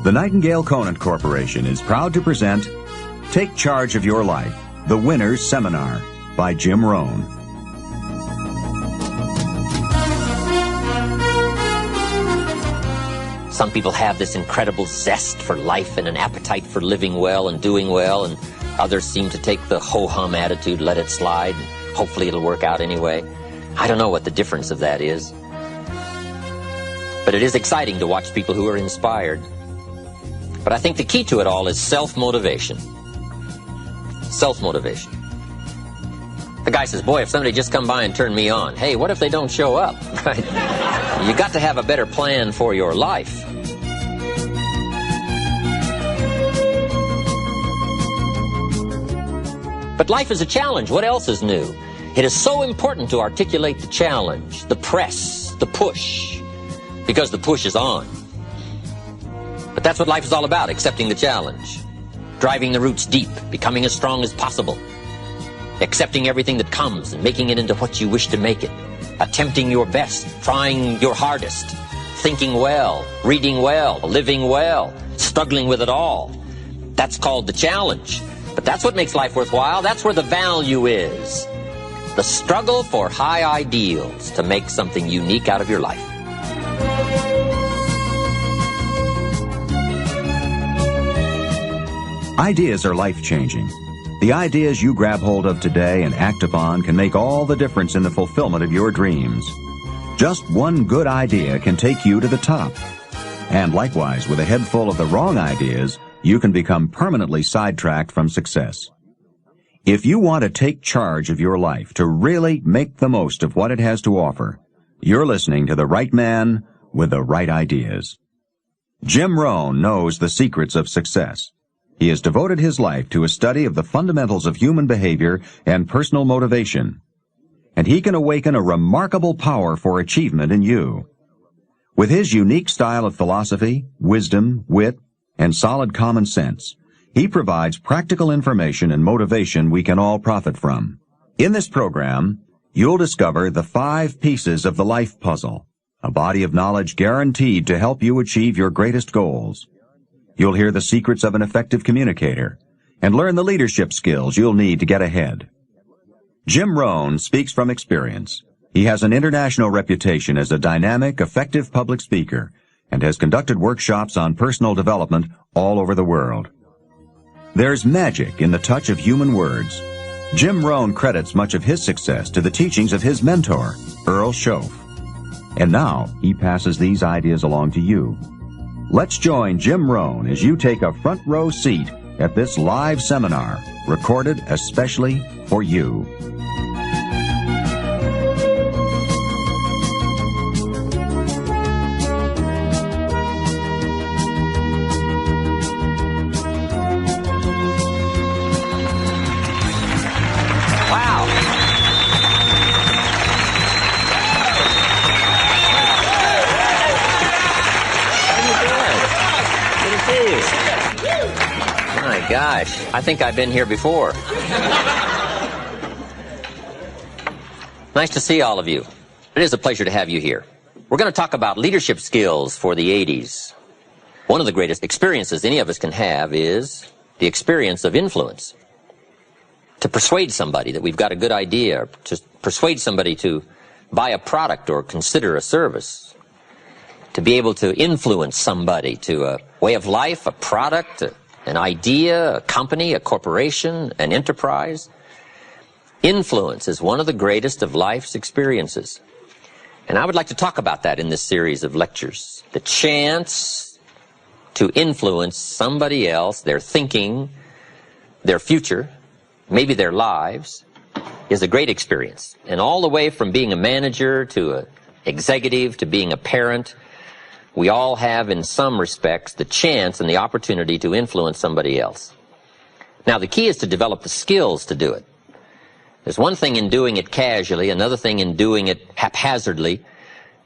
The Nightingale Conant Corporation is proud to present Take Charge of Your Life, The Winner's Seminar by Jim Rohn. Some people have this incredible zest for life and an appetite for living well and doing well, and others seem to take the ho-hum attitude, let it slide, hopefully it'll work out anyway. I don't know what the difference of that is. But it is exciting to watch people who are inspired. But I think the key to it all is self-motivation. Self-motivation. The guy says, boy, if somebody just come by and turn me on, hey, what if they don't show up? Right? You got to have a better plan for your life. But life is a challenge. What else is new? It is so important to articulate the challenge, the press, the push, because the push is on. But that's what life is all about, accepting the challenge, driving the roots deep, becoming as strong as possible, accepting everything that comes and making it into what you wish to make it, attempting your best, trying your hardest, thinking well, reading well, living well, struggling with it all. That's called the challenge. But that's what makes life worthwhile. That's where the value is. The struggle for high ideals to make something unique out of your life. Ideas are life-changing. The ideas you grab hold of today and act upon can make all the difference in the fulfillment of your dreams. Just one good idea can take you to the top. And likewise, with a head full of the wrong ideas, you can become permanently sidetracked from success. If you want to take charge of your life, to really make the most of what it has to offer, you're listening to the right man with the right ideas. Jim Rohn knows the secrets of success. He has devoted his life to a study of the fundamentals of human behavior and personal motivation, and he can awaken a remarkable power for achievement in you. With his unique style of philosophy, wisdom, wit, and solid common sense, he provides practical information and motivation we can all profit from. In this program, you'll discover the 5 pieces of the life puzzle, a body of knowledge guaranteed to help you achieve your greatest goals. You'll hear the secrets of an effective communicator and learn the leadership skills you'll need to get ahead. Jim Rohn speaks from experience. He has an international reputation as a dynamic, effective public speaker and has conducted workshops on personal development all over the world. There's magic in the touch of human words. Jim Rohn credits much of his success to the teachings of his mentor, Earl Schoaf. And now he passes these ideas along to you. Let's join Jim Rohn as you take a front row seat at this live seminar, recorded especially for you. Gosh, I think I've been here before. Nice to see all of you. It is a pleasure to have you here. We're going to talk about leadership skills for the 80s. One of the greatest experiences any of us can have is the experience of influence. To persuade somebody that we've got a good idea, to persuade somebody to buy a product or consider a service, to be able to influence somebody to a way of life, a product, an idea, a company, a corporation, an enterprise. Influence is one of the greatest of life's experiences. And I would like to talk about that in this series of lectures. The chance to influence somebody else, their thinking, their future, maybe their lives, is a great experience. And all the way from being a manager to an executive to being a parent, we all have, in some respects, the chance and the opportunity to influence somebody else. Now, the key is to develop the skills to do it. There's one thing in doing it casually, another thing in doing it haphazardly,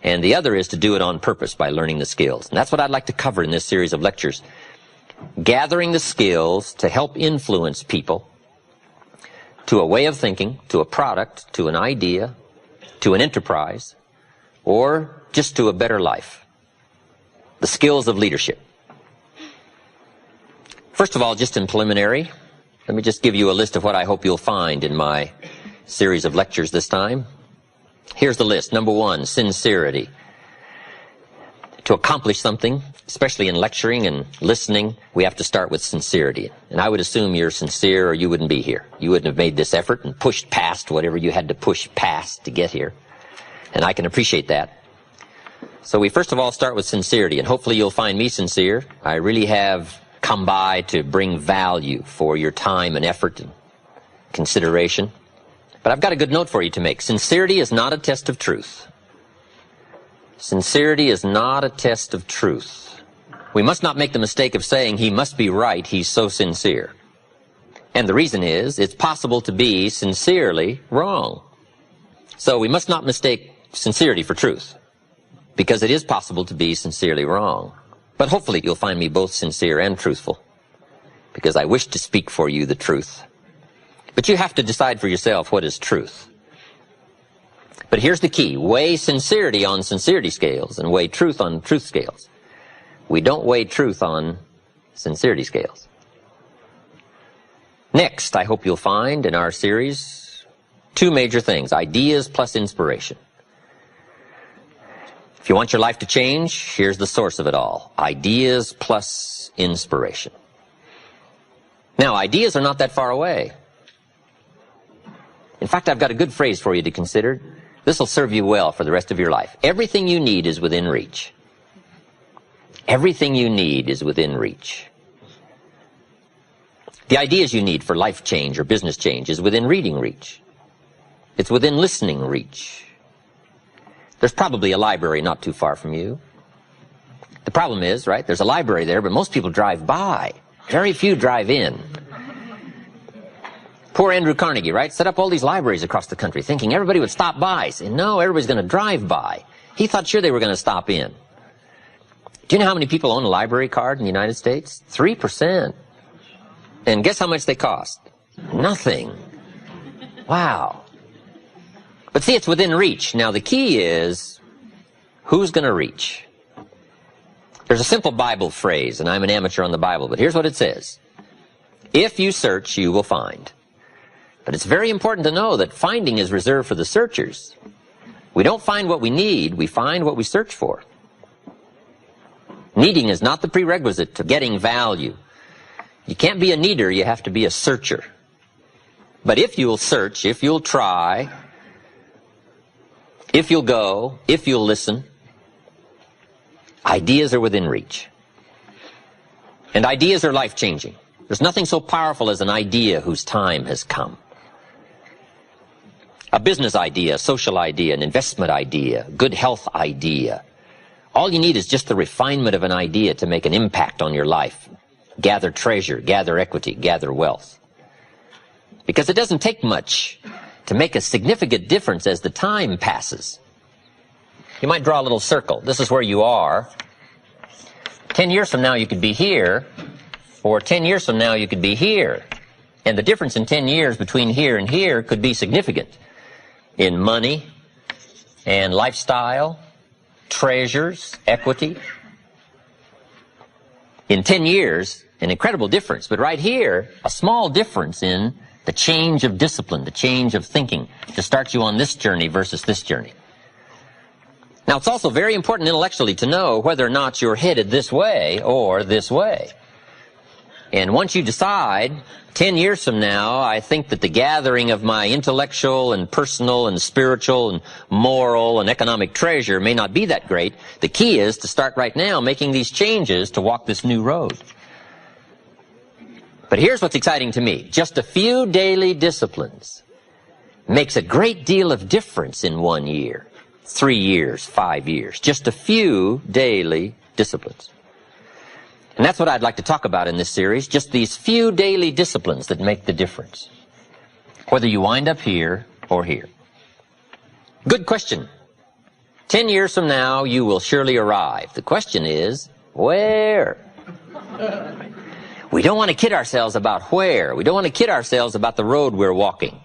and the other is to do it on purpose by learning the skills. And that's what I'd like to cover in this series of lectures. Gathering the skills to help influence people to a way of thinking, to a product, to an idea, to an enterprise, or just to a better life. The skills of leadership. First of all, just in preliminary, let me just give you a list of what I hope you'll find in my series of lectures this time. Here's the list. Number one, sincerity. To accomplish something, especially in lecturing and listening, we have to start with sincerity. And I would assume you're sincere or you wouldn't be here. You wouldn't have made this effort and pushed past whatever you had to push past to get here. And I can appreciate that. So we first of all start with sincerity, and hopefully you'll find me sincere. I really have come by to bring value for your time and effort and consideration. But I've got a good note for you to make. Sincerity is not a test of truth. Sincerity is not a test of truth. We must not make the mistake of saying he must be right, he's so sincere. And the reason is, it's possible to be sincerely wrong. So we must not mistake sincerity for truth, because it is possible to be sincerely wrong. But hopefully you'll find me both sincere and truthful, because I wish to speak for you the truth. But you have to decide for yourself what is truth. But here's the key. Weigh sincerity on sincerity scales and weigh truth on truth scales. We don't weigh truth on sincerity scales. Next, I hope you'll find in our series two major things: ideas plus inspiration. If you want your life to change, here's the source of it all: ideas plus inspiration. Now, ideas are not that far away. In fact, I've got a good phrase for you to consider. This will serve you well for the rest of your life. Everything you need is within reach. Everything you need is within reach. The ideas you need for life change or business change is within reading reach. It's within listening reach. There's probably a library not too far from you. The problem is, right, there's a library there, but most people drive by. Very few drive in. Poor Andrew Carnegie, right, set up all these libraries across the country thinking everybody would stop by. Saying, no, everybody's going to drive by. He thought sure they were going to stop in. Do you know how many people own a library card in the United States? 3%. And guess how much they cost? Nothing. Wow. But see, it's within reach. Now, the key is, who's going to reach? There's a simple Bible phrase, and I'm an amateur on the Bible, but here's what it says. If you search, you will find. But it's very important to know that finding is reserved for the searchers. We don't find what we need, we find what we search for. Needing is not the prerequisite to getting value. You can't be a needer, you have to be a searcher. But if you'll search, if you'll try, if you'll go, if you'll listen, ideas are within reach. And ideas are life-changing. There's nothing so powerful as an idea whose time has come. A business idea, a social idea, an investment idea, good health idea. All you need is just the refinement of an idea to make an impact on your life. Gather treasure, gather equity, gather wealth. Because it doesn't take much to make a significant difference as the time passes. You might draw a little circle. This is where you are. 10 years from now you could be here, or 10 years from now you could be here. And the difference in 10 years between here and here could be significant. In money and lifestyle, treasures, equity. In 10 years, an incredible difference. But right here, a small difference in the change of discipline, the change of thinking to start you on this journey versus this journey. Now, it's also very important intellectually to know whether or not you're headed this way or this way. And once you decide, 10 years from now, I think that the gathering of my intellectual and personal and spiritual and moral and economic treasure may not be that great, the key is to start right now making these changes to walk this new road. But here's what's exciting to me. Just a few daily disciplines makes a great deal of difference in 1 year, 3 years, 5 years. Just a few daily disciplines. And that's what I'd like to talk about in this series, just these few daily disciplines that make the difference, whether you wind up here or here. Good question. 10 years from now, you will surely arrive. The question is, where? We don't want to kid ourselves about where. We don't want to kid ourselves about the road we're walking.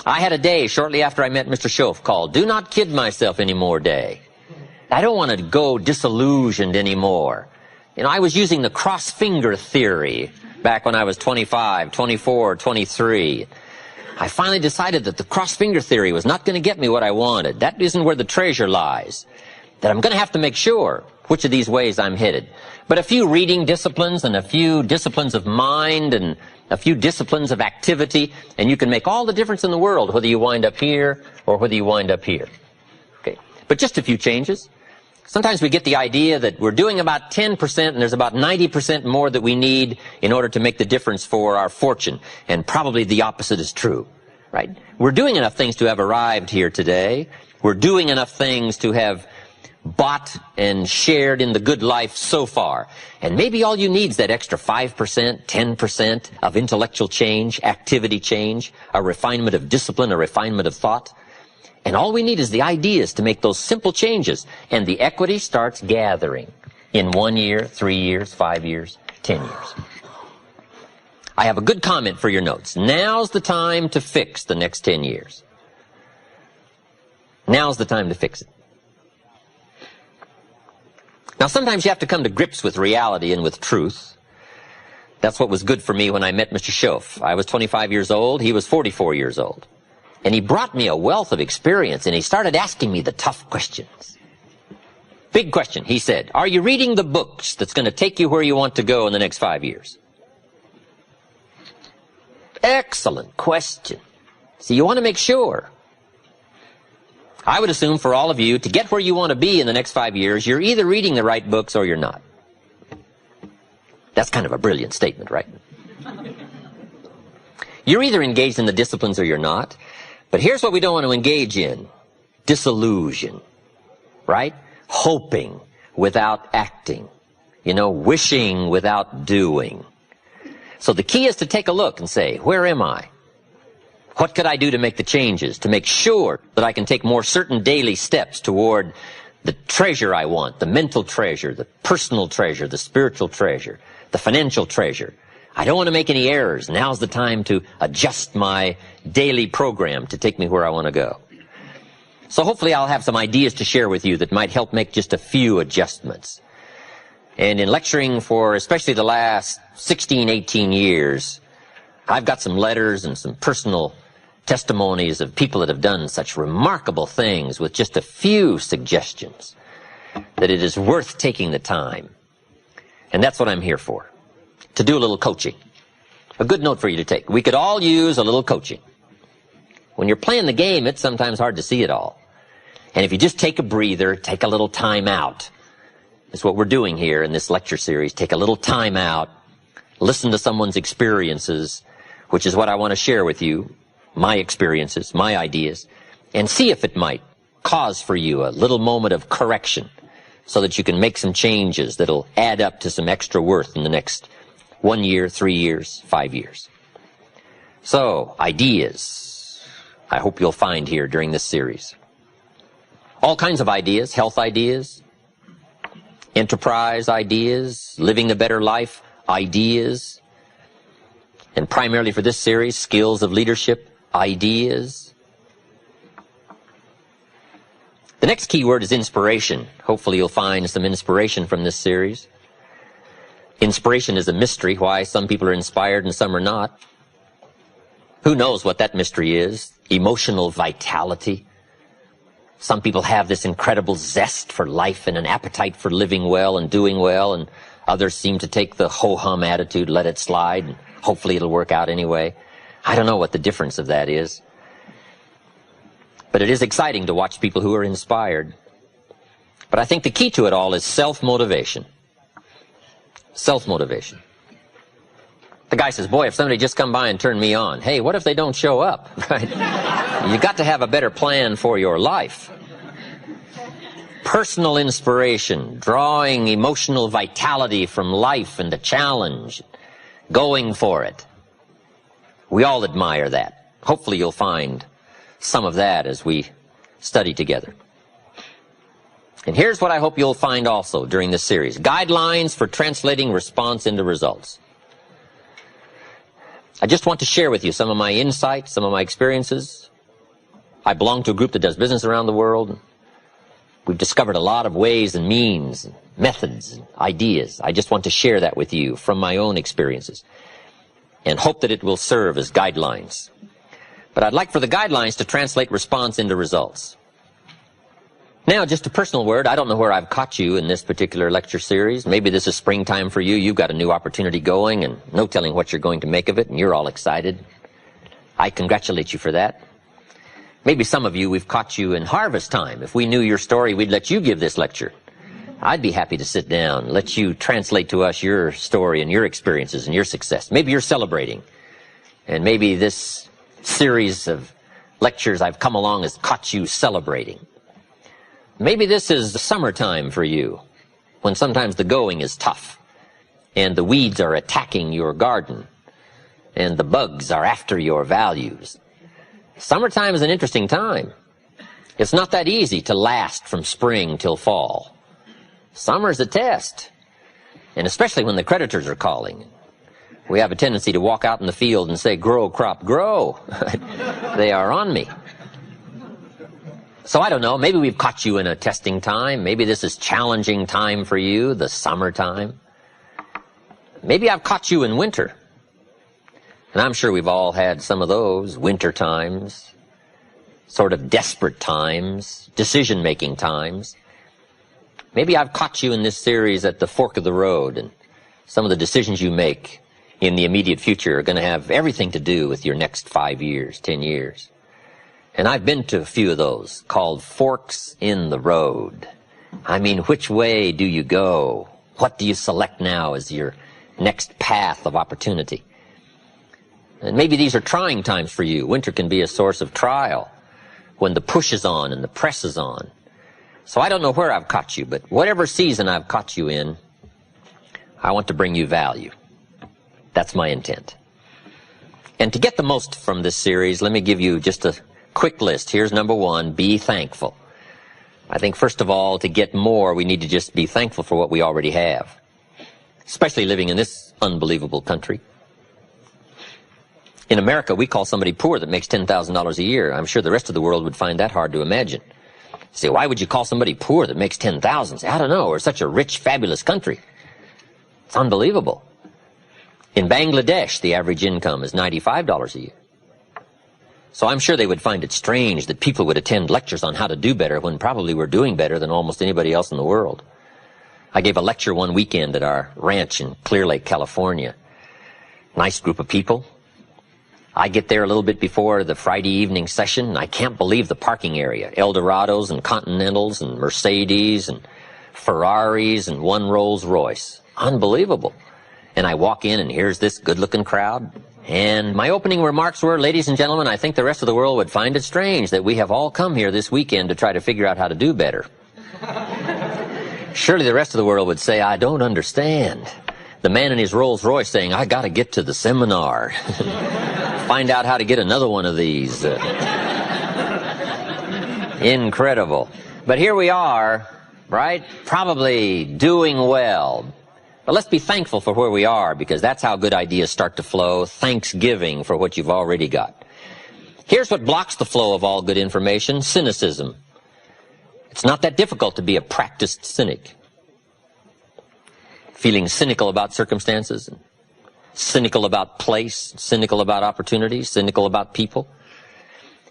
I had a day shortly after I met Mr. Schoaf called, "Do not kid myself anymore" day. I don't want to go disillusioned anymore. You know, I was using the cross-finger theory back when I was 25, 24, 23. I finally decided that the cross-finger theory was not going to get me what I wanted. That isn't where the treasure lies. That I'm going to have to make sure which of these ways I'm headed. But a few reading disciplines and a few disciplines of mind and a few disciplines of activity, and you can make all the difference in the world whether you wind up here or whether you wind up here. Okay. But just a few changes. Sometimes we get the idea that we're doing about 10% and there's about 90% more that we need in order to make the difference for our fortune. And probably the opposite is true, right? We're doing enough things to have arrived here today. We're doing enough things to have bought and shared in the good life so far. And maybe all you need is that extra 5%, 10% of intellectual change, activity change, a refinement of discipline, a refinement of thought. And all we need is the ideas to make those simple changes. And the equity starts gathering in 1 year, 3 years, 5 years, 10 years. I have a good comment for your notes. Now's the time to fix the next 10 years. Now's the time to fix it. Now, sometimes you have to come to grips with reality and with truth. That's what was good for me when I met Mr. Schoaf. I was 25 years old. He was 44 years old. And he brought me a wealth of experience, and he started asking me the tough questions. Big question, he said, are you reading the books that's going to take you where you want to go in the next 5 years? Excellent question. So you want to make sure. I would assume for all of you, to get where you want to be in the next 5 years, you're either reading the right books or you're not. That's kind of a brilliant statement, right? You're either engaged in the disciplines or you're not. But here's what we don't want to engage in. Disillusion, right? Hoping without acting. You know, wishing without doing. So the key is to take a look and say, where am I? What could I do to make the changes, to make sure that I can take more certain daily steps toward the treasure I want, the mental treasure, the personal treasure, the spiritual treasure, the financial treasure. I don't want to make any errors. Now's the time to adjust my daily program to take me where I want to go. So hopefully I'll have some ideas to share with you that might help make just a few adjustments. And in lecturing for especially the last 16, 18 years, I've got some letters and some personal testimonies of people that have done such remarkable things with just a few suggestions that it is worth taking the time. And that's what I'm here for. To do a little coaching. A good note for you to take. We could all use a little coaching. When you're playing the game, it's sometimes hard to see it all. And if you just take a breather, take a little time out. That's what we're doing here in this lecture series. Take a little time out. Listen to someone's experiences, which is what I want to share with you. My experiences, my ideas. And see if it might cause for you a little moment of correction so that you can make some changes that'll add up to some extra worth in the next 1 year, 3 years, 5 years. So, ideas, I hope you'll find here during this series. All kinds of ideas, health ideas, enterprise ideas, living the better life ideas, and primarily for this series, skills of leadership ideas. The next key word is inspiration. Hopefully you'll find some inspiration from this series. Inspiration is a mystery, why some people are inspired and some are not. Who knows what that mystery is? Emotional vitality. Some people have this incredible zest for life and an appetite for living well and doing well, and others seem to take the ho-hum attitude, let it slide, and hopefully it'll work out anyway. I don't know what the difference of that is. But it is exciting to watch people who are inspired. But I think the key to it all is self-motivation. Self-motivation. The guy says, boy, if somebody just come by and turn me on, hey, what if they don't show up? Right? You got to have a better plan for your life. Personal inspiration, drawing emotional vitality from life and the challenge, going for it. We all admire that. Hopefully you'll find some of that as we study together. And here's what I hope you'll find also during this series. Guidelines for translating response into results. I just want to share with you some of my insights, some of my experiences. I belong to a group that does business around the world. We've discovered a lot of ways and means, and methods, and ideas. I just want to share that with you from my own experiences and hope that it will serve as guidelines. But I'd like for the guidelines to translate response into results. Now, just a personal word. I don't know where I've caught you in this particular lecture series. Maybe this is springtime for you. You've got a new opportunity going and no telling what you're going to make of it, and you're all excited. I congratulate you for that. Maybe some of you, we've caught you in harvest time. If we knew your story, we'd let you give this lecture. I'd be happy to sit down, let you translate to us your story and your experiences and your success. Maybe you're celebrating, and maybe this series of lectures I've come along has caught you celebrating. Maybe this is the summertime for you, when sometimes the going is tough, and the weeds are attacking your garden, and the bugs are after your values. Summertime is an interesting time. It's not that easy to last from spring till fall. Summer's a test, and especially when the creditors are calling. We have a tendency to walk out in the field and say, "Grow, crop, grow." They are on me. So I don't know, maybe we've caught you in a testing time. Maybe this is challenging time for you, the summertime. Maybe I've caught you in winter. And I'm sure we've all had some of those winter times, sort of desperate times, decision-making times. Maybe I've caught you in this series at the fork of the road, and some of the decisions you make in the immediate future are going to have everything to do with your next 5 years, 10 years. And I've been to a few of those called forks in the road. I mean, which way do you go? What do you select now as your next path of opportunity? And maybe these are trying times for you. Winter can be a source of trial when the push is on and the press is on. So I don't know where I've caught you, but whatever season I've caught you in, I want to bring you value. That's my intent. And to get the most from this series, let me give you just a quick list. Here's number one, be thankful. I think first of all, to get more, we need to just be thankful for what we already have, especially living in this unbelievable country. In America, we call somebody poor that makes $10,000 a year. I'm sure the rest of the world would find that hard to imagine. Say, why would you call somebody poor that makes $10,000? Say, I don't know, we're such a rich, fabulous country. It's unbelievable. In Bangladesh, the average income is $95 a year. So I'm sure they would find it strange that people would attend lectures on how to do better when probably we're doing better than almost anybody else in the world. I gave a lecture one weekend at our ranch in Clear Lake, California. Nice group of people. I get there a little bit before the Friday evening session, and I can't believe the parking area. Eldorados and Continentals and Mercedes and Ferraris and one Rolls Royce. Unbelievable. And I walk in, and here's this good-looking crowd. And my opening remarks were, ladies and gentlemen, I think the rest of the world would find it strange that we have all come here this weekend to try to figure out how to do better. Surely the rest of the world would say, I don't understand. The man in his Rolls Royce saying, I got to get to the seminar. Find out how to get another one of these. Incredible. But here we are, right? Probably doing well. But let's be thankful for where we are, because that's how good ideas start to flow. Thanksgiving for what you've already got. Here's what blocks the flow of all good information: cynicism. It's not that difficult to be a practiced cynic. Feeling cynical about circumstances, cynical about place, cynical about opportunities, cynical about people.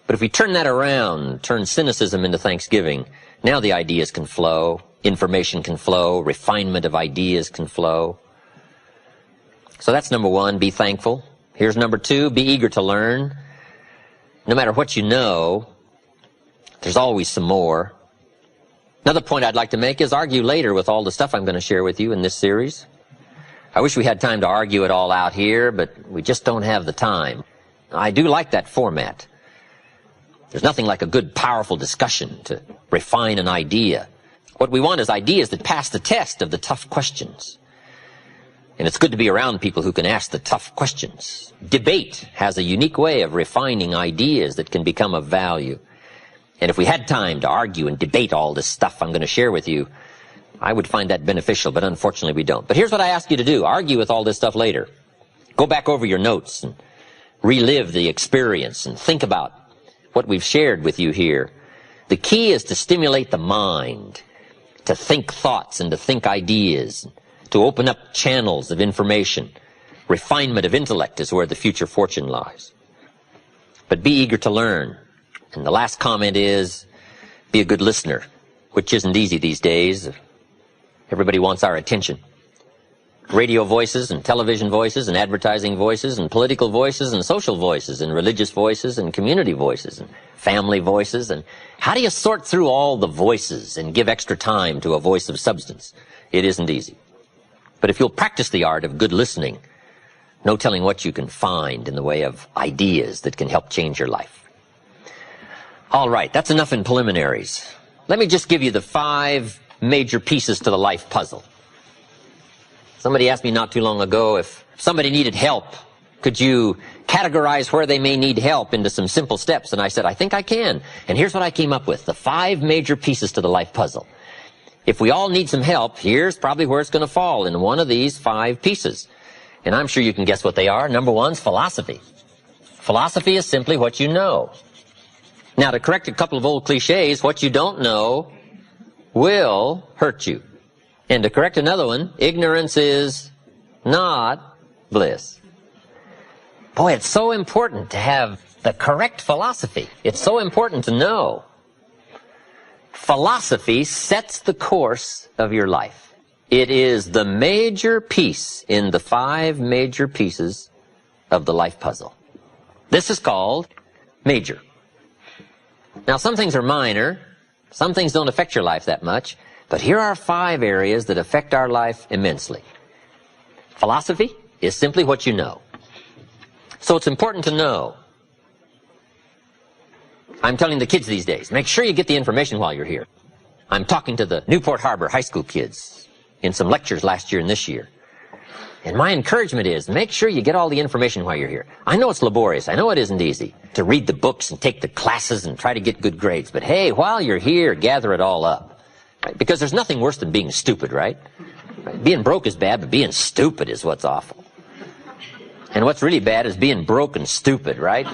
But if we turn that around, turn cynicism into thanksgiving, now the ideas can flow. Information can flow, refinement of ideas can flow. So that's number one, be thankful. Here's number two, be eager to learn. No matter what you know, there's always some more. Another point I'd like to make is argue later with all the stuff I'm going to share with you in this series. I wish we had time to argue it all out here, but we just don't have the time. I do like that format. There's nothing like a good, powerful discussion to refine an idea. What we want is ideas that pass the test of the tough questions. And it's good to be around people who can ask the tough questions. Debate has a unique way of refining ideas that can become of value. And if we had time to argue and debate all this stuff I'm going to share with you, I would find that beneficial, but unfortunately we don't. But here's what I ask you to do. Argue with all this stuff later. Go back over your notes and relive the experience and think about what we've shared with you here. The key is to stimulate the mind, to think thoughts and to think ideas, to open up channels of information. Refinement of intellect is where the future fortune lies. But be eager to learn. And the last comment is, be a good listener, which isn't easy these days. Everybody wants our attention. Radio voices and television voices and advertising voices and political voices and social voices and religious voices and community voices and family voices. And how do you sort through all the voices and give extra time to a voice of substance? It isn't easy. But if you'll practice the art of good listening, no telling what you can find in the way of ideas that can help change your life. All right, that's enough in preliminaries. Let me just give you the 5 major pieces to the life puzzle. Somebody asked me not too long ago if somebody needed help, could you categorize where they may need help into some simple steps? And I said, I think I can. And here's what I came up with, the 5 major pieces to the life puzzle. If we all need some help, here's probably where it's going to fall, in one of these 5 pieces. And I'm sure you can guess what they are. Number 1 is philosophy. Philosophy is simply what you know. Now, to correct a couple of old cliches, what you don't know will hurt you. And to correct another one, ignorance is not bliss. Boy, it's so important to have the correct philosophy. It's so important to know. Philosophy sets the course of your life. It is the major piece in the 5 major pieces of the life puzzle. This is called major. Now, some things are minor. Some things don't affect your life that much. But here are 5 areas that affect our life immensely. Philosophy is simply what you know. So it's important to know. I'm telling the kids these days, make sure you get the information while you're here. I'm talking to the Newport Harbor high school kids in some lectures last year and this year. And my encouragement is, make sure you get all the information while you're here. I know it's laborious. I know it isn't easy to read the books and take the classes and try to get good grades. But hey, while you're here, gather it all up. Right? Because there's nothing worse than being stupid, right? Being broke is bad, but being stupid is what's awful. And what's really bad is being broke and stupid, right?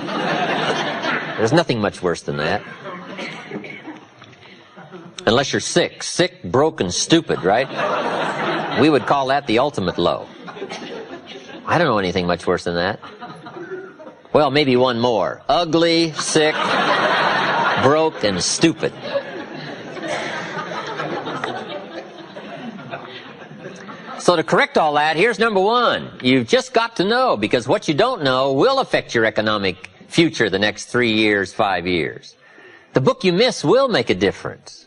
There's nothing much worse than that. Unless you're sick. Sick, broke, and stupid, right? We would call that the ultimate low. I don't know anything much worse than that. Well, maybe one more. Ugly, sick, broke, and stupid. So to correct all that, here's number 1. You've just got to know, because what you don't know will affect your economic future the next 3 years, 5 years. The book you miss will make a difference.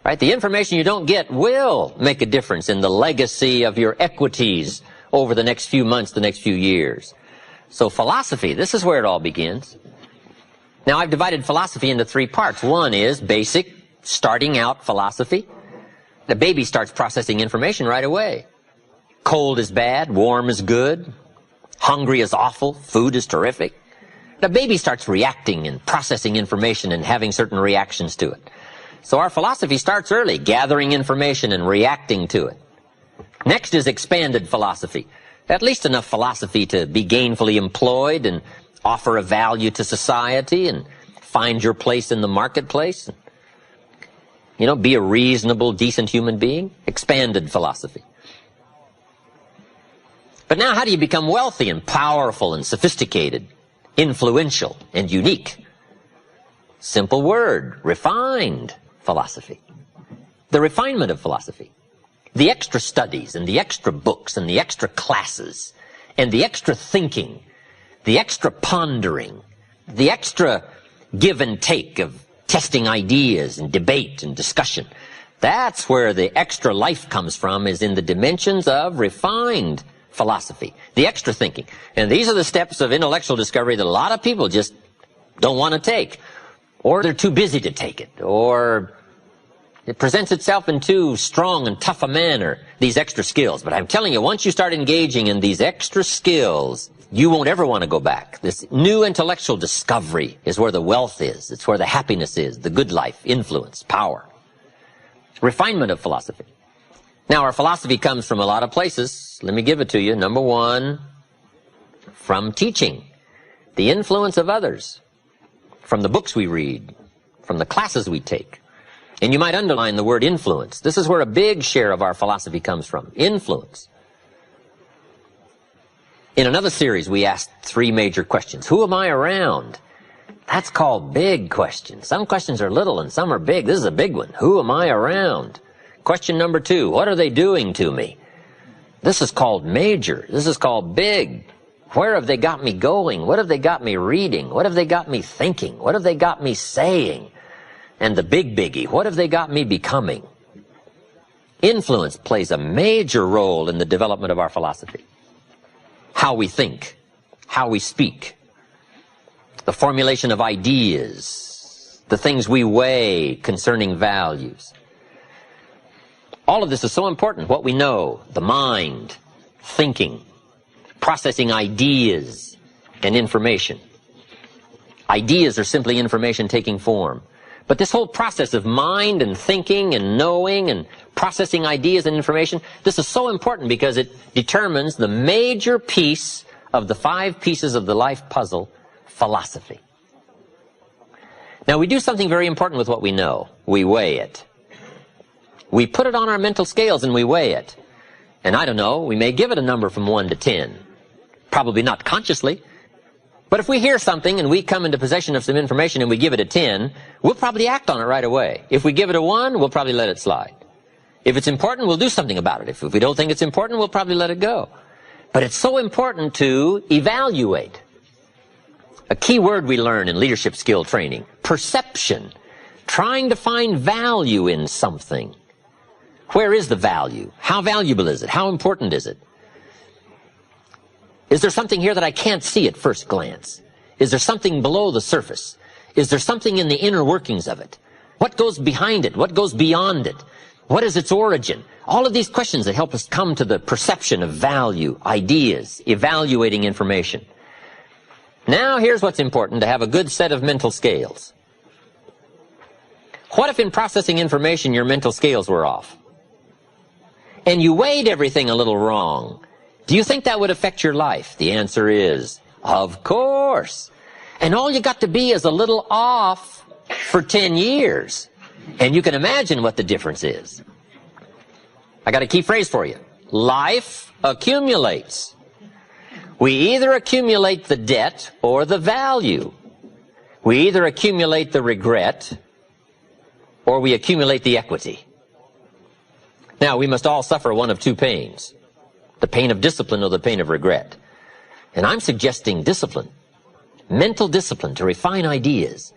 Right? The information you don't get will make a difference in the legacy of your equities over the next few months, the next few years. So philosophy, this is where it all begins. Now, I've divided philosophy into 3 parts. 1 is basic, starting out philosophy. The baby starts processing information right away. Cold is bad, warm is good, hungry is awful, food is terrific. The baby starts reacting and processing information and having certain reactions to it. So our philosophy starts early, gathering information and reacting to it. Next is expanded philosophy. At least enough philosophy to be gainfully employed and offer a value to society and find your place in the marketplace. You know, be a reasonable, decent human being. Expanded philosophy. But now how do you become wealthy and powerful and sophisticated, influential and unique? Simple word, refined philosophy. The refinement of philosophy. The extra studies and the extra books and the extra classes and the extra thinking, the extra pondering, the extra give and take of testing ideas and debate and discussion. That's where the extra life comes from, is in the dimensions of refined philosophy, the extra thinking. And these are the steps of intellectual discovery that a lot of people just don't want to take, or they're too busy to take it, or it presents itself in too strong and tough a manner, these extra skills. But I'm telling you, once you start engaging in these extra skills, you won't ever want to go back. This new intellectual discovery is where the wealth is. It's where the happiness is, the good life, influence, power. Refinement of philosophy. Now, our philosophy comes from a lot of places. Let me give it to you. Number 1, from teaching. The influence of others. From the books we read. from the classes we take. And you might underline the word influence. This is where a big share of our philosophy comes from. Influence. In another series, we asked 3 major questions. Who am I around? That's called big questions. Some questions are little and some are big. This is a big one. Who am I around? Question number 2, what are they doing to me? This is called major. This is called big. Where have they got me going? What have they got me reading? What have they got me thinking? What have they got me saying? And the big biggie, what have they got me becoming? Influence plays a major role in the development of our philosophy. How we think, how we speak, the formulation of ideas, the things we weigh concerning values. All of this is so important. What we know, the mind, thinking, processing ideas and information. Ideas are simply information taking form. But this whole process of mind and thinking and knowing and processing ideas and information, this is so important because it determines the major piece of the 5 pieces of the life puzzle, philosophy. Now, we do something very important with what we know. We weigh it. We put it on our mental scales and we weigh it. And I don't know, we may give it a number from 1 to 10. Probably not consciously. But if we hear something and we come into possession of some information and we give it a 10, we'll probably act on it right away. If we give it a 1, we'll probably let it slide. If it's important, we'll do something about it. If we don't think it's important, we'll probably let it go. But it's so important to evaluate. A key word we learn in leadership skill training, perception. Trying to find value in something. Where is the value? How valuable is it? How important is it? Is there something here that I can't see at first glance? Is there something below the surface? Is there something in the inner workings of it? What goes behind it? What goes beyond it? What is its origin? All of these questions that help us come to the perception of value, ideas, evaluating information. Now here's what's important, to have a good set of mental scales. What if in processing information your mental scales were off? And you weighed everything a little wrong? Do you think that would affect your life? The answer is, of course. And all you got to be is a little off for 10 years. And you can imagine what the difference is. I got a key phrase for you. Life accumulates. We either accumulate the debt or the value. We either accumulate the regret or we accumulate the equity. Now, we must all suffer one of 2 pains. The pain of discipline or the pain of regret. And I'm suggesting discipline. Mental discipline to refine ideas.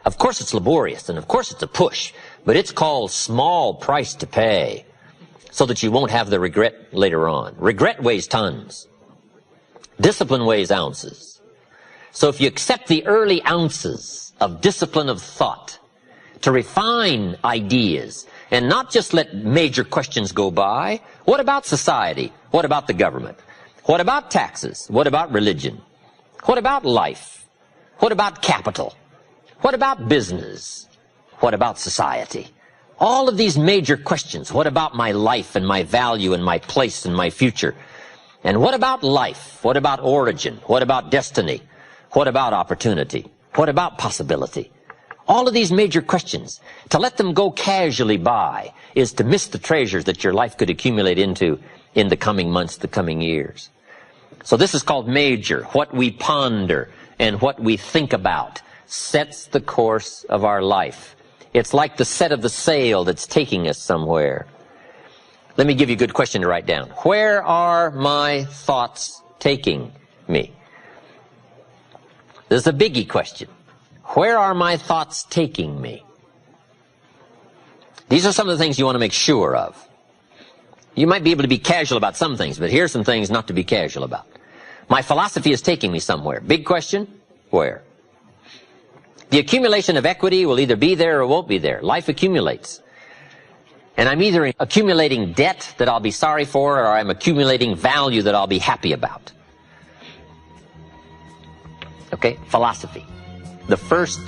Of course it's laborious and of course it's a push, but it's called small price to pay so that you won't have the regret later on. Regret weighs tons. Discipline weighs ounces. So if you accept the early ounces of discipline of thought to refine ideas and not just let major questions go by, what about society? What about the government? What about taxes? What about religion? What about life? What about capital? What about business? What about society? All of these major questions. What about my life and my value and my place and my future? And what about life? What about origin? What about destiny? What about opportunity? What about possibility? All of these major questions, to let them go casually by is to miss the treasures that your life could accumulate into in the coming months, the coming years. So this is called major. What we ponder and what we think about sets the course of our life. It's like the set of the sail that's taking us somewhere. Let me give you a good question to write down. Where are my thoughts taking me? This is a biggie question. Where are my thoughts taking me? These are some of the things you want to make sure of. You might be able to be casual about some things, but here's some things not to be casual about. My philosophy is taking me somewhere. Big question, where? The accumulation of equity will either be there or won't be there. Life accumulates. And I'm either accumulating debt that I'll be sorry for, or I'm accumulating value that I'll be happy about. Okay, philosophy. The first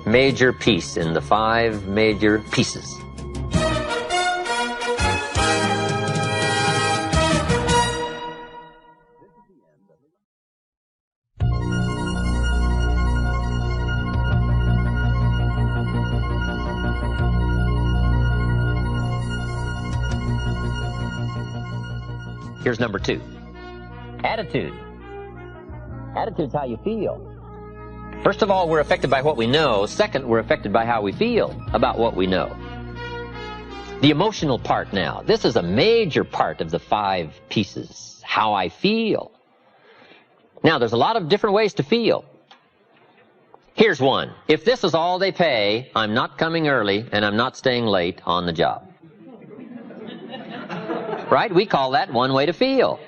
major piece in the 5 major pieces. Here's number 2. Attitude. Attitude's how you feel. First of all, we're affected by what we know. Second, we're affected by how we feel about what we know. The emotional part now. This is a major part of the 5 pieces. How I feel. Now, there's a lot of different ways to feel. Here's one. If this is all they pay, I'm not coming early and I'm not staying late on the job. Right? We call that one way to feel.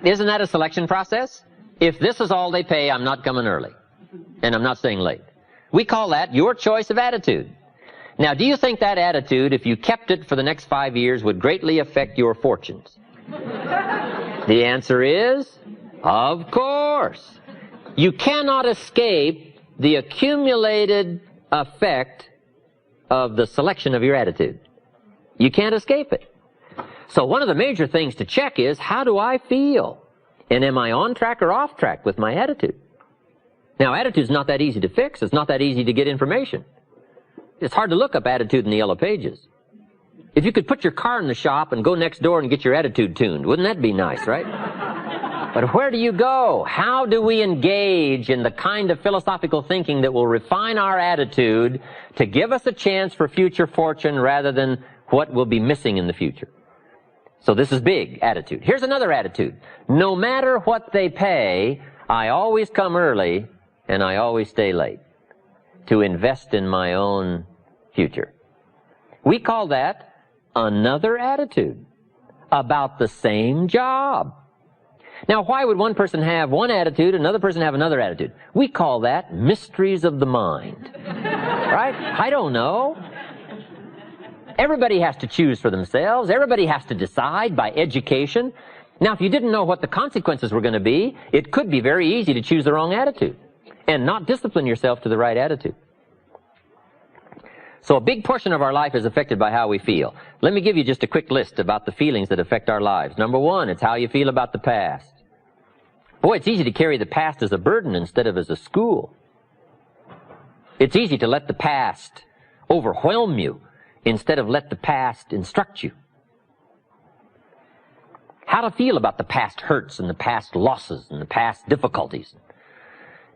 Isn't that a selection process? If this is all they pay, I'm not coming early and I'm not staying late. We call that your choice of attitude. Now, do you think that attitude, if you kept it for the next 5 years, would greatly affect your fortunes? The answer is, of course. You cannot escape the accumulated effect of the selection of your attitude. You can't escape it. So one of the major things to check is, how do I feel? And am I on track or off track with my attitude? Now, attitude's not that easy to fix. It's not that easy to get information. It's hard to look up attitude in the yellow pages. If you could put your car in the shop and go next door and get your attitude tuned, wouldn't that be nice, right? But where do you go? How do we engage in the kind of philosophical thinking that will refine our attitude to give us a chance for future fortune rather than what will be missing in the future? So this is big, attitude. Here's another attitude. No matter what they pay, I always come early and I always stay late to invest in my own future. We call that another attitude about the same job. Now, why would one person have one attitude, another person have another attitude? We call that mysteries of the mind. Right? I don't know. Everybody has to choose for themselves. Everybody has to decide by education. Now, if you didn't know what the consequences were going to be, it could be very easy to choose the wrong attitude and not discipline yourself to the right attitude. So a big portion of our life is affected by how we feel. Let me give you just a quick list about the feelings that affect our lives. Number 1, it's how you feel about the past. Boy, it's easy to carry the past as a burden instead of as a school. It's easy to let the past overwhelm you instead of let the past instruct you. How to feel about the past hurts and the past losses and the past difficulties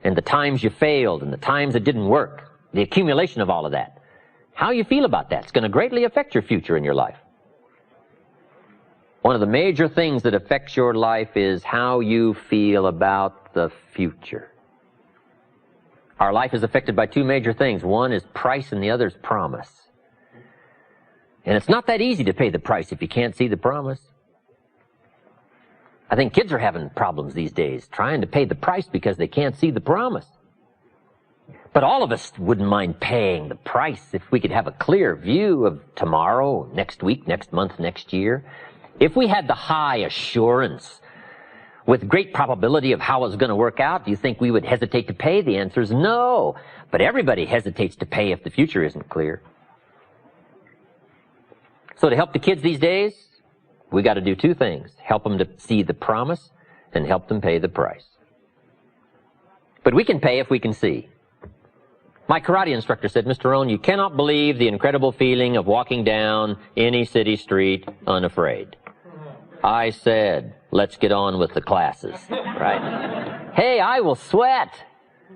and the times you failed and the times it didn't work, the accumulation of all of that. How you feel about that is going to greatly affect your future in your life. One of the major things that affects your life is how you feel about the future. Our life is affected by 2 major things. One is price and the other is promise. And it's not that easy to pay the price if you can't see the promise. I think kids are having problems these days trying to pay the price because they can't see the promise. But all of us wouldn't mind paying the price if we could have a clear view of tomorrow, next week, next month, next year. If we had the high assurance with great probability of how it's going to work out, do you think we would hesitate to pay? The answer is no. But everybody hesitates to pay if the future isn't clear. So to help the kids these days, we got to do 2 things. Help them to see the promise and help them pay the price. But we can pay if we can see. My karate instructor said, Mr. Rohn, you cannot believe the incredible feeling of walking down any city street unafraid. I said, let's get on with the classes, right? Hey, I will sweat.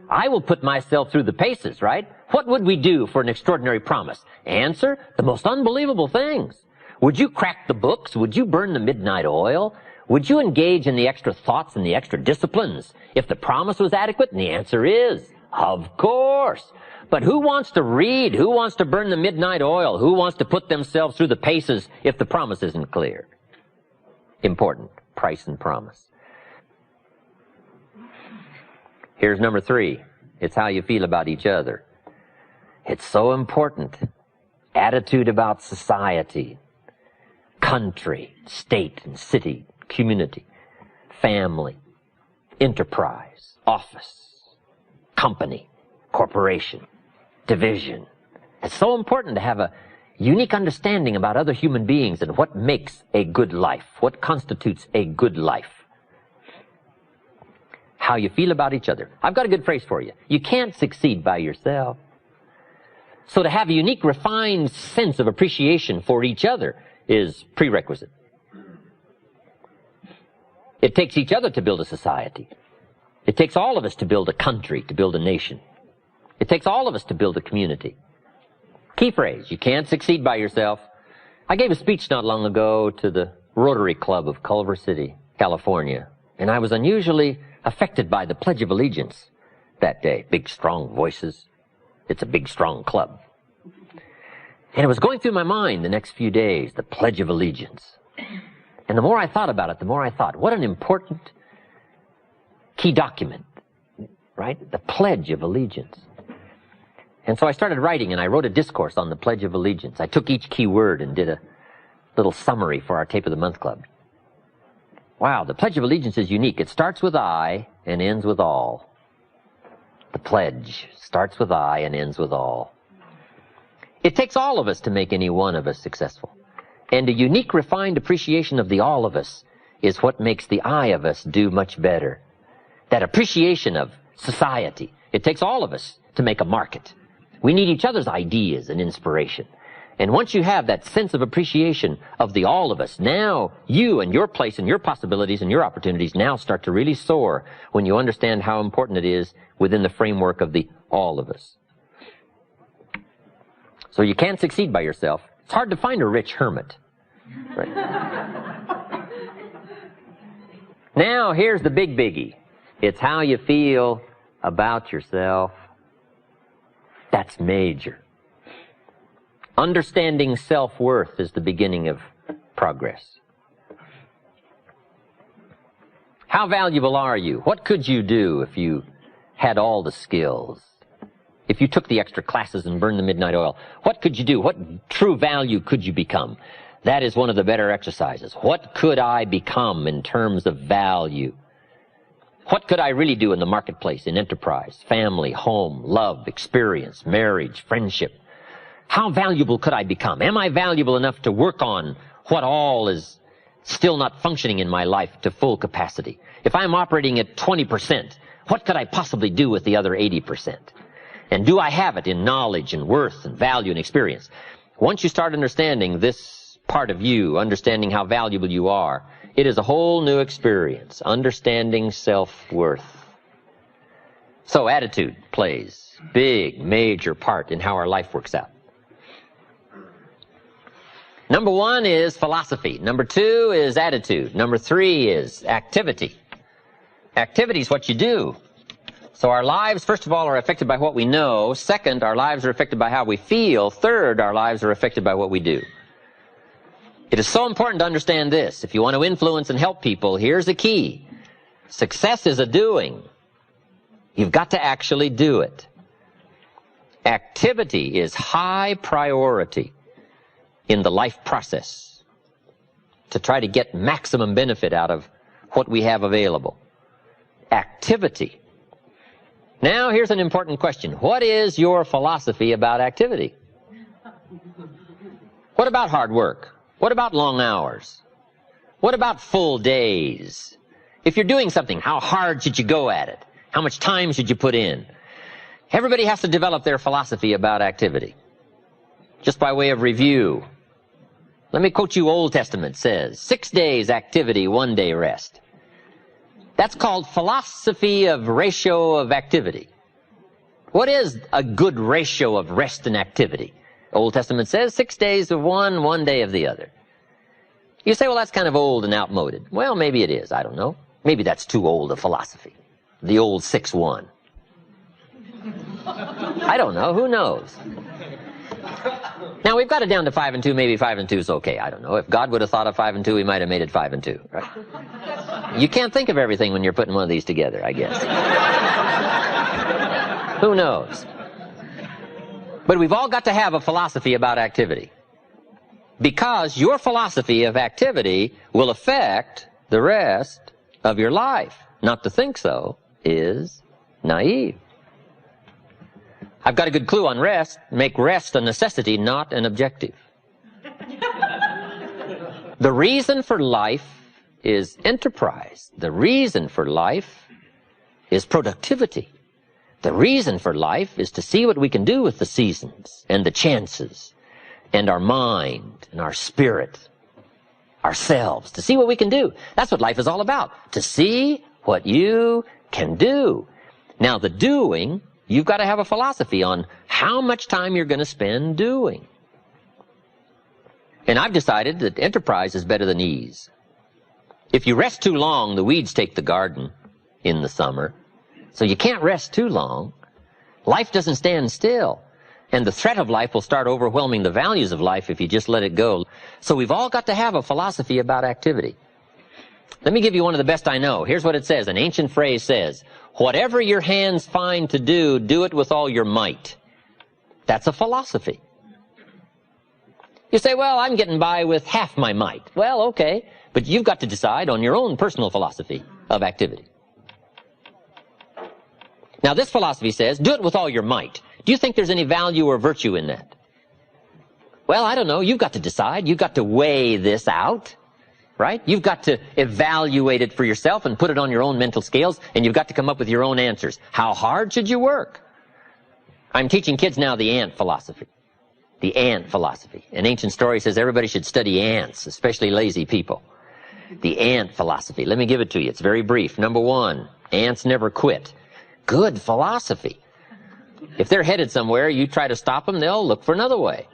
I will put myself through the paces, right? What would we do for an extraordinary promise? Answer, the most unbelievable things. Would you crack the books? Would you burn the midnight oil? Would you engage in the extra thoughts and the extra disciplines if the promise was adequate? And the answer is, of course. But who wants to read? Who wants to burn the midnight oil? Who wants to put themselves through the paces if the promise isn't clear? Important, price and promise. Here's number 3. It's how you feel about each other. It's so important. Attitude about society, country, state and city, community, family, enterprise, office, company, corporation, division. It's so important to have a unique understanding about other human beings and what makes a good life, what constitutes a good life. How you feel about each other. I've got a good phrase for you. You can't succeed by yourself. So to have a unique, refined sense of appreciation for each other is prerequisite. It takes each other to build a society. It takes all of us to build a country, to build a nation. It takes all of us to build a community. Key phrase, you can't succeed by yourself. I gave a speech not long ago to the Rotary Club of Culver City, California, and I was unusually affected by the Pledge of Allegiance that day. Big, strong voices. It's a big, strong club. And it was going through my mind the next few days, the Pledge of Allegiance. And the more I thought about it, the more I thought, what an important key document, right? The Pledge of Allegiance. And so I started writing, and I wrote a discourse on the Pledge of Allegiance. I took each key word and did a little summary for our Tape of the Month Club. Wow, the Pledge of Allegiance is unique. It starts with I and ends with all. The pledge starts with I and ends with all. It takes all of us to make any one of us successful. And a unique, refined appreciation of the all of us is what makes the I of us do much better. That appreciation of society. It takes all of us to make a market. We need each other's ideas and inspiration. And once you have that sense of appreciation of the all of us, now you and your place and your possibilities and your opportunities now start to really soar when you understand how important it is within the framework of the all of us. So you can't succeed by yourself. It's hard to find a rich hermit. Right? Now here's the big biggie. It's how you feel about yourself. That's major. Understanding self-worth is the beginning of progress. How valuable are you? What could you do if you had all the skills? If you took the extra classes and burned the midnight oil, what could you do? What true value could you become? That is one of the better exercises. What could I become in terms of value? What could I really do in the marketplace, in enterprise, family, home, love, experience, marriage, friendship? How valuable could I become? Am I valuable enough to work on what all is still not functioning in my life to full capacity? If I'm operating at 20%, what could I possibly do with the other 80%? And do I have it in knowledge and worth and value and experience? Once you start understanding this part of you, understanding how valuable you are, it is a whole new experience, understanding self-worth. So attitude plays a big, major part in how our life works out. Number one is philosophy. Number two is attitude. Number three is activity. Activity is what you do. So our lives, first of all, are affected by what we know. Second, our lives are affected by how we feel. Third, our lives are affected by what we do. It is so important to understand this. If you want to influence and help people, here's the key. Success is a doing. You've got to actually do it. Activity is high priority in the life process to try to get maximum benefit out of what we have available. Activity. Now, here's an important question. What is your philosophy about activity? What about hard work? What about long hours? What about full days? If you're doing something, how hard should you go at it? How much time should you put in? Everybody has to develop their philosophy about activity. Just by way of review, let me quote you Old Testament says, 6 days activity, 1 day rest. That's called philosophy of ratio of activity. What is a good ratio of rest and activity? Old Testament says 6 days of one, 1 day of the other. You say, well, that's kind of old and outmoded. Well, maybe it is. I don't know. Maybe that's too old a philosophy. The old 6-1. I don't know. Who knows? Now, we've got it down to 5 and 2. Maybe 5 and 2 is okay. I don't know. If God would have thought of 5 and 2, he might have made it 5 and 2. Right? You can't think of everything when you're putting one of these together, I guess. Who knows? But we've all got to have a philosophy about activity. Because your philosophy of activity will affect the rest of your life. Not to think so is naive. I've got a good clue on rest. Make rest a necessity, not an objective. The reason for life is enterprise. The reason for life is productivity. The reason for life is to see what we can do with the seasons and the chances and our mind and our spirit. ourselves, to see what we can do. That's what life is all about, to see what you can do. Now, the doing, you've got to have a philosophy on how much time you're going to spend doing. And I've decided that enterprise is better than ease. If you rest too long, the weeds take the garden in the summer. So you can't rest too long. Life doesn't stand still. And the threat of life will start overwhelming the values of life if you just let it go. So we've all got to have a philosophy about activity. Let me give you one of the best I know. Here's what it says. An ancient phrase says, whatever your hands find to do, do it with all your might. That's a philosophy. You say, well, I'm getting by with half my might. Well, okay, but you've got to decide on your own personal philosophy of activity. Now, this philosophy says, do it with all your might. Do you think there's any value or virtue in that? Well, I don't know. You've got to decide. You've got to weigh this out, right? You've got to evaluate it for yourself and put it on your own mental scales, and you've got to come up with your own answers. How hard should you work? I'm teaching kids now the ant philosophy. The ant philosophy. An ancient story says everybody should study ants, especially lazy people. The ant philosophy. Let me give it to you. It's very brief. Number one, ants never quit. Good philosophy. If they're headed somewhere, you try to stop them, they'll look for another way.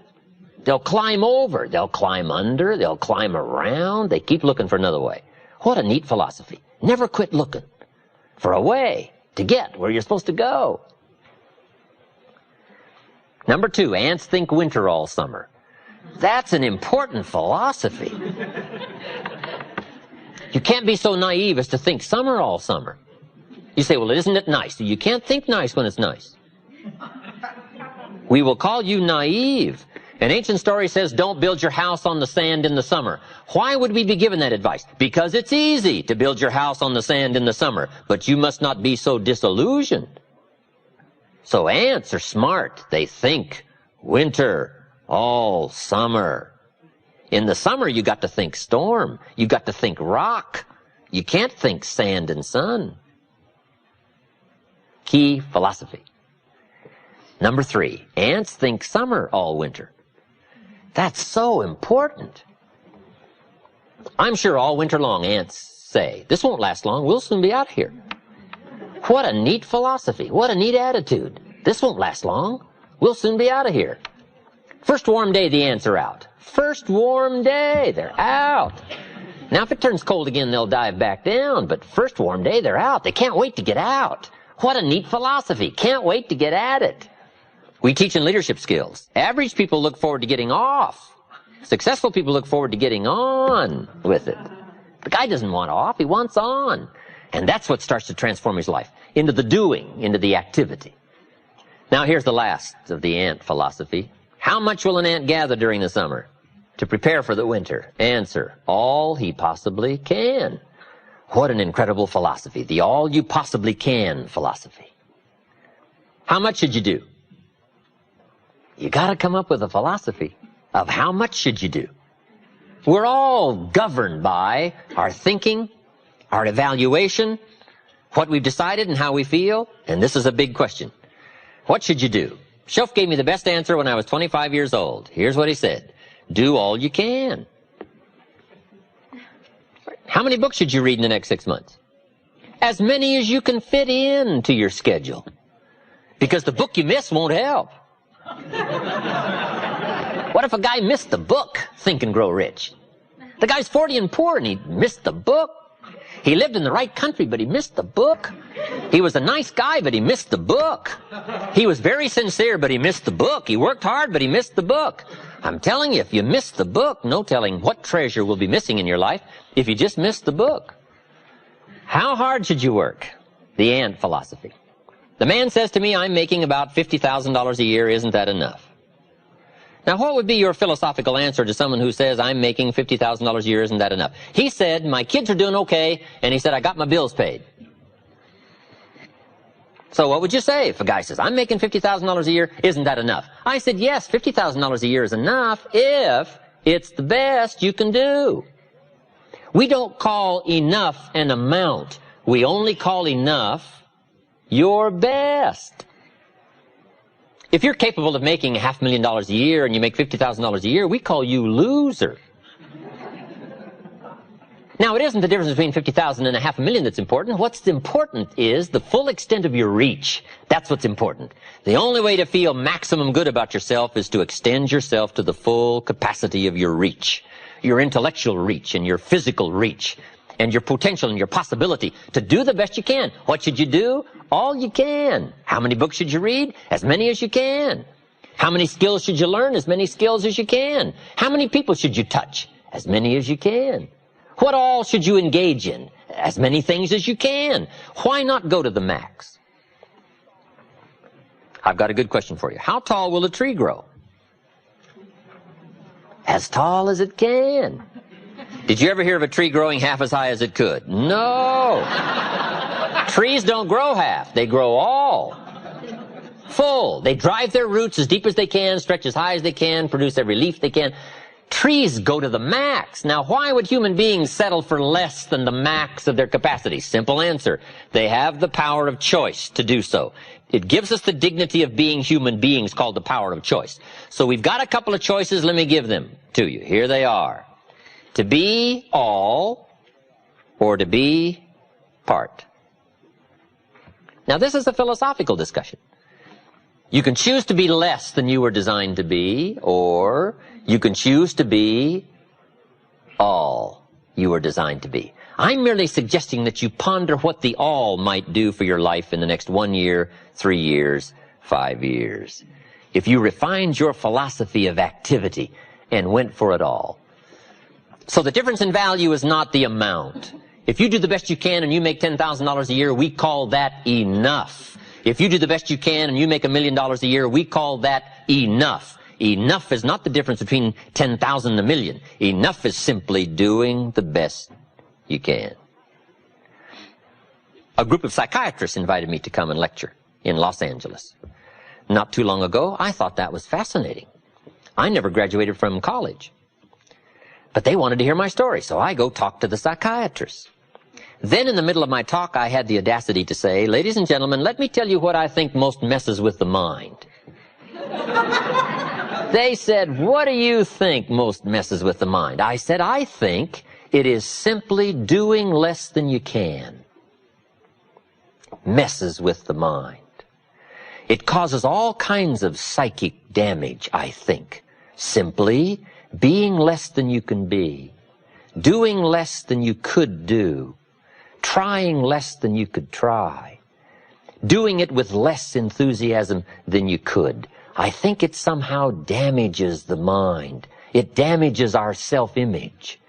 They'll climb over, they'll climb under, they'll climb around, they keep looking for another way. What a neat philosophy. Never quit looking for a way to get where you're supposed to go. Number two, ants think winter all summer. That's an important philosophy. You can't be so naive as to think summer all summer. You say, well, isn't it nice? You can't think nice when it's nice. We will call you naive. An ancient story says, don't build your house on the sand in the summer. Why would we be given that advice? Because it's easy to build your house on the sand in the summer, but you must not be so disillusioned. So ants are smart. They think winter all summer. In the summer, you got to think storm. You got to think rock. You can't think sand and sun. Key philosophy. Number three, ants think summer all winter. That's so important. I'm sure all winter long ants say, this won't last long, we'll soon be out of here. What a neat philosophy, what a neat attitude. This won't last long, we'll soon be out of here. First warm day, the ants are out. First warm day, they're out. Now if it turns cold again, they'll dive back down, but first warm day, they're out. They can't wait to get out. What a neat philosophy, can't wait to get at it. We teach in leadership skills. Average people look forward to getting off. Successful people look forward to getting on with it. The guy doesn't want off, he wants on. And that's what starts to transform his life into the doing, into the activity. Now here's the last of the ant philosophy. How much will an ant gather during the summer to prepare for the winter? Answer, all he possibly can. What an incredible philosophy, the all you possibly can philosophy. How much should you do? You got to come up with a philosophy of how much should you do. We're all governed by our thinking, our evaluation, what we've decided and how we feel, and this is a big question. What should you do? Schoff gave me the best answer when I was 25 years old. Here's what he said. Do all you can. How many books should you read in the next 6 months? As many as you can fit into your schedule. Because the book you miss won't help. What if a guy missed the book, Think and Grow Rich? The guy's 40 and poor and he missed the book. He lived in the right country, but he missed the book. He was a nice guy, but he missed the book. He was very sincere, but he missed the book. He worked hard, but he missed the book. I'm telling you, if you miss the book, no telling what treasure will be missing in your life if you just miss the book. How hard should you work? The ant philosophy. The man says to me, I'm making about $50,000 a year. Isn't that enough? Now, what would be your philosophical answer to someone who says, I'm making $50,000 a year. Isn't that enough? He said, my kids are doing okay. And he said, I got my bills paid. So what would you say if a guy says, I'm making $50,000 a year. Isn't that enough? I said, yes, $50,000 a year is enough if it's the best you can do. We don't call enough an amount. We only call enough your best. If you're capable of making $500,000 a year and you make $50,000 a year, we call you loser. Now, it isn't the difference between 50,000 and a half a million that's important. What's important is the full extent of your reach. That's what's important. The only way to feel maximum good about yourself is to extend yourself to the full capacity of your reach, your intellectual reach and your physical reach, and your potential and your possibility to do the best you can. What should you do? All you can. How many books should you read? As many as you can. How many skills should you learn? As many skills as you can. How many people should you touch? As many as you can. What all should you engage in? As many things as you can. Why not go to the max? I've got a good question for you. How tall will a tree grow? As tall as it can. Did you ever hear of a tree growing half as high as it could? No. Trees don't grow half. They grow all. Full. They drive their roots as deep as they can, stretch as high as they can, produce every leaf they can. Trees go to the max. Now, why would human beings settle for less than the max of their capacity? Simple answer. They have the power of choice to do so. It gives us the dignity of being human beings called the power of choice. So we've got a couple of choices. Let me give them to you. Here they are. To be all or to be part. Now, this is a philosophical discussion. You can choose to be less than you were designed to be, or you can choose to be all you were designed to be. I'm merely suggesting that you ponder what the all might do for your life in the next 1 year, 3 years, 5 years. If you refined your philosophy of activity and went for it all. So the difference in value is not the amount. If you do the best you can and you make $10,000 a year, we call that enough. If you do the best you can and you make $1 million a year, we call that enough. Enough is not the difference between 10,000 and a million. Enough is simply doing the best you can. A group of psychiatrists invited me to come and lecture in Los Angeles. Not too long ago, I thought that was fascinating. I never graduated from college. But they wanted to hear my story, so I go talk to the psychiatrists. Then in the middle of my talk, I had the audacity to say, ladies and gentlemen, let me tell you what I think most messes with the mind. They said, what do you think most messes with the mind? I said, I think it is simply doing less than you can. Messes with the mind. It causes all kinds of psychic damage, I think. Simply being less than you can be. Doing less than you could do. Trying less than you could try. Doing it with less enthusiasm than you could. I think it somehow damages the mind. It damages our self-image.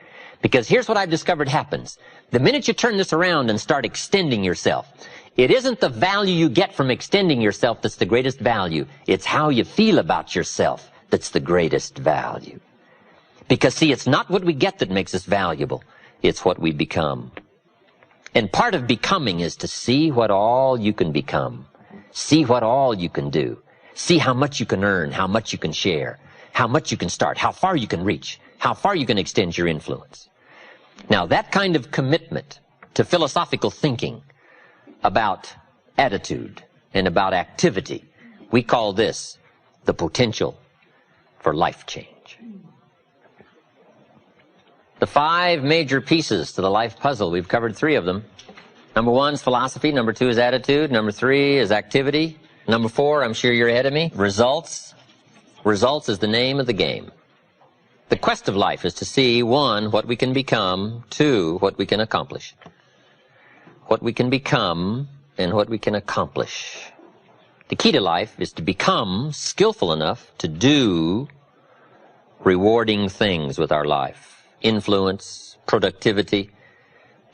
Because here's what I've discovered happens. The minute you turn this around and start extending yourself, it isn't the value you get from extending yourself that's the greatest value. It's how you feel about yourself that's the greatest value. Because, see, it's not what we get that makes us valuable. It's what we become. And part of becoming is to see what all you can become. See what all you can do. See how much you can earn, how much you can share, how much you can start, how far you can reach, how far you can extend your influence. Now, that kind of commitment to philosophical thinking about attitude and about activity, we call this the potential for life change. The 5 major pieces to the life puzzle, we've covered 3 of them. Number 1 is philosophy, number 2 is attitude, number 3 is activity, number 4, I'm sure you're ahead of me, results. Results is the name of the game. The quest of life is to see, 1, what we can become, 2, what we can accomplish. What we can become and what we can accomplish. The key to life is to become skillful enough to do rewarding things with our life. Influence, productivity,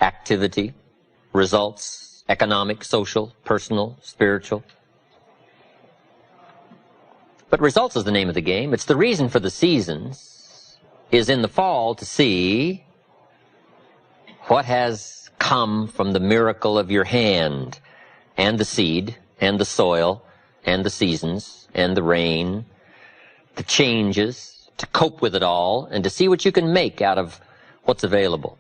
activity, results, economic, social, personal, spiritual. But results is the name of the game. It's the reason for the seasons is in the fall to see what has come from the miracle of your hand and the seed and the soil and the seasons and the rain, the changes, to cope with it all, and to see what you can make out of what's available.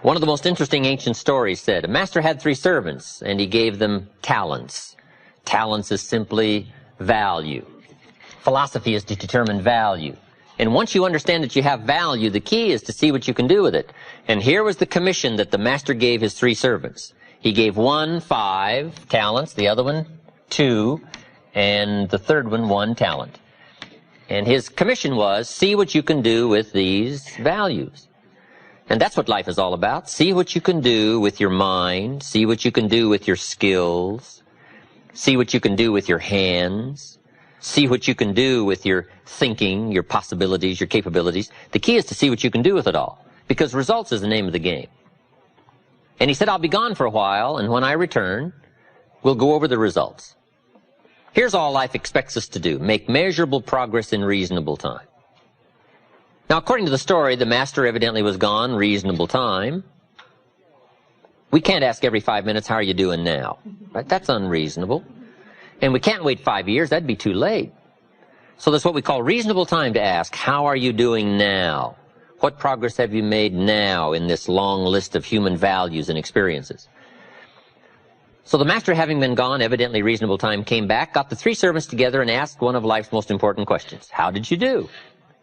One of the most interesting ancient stories said, a master had 3 servants, and he gave them talents. Talents is simply value. Philosophy is to determine value. And once you understand that you have value, the key is to see what you can do with it. And here was the commission that the master gave his 3 servants. He gave one 5 talents, the other one 2, and the third one 1 talent. And his commission was, see what you can do with these values. And that's what life is all about. See what you can do with your mind. See what you can do with your skills. See what you can do with your hands. See what you can do with your thinking, your possibilities, your capabilities. The key is to see what you can do with it all, because results is the name of the game. And he said, I'll be gone for a while, and when I return, we'll go over the results. Here's all life expects us to do: make measurable progress in reasonable time. Now, according to the story, the master evidently was gone reasonable time. We can't ask every 5 minutes, how are you doing now? Right? That's unreasonable. And we can't wait 5 years, that'd be too late. So that's what we call reasonable time to ask, how are you doing now? What progress have you made now in this long list of human values and experiences? So the master, having been gone, evidently reasonable time, came back, got the 3 servants together, and asked one of life's most important questions. How did you do?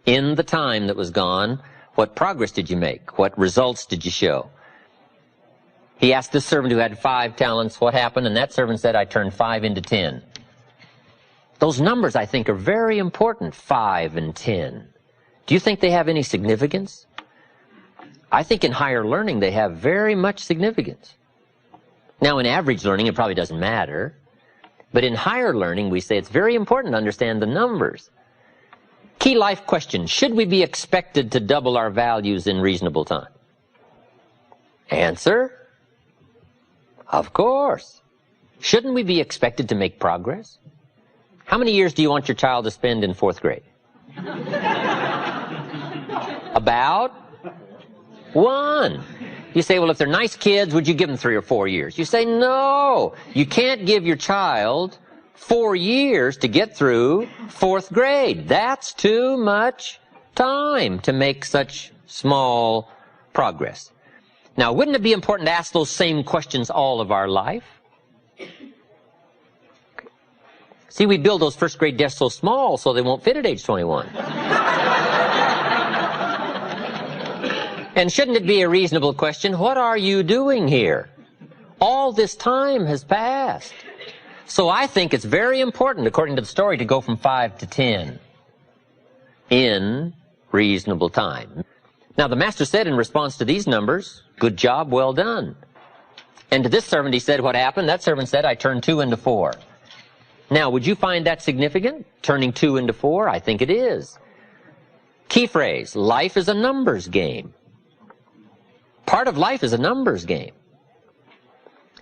In the time that was gone, what progress did you make? What results did you show? He asked this servant who had 5 talents what happened, and that servant said, I turned 5 into 10. Those numbers, I think, are very important, 5 and 10. Do you think they have any significance? I think in higher learning they have very much significance. Now, in average learning, it probably doesn't matter. But in higher learning, we say it's very important to understand the numbers. Key life question: should we be expected to double our values in reasonable time? Answer: of course. Shouldn't we be expected to make progress? How many years do you want your child to spend in 4th grade? About 1. You say, well, if they're nice kids, would you give them 3 or 4 years? You say, no. You can't give your child 4 years to get through 4th grade. That's too much time to make such small progress. Now, wouldn't it be important to ask those same questions all of our life? See, we build those 1st grade desks so small so they won't fit at age 21. And shouldn't it be a reasonable question, what are you doing here? All this time has passed. So I think it's very important, according to the story, to go from 5 to 10 in reasonable time. Now, the master said in response to these numbers, good job, well done. And to this servant he said, what happened? That servant said, I turned 2 into 4. Now, would you find that significant, turning 2 into 4? I think it is. Key phrase: life is a numbers game. Part of life is a numbers game.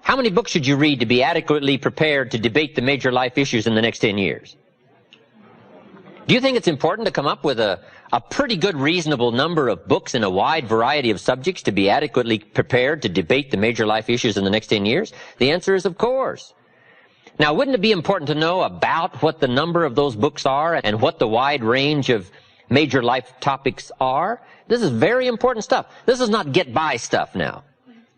How many books should you read to be adequately prepared to debate the major life issues in the next 10 years? Do you think it's important to come up with a pretty good reasonable number of books in a wide variety of subjects to be adequately prepared to debate the major life issues in the next 10 years? The answer is of course. Now, wouldn't it be important to know about what the number of those books are and what the wide range of major life topics are? This is very important stuff. This is not get-by stuff now.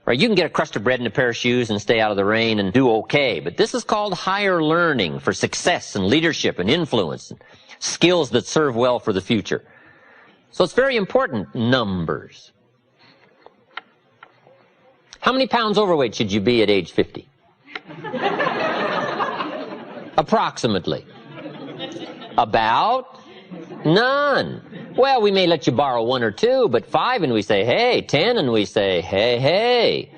Right? You can get a crust of bread and a pair of shoes and stay out of the rain and do okay, but this is called higher learning for success and leadership and influence and skills that serve well for the future. So it's very important, numbers. How many pounds overweight should you be at age 50? Approximately. About none. Well, we may let you borrow 1 or 2, but 5 and we say, hey, 10 and we say, hey, hey.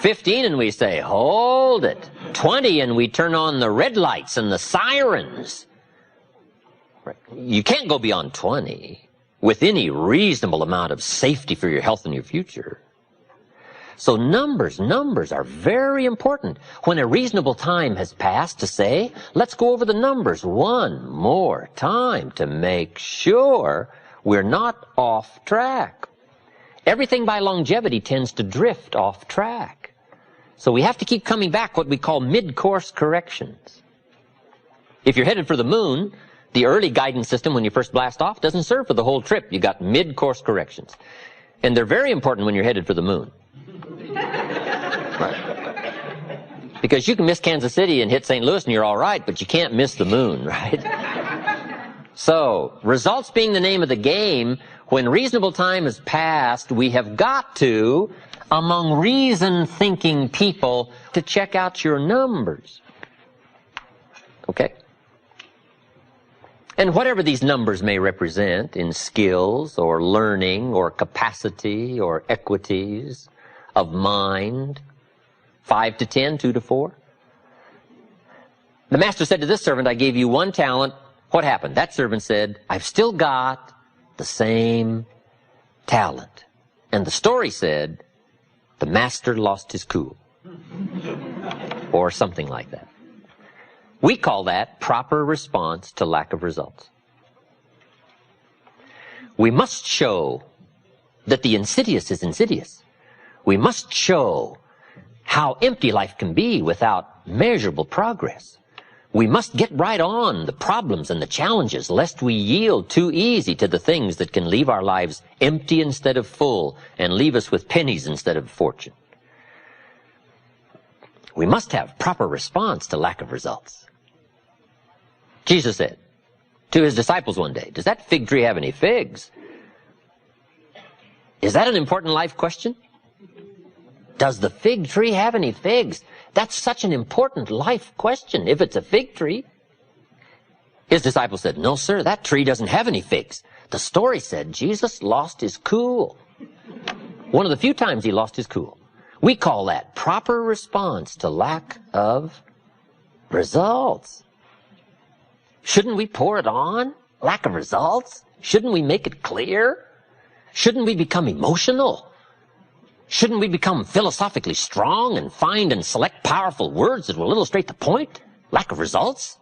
15 and we say, hold it. 20 and we turn on the red lights and the sirens. You can't go beyond 20 with any reasonable amount of safety for your health and your future. So numbers are very important. When a reasonable time has passed to say, let's go over the numbers one more time to make sure we're not off track. Everything by longevity tends to drift off track. So we have to keep coming back, what we call mid-course corrections. If you're headed for the moon, the early guidance system when you first blast off doesn't serve for the whole trip. You got mid-course corrections. And they're very important when you're headed for the moon. Right. Because you can miss Kansas City and hit St. Louis and you're all right, but you can't miss the moon, right? So, results being the name of the game, when reasonable time has passed, we have got to, among reason-thinking people, to check out your numbers. Okay? And whatever these numbers may represent in skills or learning or capacity or equities of mind, 5 to 10, 2 to 4. The master said to this servant, I gave you 1 talent. What happened? That servant said, I've still got the same talent. And the story said, the master lost his cool. Or something like that. We call that proper response to lack of results. We must show that the insidious is insidious. We must show how empty life can be without measurable progress. We must get right on the problems and the challenges, lest we yield too easy to the things that can leave our lives empty instead of full and leave us with pennies instead of fortune. We must have proper response to lack of results. Jesus said to his disciples one day, does that fig tree have any figs? Is that an important life question? Does the fig tree have any figs? That's such an important life question, if it's a fig tree. His disciples said, no, sir, that tree doesn't have any figs. The story said Jesus lost his cool. One of the few times he lost his cool. We call that proper response to lack of results. Shouldn't we pour it on? Lack of results? Shouldn't we make it clear? Shouldn't we become emotional? Shouldn't we become philosophically strong and find and select powerful words that will illustrate the point? Lack of results?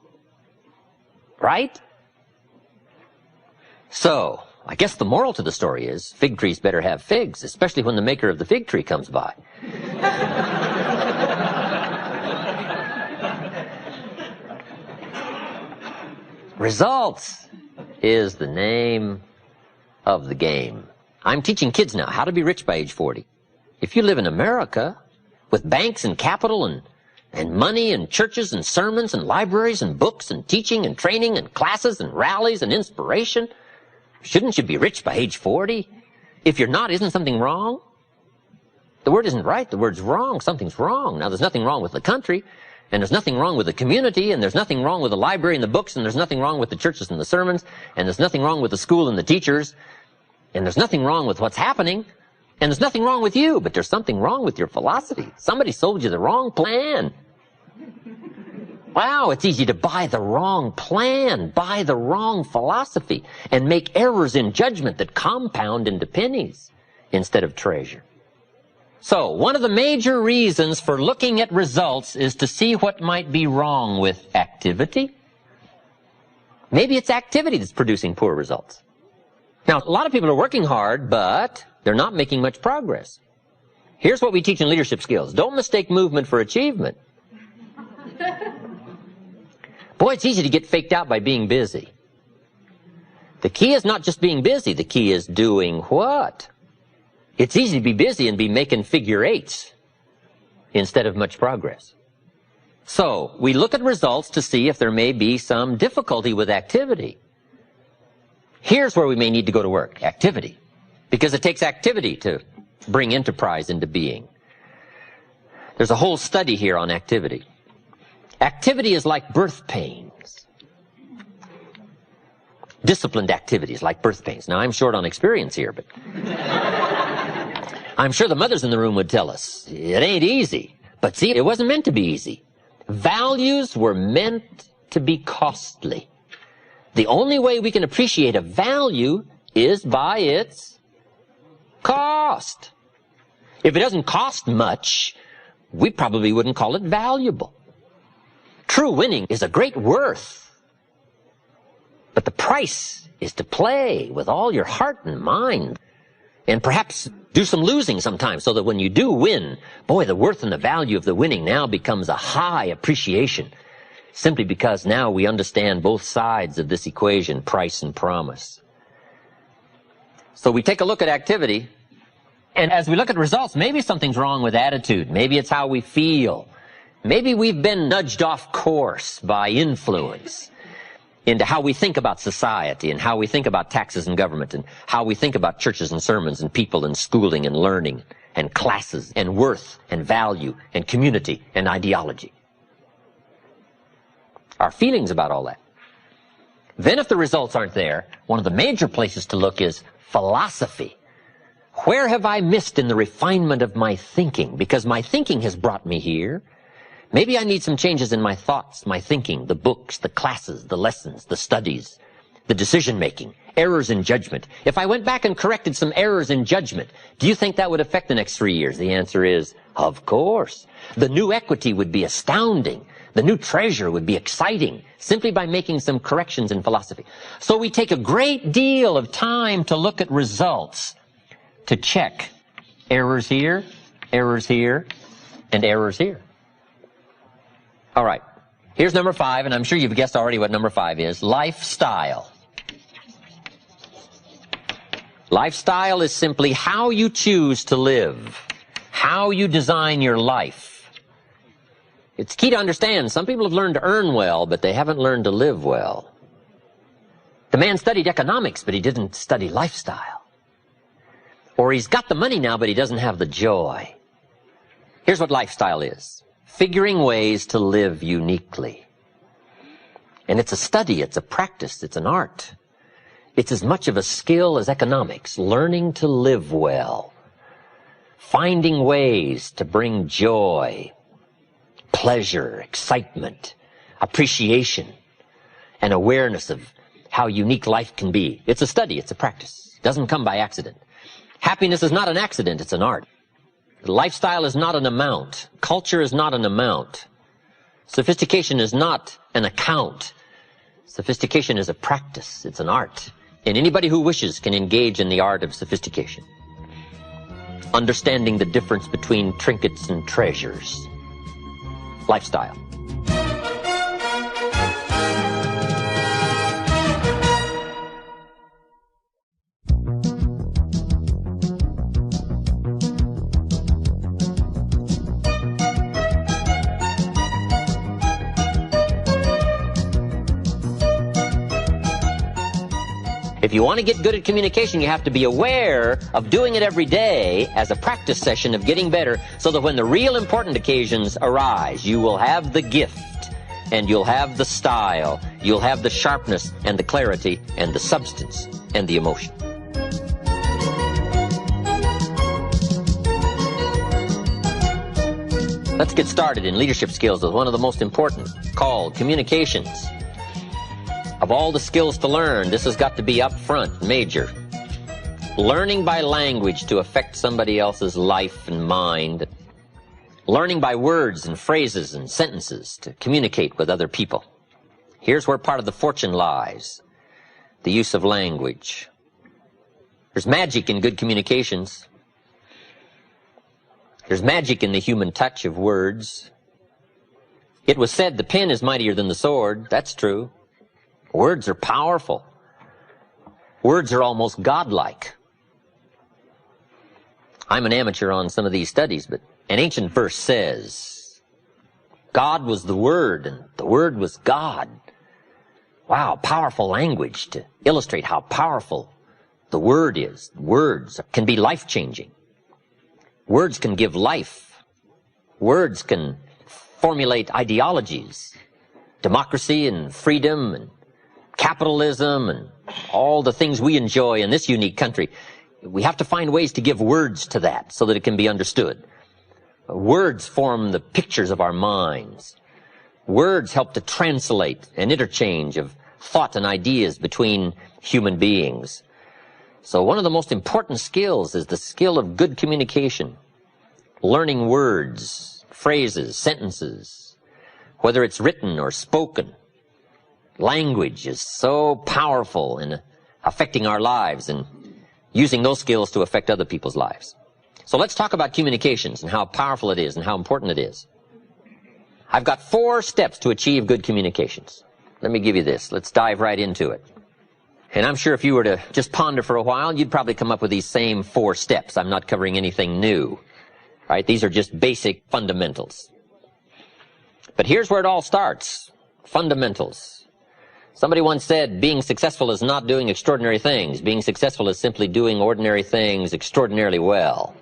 Right? So, I guess the moral to the story is fig trees better have figs, especially when the maker of the fig tree comes by. Results is the name of the game. I'm teaching kids now how to be rich by age 40. If you live in America, with banks and capital and money and churches and sermons and libraries and books and teaching and training and classes and rallies and inspiration, shouldn't you be rich by age 40? If you're not, isn't something wrong? The word isn't right, the word's wrong. Something's wrong. Now, there's nothing wrong with the country, and there's nothing wrong with the community, and there's nothing wrong with the library and the books, and there's nothing wrong with the churches and the sermons, and there's nothing wrong with the school and the teachers, and there's nothing wrong with what's happening. And there's nothing wrong with you, but there's something wrong with your philosophy. Somebody sold you the wrong plan. Wow, it's easy to buy the wrong plan, buy the wrong philosophy, and make errors in judgment that compound into pennies instead of treasure. So, one of the major reasons for looking at results is to see what might be wrong with activity. Maybe it's activity that's producing poor results. Now, a lot of people are working hard, but they're not making much progress. Here's what we teach in leadership skills. Don't mistake movement for achievement. Boy, it's easy to get faked out by being busy. The key is not just being busy. The key is doing what? It's easy to be busy and be making figure eights instead of much progress. So, we look at results to see if there may be some difficulty with activity. Here's where we may need to go to work. Activity. Because it takes activity to bring enterprise into being. There's a whole study here on activity. Activity is like birth pains. Disciplined activity is like birth pains. Now, I'm short on experience here, but I'm sure the mothers in the room would tell us, it ain't easy. But see, it wasn't meant to be easy. Values were meant to be costly. The only way we can appreciate a value is by its cost. If it doesn't cost much, we probably wouldn't call it valuable. True winning is a great worth. But the price is to play with all your heart and mind. And perhaps do some losing sometimes so that when you do win, boy, the worth and the value of the winning now becomes a high appreciation. Simply because now we understand both sides of this equation, price and promise. So we take a look at activity, and as we look at results, maybe something's wrong with attitude. Maybe it's how we feel. Maybe we've been nudged off course by influence. into how we think about society and how we think about taxes and government and how we think about churches and sermons and people and schooling and learning and classes and worth and value and community and ideology. Our feelings about all that. Then if the results aren't there, one of the major places to look is philosophy. Where have I missed in the refinement of my thinking? Because my thinking has brought me here. Maybe I need some changes in my thoughts, my thinking, the books, the classes, the lessons, the studies, the decision-making, errors in judgment. If I went back and corrected some errors in judgment, do you think that would affect the next 3 years? The answer is, of course. The new equity would be astounding. The new treasure would be exciting simply by making some corrections in philosophy. So we take a great deal of time to look at results, to check errors here, and errors here. All right, here's number 5, and I'm sure you've guessed already what number 5 is, lifestyle. Lifestyle is simply how you choose to live, how you design your life. It's key to understand, some people have learned to earn well, but they haven't learned to live well. The man studied economics, but he didn't study lifestyle. Or he's got the money now, but he doesn't have the joy. Here's what lifestyle is. Figuring ways to live uniquely. And it's a study, it's a practice, it's an art. It's as much of a skill as economics, learning to live well. Finding ways to bring joy, pleasure, excitement, appreciation, and awareness of how unique life can be. It's a study, it's a practice. It doesn't come by accident. Happiness is not an accident, it's an art. Lifestyle is not an amount. Culture is not an amount. Sophistication is not an account. Sophistication is a practice, it's an art. And anybody who wishes can engage in the art of sophistication. Understanding the difference between trinkets and treasures. Lifestyle. If you want to get good at communication, you have to be aware of doing it every day as a practice session of getting better, so that when the real important occasions arise, you will have the gift, and you'll have the style, you'll have the sharpness and the clarity and the substance and the emotion. Let's get started in leadership skills with one of the most important, called communications. Of all the skills to learn, this has got to be up front, major. Learning by language to affect somebody else's life and mind. Learning by words and phrases and sentences to communicate with other people. Here's where part of the fortune lies. The use of language. There's magic in good communications. There's magic in the human touch of words. It was said the pen is mightier than the sword. That's true. Words are powerful. Words are almost godlike. I'm an amateur on some of these studies, but an ancient verse says, God was the Word, and the Word was God. Wow, powerful language to illustrate how powerful the Word is. Words can be life-changing. Words can give life. Words can formulate ideologies, democracy and freedom and capitalism and all the things we enjoy in this unique country. We have to find ways to give words to that so that it can be understood. Words form the pictures of our minds. Words help to translate an interchange of thought and ideas between human beings. So one of the most important skills is the skill of good communication. Learning words, phrases, sentences, whether it's written or spoken. Language is so powerful in affecting our lives and using those skills to affect other people's lives. So let's talk about communications and how powerful it is and how important it is. I've got 4 steps to achieve good communications. Let me give you this. Let's dive right into it. And I'm sure if you were to just ponder for a while, you'd probably come up with these same 4 steps. I'm not covering anything new. Right? These are just basic fundamentals. But here's where it all starts. Fundamentals. Somebody once said, being successful is not doing extraordinary things. Being successful is simply doing ordinary things extraordinarily well.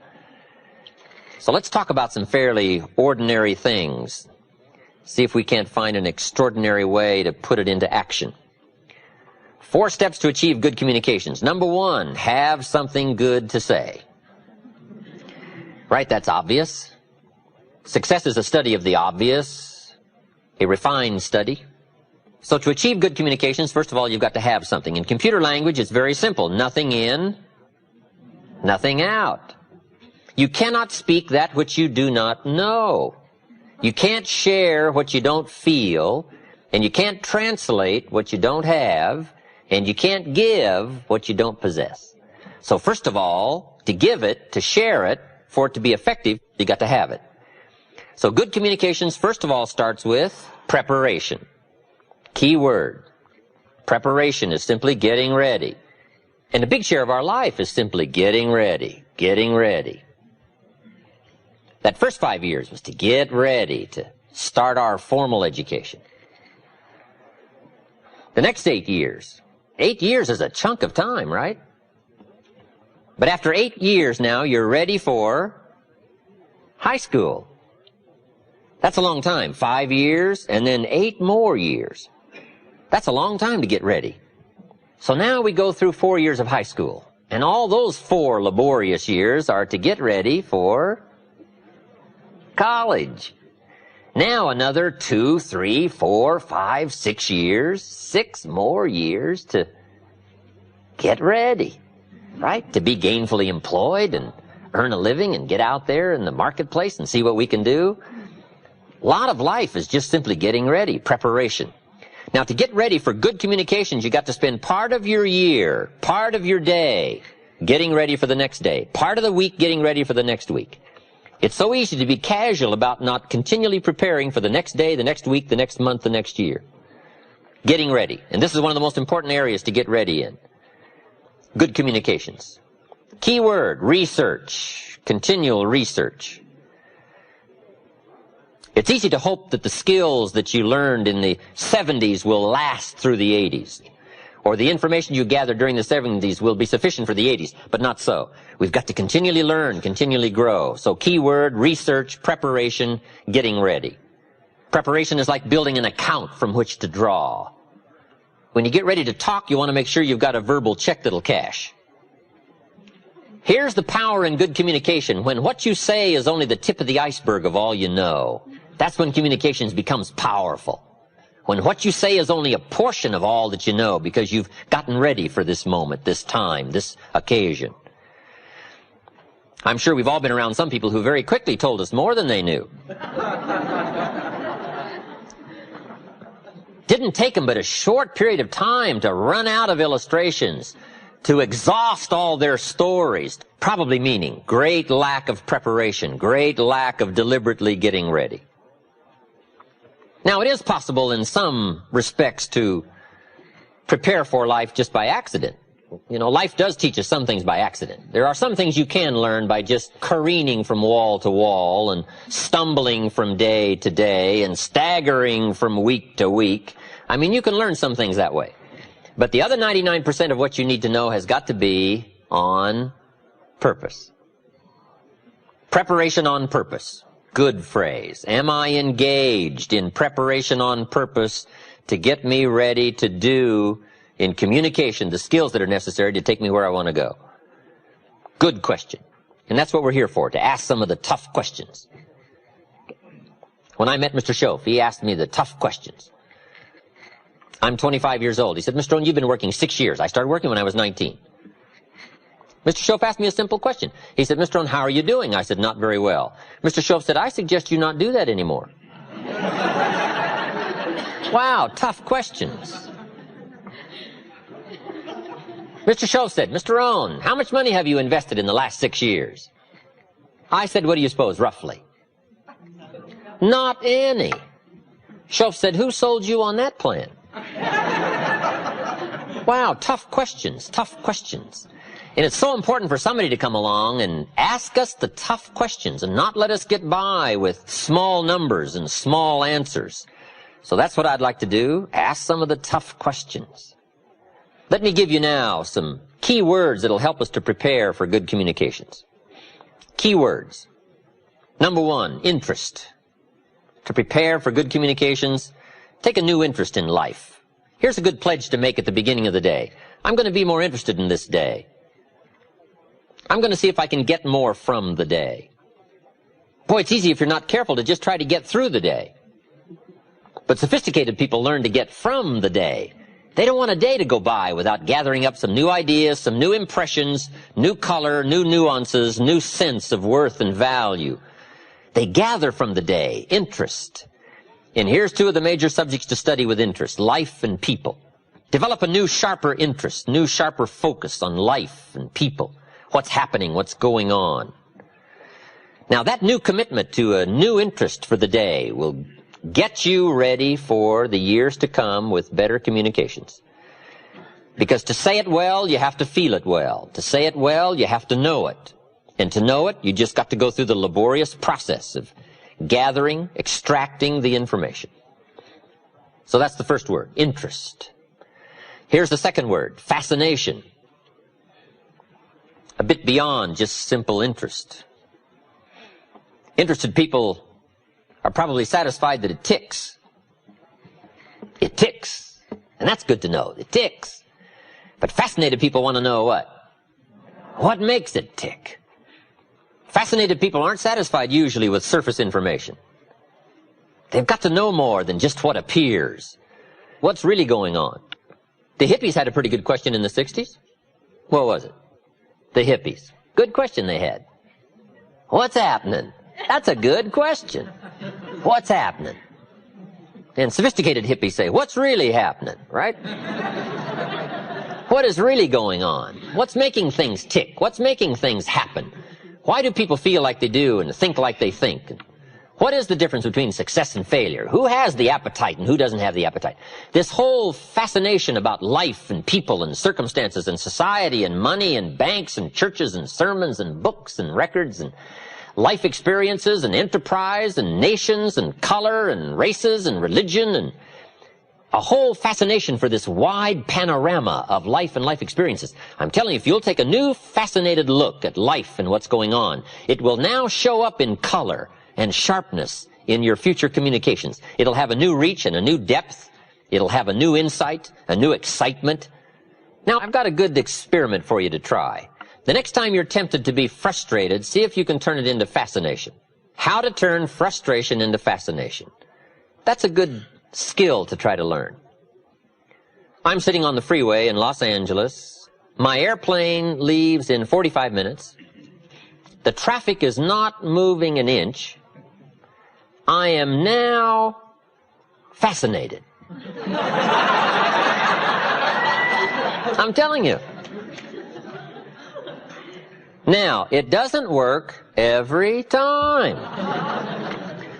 So let's talk about some fairly ordinary things. See if we can't find an extraordinary way to put it into action. 4 steps to achieve good communications. Number 1, have something good to say. Right, that's obvious. Success is a study of the obvious, a refined study. So to achieve good communications, first of all, you've got to have something. In computer language, it's very simple. Nothing in, nothing out. You cannot speak that which you do not know. You can't share what you don't feel, and you can't translate what you don't have, and you can't give what you don't possess. So first of all, to give it, to share it, for it to be effective, you got to have it. So good communications, first of all, starts with preparation. Key word. Preparation is simply getting ready. And a big share of our life is simply getting ready, getting ready. That first 5 years was to get ready to start our formal education. The next 8 years is a chunk of time, right? But after 8 years now, you're ready for high school. That's a long time. 5 years and then 8 more years. That's a long time to get ready. So now we go through 4 years of high school. And all those 4 laborious years are to get ready for college. Now another 2, 3, 4, 5, 6 years, 6 more years to get ready, right? To be gainfully employed and earn a living and get out there in the marketplace and see what we can do. A lot of life is just simply getting ready, preparation. Now, to get ready for good communications, you got to spend part of your year, part of your day, getting ready for the next day, part of the week getting ready for the next week. It's so easy to be casual about not continually preparing for the next day, the next week, the next month, the next year. Getting ready. And this is one of the most important areas to get ready in. Good communications. Key word, research, continual research. It's easy to hope that the skills that you learned in the 70s will last through the 80s. Or the information you gathered during the 70s will be sufficient for the 80s, but not so. We've got to continually learn, continually grow. So keyword, research, preparation, getting ready. Preparation is like building an account from which to draw. When you get ready to talk, you want to make sure you've got a verbal check that'll cash. Here's the power in good communication. When what you say is only the tip of the iceberg of all you know, that's when communications becomes powerful. When what you say is only a portion of all that you know because you've gotten ready for this moment, this time, this occasion. I'm sure we've all been around some people who very quickly told us more than they knew. Didn't take them but a short period of time to run out of illustrations, to exhaust all their stories, probably meaning great lack of preparation, great lack of deliberately getting ready. Now, it is possible in some respects to prepare for life just by accident. You know, life does teach us some things by accident. There are some things you can learn by just careening from wall to wall and stumbling from day to day and staggering from week to week. I mean, you can learn some things that way. But the other 99% of what you need to know has got to be on purpose. Preparation on purpose. Good phrase. Am I engaged in preparation on purpose to get me ready to do in communication the skills that are necessary to take me where I want to go? Good question. And that's what we're here for, to ask some of the tough questions. When I met Mr. Schoaf, he asked me the tough questions. I'm 25 years old. He said, Mr. Rohn, you've been working 6 years. I started working when I was 19. Mr. Schoaf asked me a simple question. He said, Mr. Rohn, how are you doing? I said, not very well. Mr. Schoaf said, I suggest you not do that anymore. Wow, tough questions. Mr. Schoaf said, Mr. Rohn, how much money have you invested in the last 6 years? I said, what do you suppose, roughly? Not any. Schoaf said, who sold you on that plan? Wow, tough questions, tough questions. And it's so important for somebody to come along and ask us the tough questions and not let us get by with small numbers and small answers. So that's what I'd like to do. Ask some of the tough questions. Let me give you now some key words that'll help us to prepare for good communications. Key words. Number one, interest. To prepare for good communications, take a new interest in life. Here's a good pledge to make at the beginning of the day. I'm going to be more interested in this day. I'm going to see if I can get more from the day. Boy, it's easy if you're not careful to just try to get through the day. But sophisticated people learn to get from the day. They don't want a day to go by without gathering up some new ideas, some new impressions, new color, new nuances, new sense of worth and value. They gather from the day, interest. And here's two of the major subjects to study with interest, life and people. Develop a new, sharper interest, new, sharper focus on life and people. What's happening, what's going on. Now, that new commitment to a new interest for the day will get you ready for the years to come with better communications. Because to say it well, you have to feel it well. To say it well, you have to know it. And to know it, you just got to go through the laborious process of gathering, extracting the information. So that's the first word, interest. Here's the second word, fascination. A bit beyond just simple interest. Interested people are probably satisfied that it ticks. It ticks. And that's good to know. It ticks. But fascinated people want to know what? What makes it tick? Fascinated people aren't satisfied usually with surface information. They've got to know more than just what appears. What's really going on? The hippies had a pretty good question in the 60s. What was it? The hippies. Good question they had. What's happening? That's a good question. What's happening? And sophisticated hippies say, what's really happening, right? What is really going on? What's making things tick? What's making things happen? Why do people feel like they do and think like they think? What is the difference between success and failure? Who has the appetite and who doesn't have the appetite? This whole fascination about life and people and circumstances and society and money and banks and churches and sermons and books and records and life experiences and enterprise and nations and color and races and religion and a whole fascination for this wide panorama of life and life experiences. I'm telling you, if you'll take a new fascinated look at life and what's going on, it will now show up in color and sharpness in your future communications. It'll have a new reach and a new depth. It'll have a new insight, a new excitement. Now, I've got a good experiment for you to try. The next time you're tempted to be frustrated, see if you can turn it into fascination. How to turn frustration into fascination. That's a good skill to try to learn. I'm sitting on the freeway in Los Angeles. My airplane leaves in 45 minutes. The traffic is not moving an inch. I am now fascinated. I'm telling you. Now, it doesn't work every time.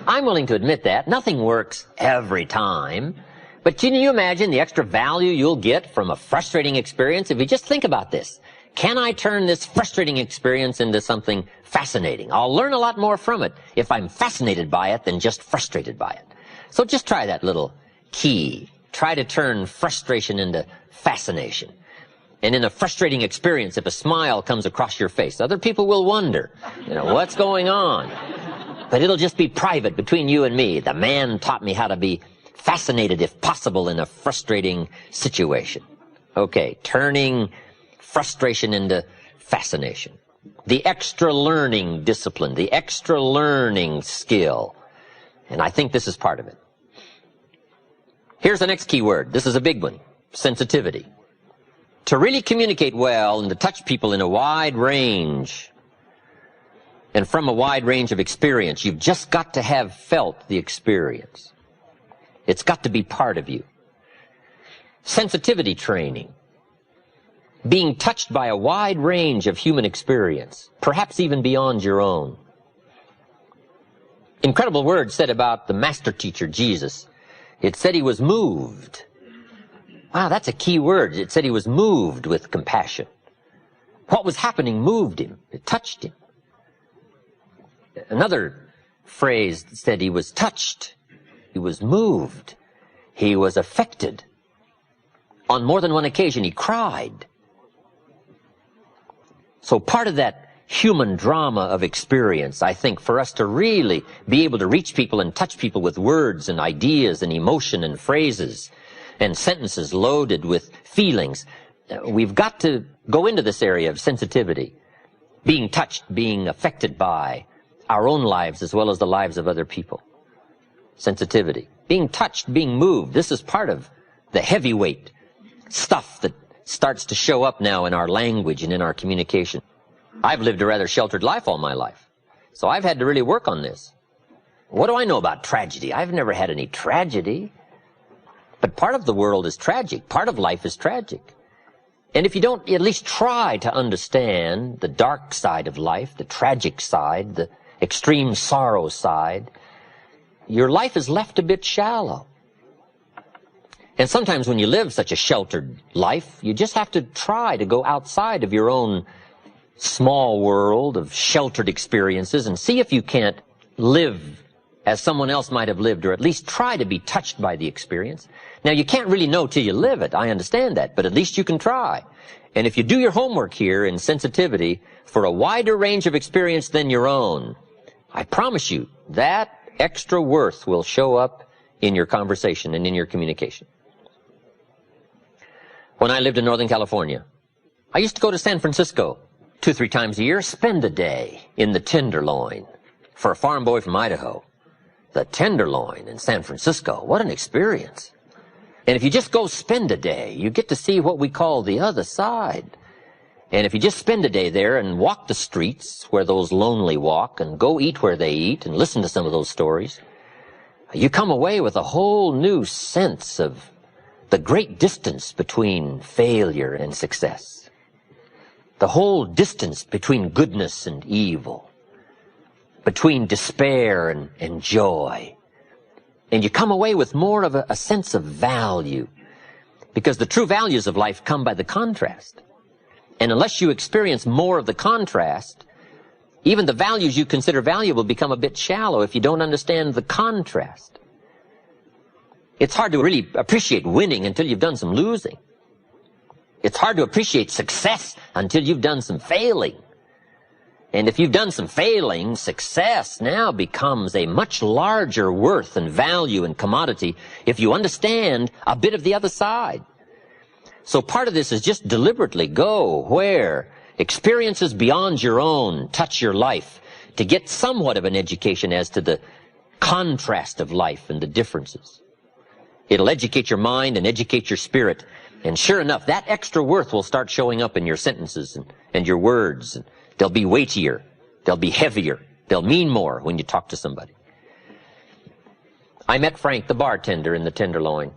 I'm willing to admit that. Nothing works every time. But can you imagine the extra value you'll get from a frustrating experience if you just think about this? Can I turn this frustrating experience into something fascinating? I'll learn a lot more from it if I'm fascinated by it than just frustrated by it. So just try that little key. Try to turn frustration into fascination. And in a frustrating experience, if a smile comes across your face, other people will wonder, what's going on? But it'll just be private between you and me. The man taught me how to be fascinated, if possible, in a frustrating situation. Okay, turning frustration into fascination. The extra learning discipline, the extra learning skill. And I think this is part of it. Here's the next key word. This is a big one. Sensitivity. To really communicate well and to touch people in a wide range and from a wide range of experience, you've just got to have felt the experience. It's got to be part of you. Sensitivity training. Being touched by a wide range of human experience, perhaps even beyond your own. Incredible words said about the master teacher, Jesus. It said he was moved. Wow, that's a key word. It said he was moved with compassion. What was happening moved him. It touched him. Another phrase said he was touched. He was moved. He was affected. On more than one occasion, he cried. So part of that human drama of experience, I think, for us to really be able to reach people and touch people with words and ideas and emotion and phrases and sentences loaded with feelings, we've got to go into this area of sensitivity, being touched, being affected by our own lives as well as the lives of other people. Sensitivity. Being touched, being moved. This is part of the heavyweight stuff that starts to show up now in our language and in our communication. I've lived a rather sheltered life all my life, so I've had to really work on this. What do I know about tragedy? I've never had any tragedy. But part of the world is tragic. Part of life is tragic. And if you don't at least try to understand the dark side of life, the tragic side, the extreme sorrow side, your life is left a bit shallow. And sometimes when you live such a sheltered life, you just have to try to go outside of your own small world of sheltered experiences and see if you can't live as someone else might have lived, or at least try to be touched by the experience. Now, you can't really know till you live it. I understand that, but at least you can try. And if you do your homework here in sensitivity for a wider range of experience than your own, I promise you that extra worth will show up in your conversation and in your communication. When I lived in Northern California, I used to go to San Francisco 2-3 times a year, spend a day in the Tenderloin. For a farm boy from Idaho, the Tenderloin in San Francisco, what an experience. And if you just go spend a day, you get to see what we call the other side. And if you just spend a day there and walk the streets where those lonely walk and go eat where they eat and listen to some of those stories, you come away with a whole new sense of the great distance between failure and success. The whole distance between goodness and evil, between despair and joy. And you come away with more of a sense of value, because the true values of life come by the contrast. And unless you experience more of the contrast, even the values you consider valuable become a bit shallow if you don't understand the contrast. It's hard to really appreciate winning until you've done some losing. It's hard to appreciate success until you've done some failing. And if you've done some failing, success now becomes a much larger worth and value and commodity if you understand a bit of the other side. So part of this is just deliberately go where experiences beyond your own touch your life to get somewhat of an education as to the contrast of life and the differences. It'll educate your mind and educate your spirit. And sure enough, that extra worth will start showing up in your sentences and your words. They'll be weightier. They'll be heavier. They'll mean more when you talk to somebody. I met Frank, the bartender in the Tenderloin.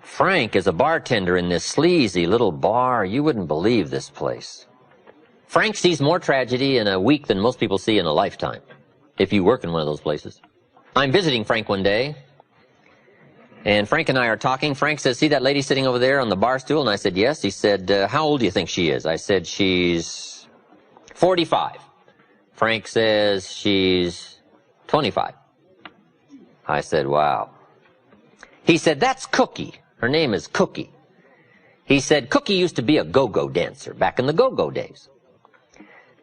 Frank is a bartender in this sleazy little bar. You wouldn't believe this place. Frank sees more tragedy in a week than most people see in a lifetime, if you work in one of those places. I'm visiting Frank one day, and Frank and I are talking. Frank says, see that lady sitting over there on the bar stool? And I said, yes. He said, how old do you think she is? I said, she's 45. Frank says, she's 25. I said, wow. He said, that's Cookie. Her name is Cookie. He said, Cookie used to be a go-go dancer back in the go-go days.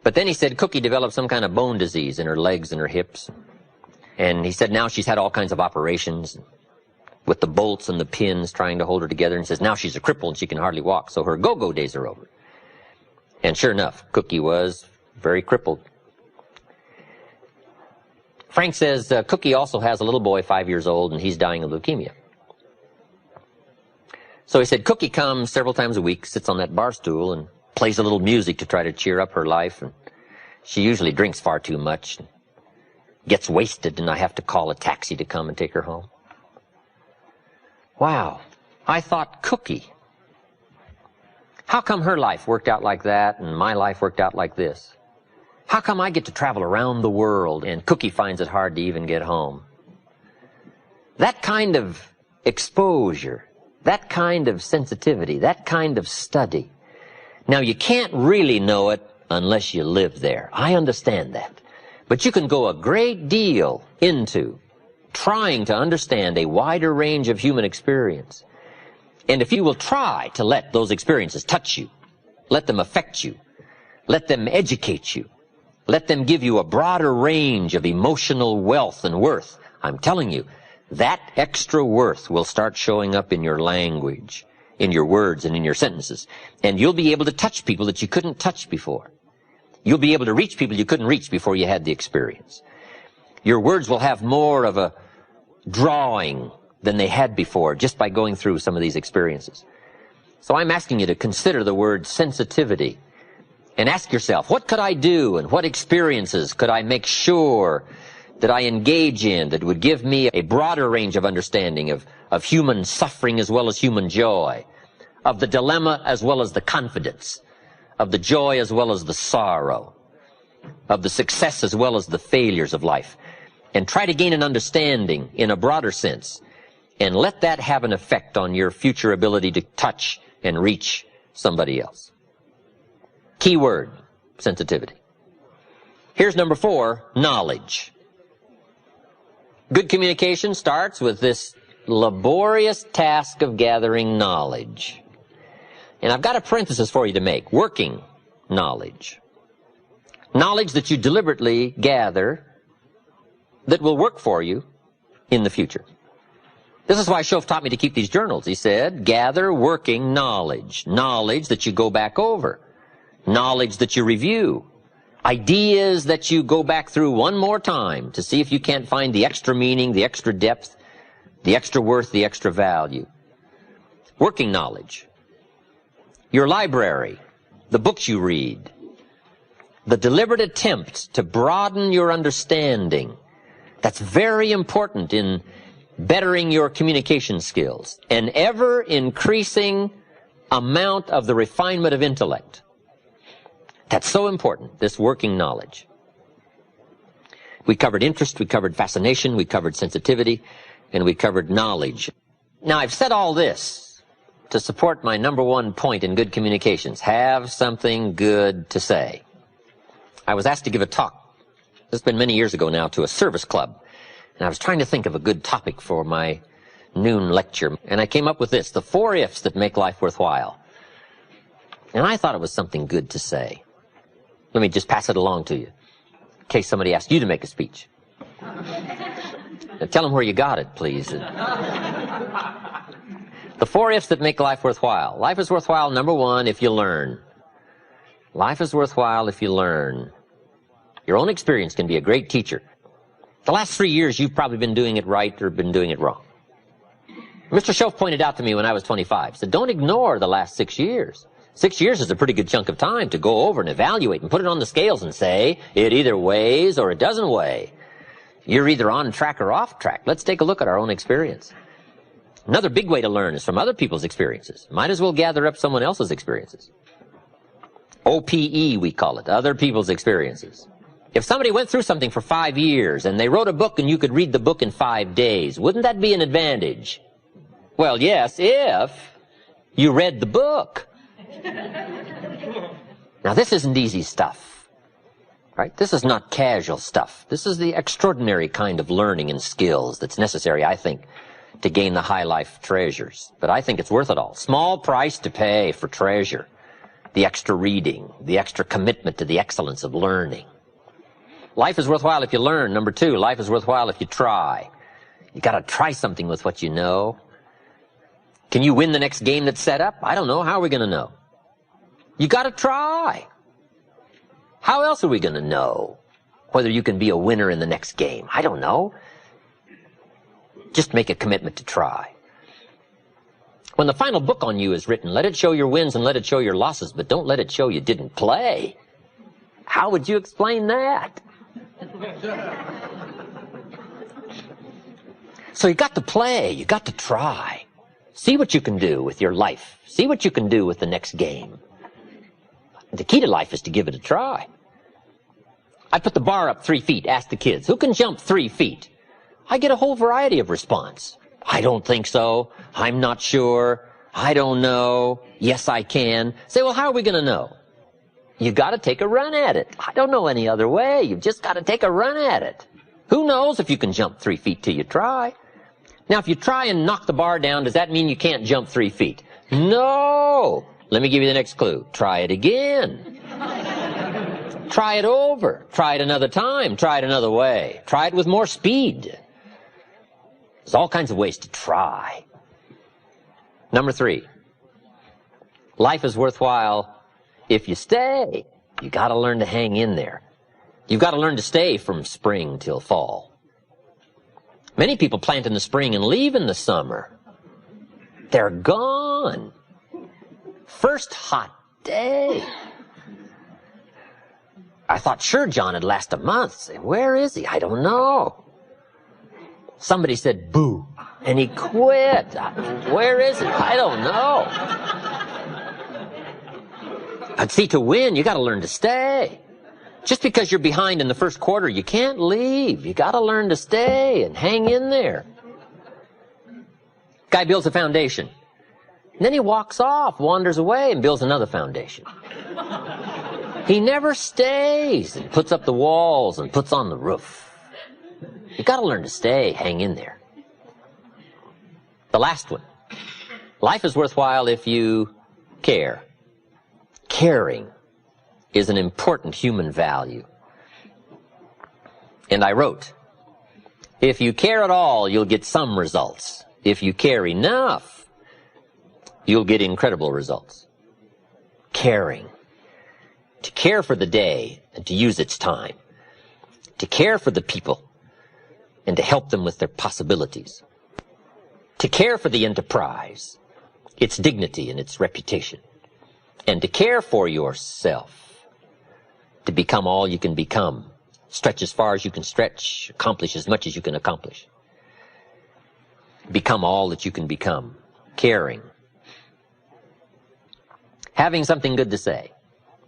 But then he said Cookie developed some kind of bone disease in her legs and her hips. And he said now she's had all kinds of operations with the bolts and the pins trying to hold her together, and says now she's a cripple and she can hardly walk, so her go-go days are over. And sure enough, Cookie was very crippled. Frank says Cookie also has a little boy 5 years old, and he's dying of leukemia. So he said Cookie comes several times a week, sits on that bar stool, and plays a little music to try to cheer up her life. And she usually drinks far too much, and gets wasted, and I have to call a taxi to come and take her home. Wow, I thought, Cookie, how come her life worked out like that and my life worked out like this? How come I get to travel around the world and Cookie finds it hard to even get home? That kind of exposure, that kind of sensitivity, that kind of study. Now, you can't really know it unless you live there. I understand that. But you can go a great deal into trying to understand a wider range of human experience. And if you will try to let those experiences touch you, let them affect you, let them educate you, let them give you a broader range of emotional wealth and worth, I'm telling you, that extra worth will start showing up in your language, in your words and in your sentences. And you'll be able to touch people that you couldn't touch before. You'll be able to reach people you couldn't reach before you had the experience. Your words will have more of a drawing than they had before just by going through some of these experiences. So I'm asking you to consider the word sensitivity and ask yourself, what could I do and what experiences could I make sure that I engage in that would give me a broader range of understanding of human suffering as well as human joy, of the dilemma as well as the confidence, of the joy as well as the sorrow, of the success as well as the failures of life, and try to gain an understanding in a broader sense, and let that have an effect on your future ability to touch and reach somebody else. Key word, sensitivity. Here's number 4, knowledge. Good communication starts with this laborious task of gathering knowledge. And I've got a parenthesis for you to make, working knowledge. Knowledge that you deliberately gather that will work for you in the future. This is why Shoaff taught me to keep these journals. He said, gather working knowledge. Knowledge that you go back over. Knowledge that you review. Ideas that you go back through one more time to see if you can't find the extra meaning, the extra depth, the extra worth, the extra value. Working knowledge. Your library, the books you read, the deliberate attempt to broaden your understanding. That's very important in bettering your communication skills. An ever-increasing amount of the refinement of intellect. That's so important, this working knowledge. We covered interest, we covered fascination, we covered sensitivity, and we covered knowledge. Now, I've said all this to support my number 1 point in good communications. Have something good to say. I was asked to give a talk, this has been many years ago now, to a service club. And I was trying to think of a good topic for my noon lecture. And I came up with this, the 4 ifs that make life worthwhile. And I thought it was something good to say. Let me just pass it along to you, in case somebody asks you to make a speech. Now, tell them where you got it, please. The 4 ifs that make life worthwhile. Life is worthwhile, number 1, if you learn. Life is worthwhile if you learn. Your own experience can be a great teacher. The last 3 years, you've probably been doing it right or been doing it wrong. Mr. Shoaff pointed out to me when I was 25, said, don't ignore the last 6 years. 6 years is a pretty good chunk of time to go over and evaluate and put it on the scales and say, it either weighs or it doesn't weigh. You're either on track or off track. Let's take a look at our own experience. Another big way to learn is from other people's experiences. Might as well gather up someone else's experiences. OPE, we call it, other people's experiences. If somebody went through something for 5 years and they wrote a book and you could read the book in 5 days, wouldn't that be an advantage? Well, yes, if you read the book. Now, this isn't easy stuff, right? This is not casual stuff. This is the extraordinary kind of learning and skills that's necessary, I think, to gain the high life treasures. But I think it's worth it all. Small price to pay for treasure. The extra reading, the extra commitment to the excellence of learning. Life is worthwhile if you learn. Number 2, life is worthwhile if you try. You got to try something with what you know. Can you win the next game that's set up? I don't know. How are we going to know? You got to try. How else are we going to know whether you can be a winner in the next game? I don't know. Just make a commitment to try. When the final book on you is written, let it show your wins and let it show your losses, but don't let it show you didn't play. How would you explain that? So you got to play, you got to try. See what you can do with your life. See what you can do with the next game. The key to life is to give it a try. I put the bar up 3 feet, ask the kids, who can jump 3 feet? I get a whole variety of response. I don't think so. I'm not sure. I don't know. Yes, I can. Say, well, how are we going to know? You've got to take a run at it. I don't know any other way. You've just got to take a run at it. Who knows if you can jump 3 feet till you try? Now, if you try and knock the bar down, does that mean you can't jump 3 feet? No! Let me give you the next clue. Try it again. Try it over. Try it another time. Try it another way. Try it with more speed. There's all kinds of ways to try. Number 3. Life is worthwhile if you stay. You got to learn to hang in there. You've got to learn to stay from spring till fall. Many people plant in the spring and leave in the summer. They're gone. First hot day. I thought, sure, John, it'd last a month. Where is he? I don't know. Somebody said, boo, and he quit. Where is he? I don't know. But see, to win, you got to learn to stay. Just because you're behind in the first quarter, you can't leave. You got to learn to stay and hang in there. Guy builds a foundation. And then he walks off, wanders away, and builds another foundation. He never stays and puts up the walls and puts on the roof. You got to learn to stay, hang in there. The last one. Life is worthwhile if you care. Caring is an important human value. And I wrote, if you care at all, you'll get some results. If you care enough, you'll get incredible results. Caring. To care for the day and to use its time. To care for the people and to help them with their possibilities. To care for the enterprise, its dignity and its reputation. And to care for yourself. To become all you can become. Stretch as far as you can stretch. Accomplish as much as you can accomplish. Become all that you can become. Caring. Having something good to say.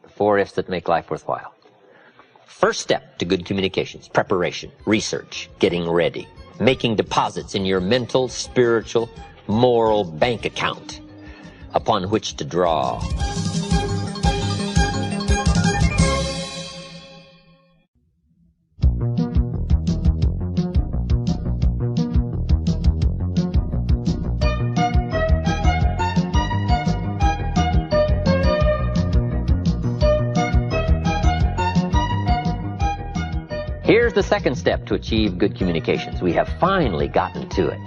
The 4 F's that make life worthwhile. First step to good communications. Preparation. Research. Getting ready. Making deposits in your mental, spiritual, moral bank account upon which to draw. Here's the second step to achieve good communications. We have finally gotten to it.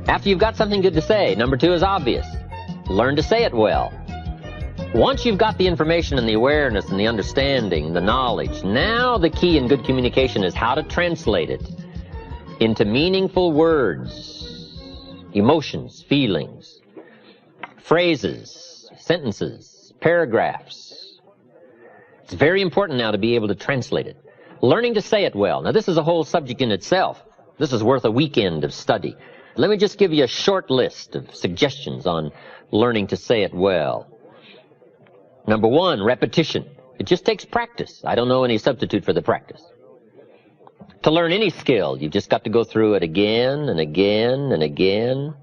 After you've got something good to say, number 2 is obvious. Learn to say it well. Once you've got the information and the awareness and the understanding, the knowledge, now the key in good communication is how to translate it into meaningful words, emotions, feelings, phrases, sentences, paragraphs. It's very important now to be able to translate it. Learning to say it well. Now, this is a whole subject in itself. This is worth a weekend of study. Let me just give you a short list of suggestions on learning to say it well. Number 1, repetition. It just takes practice. I don't know any substitute for the practice. To learn any skill, you've just got to go through it again and again and again.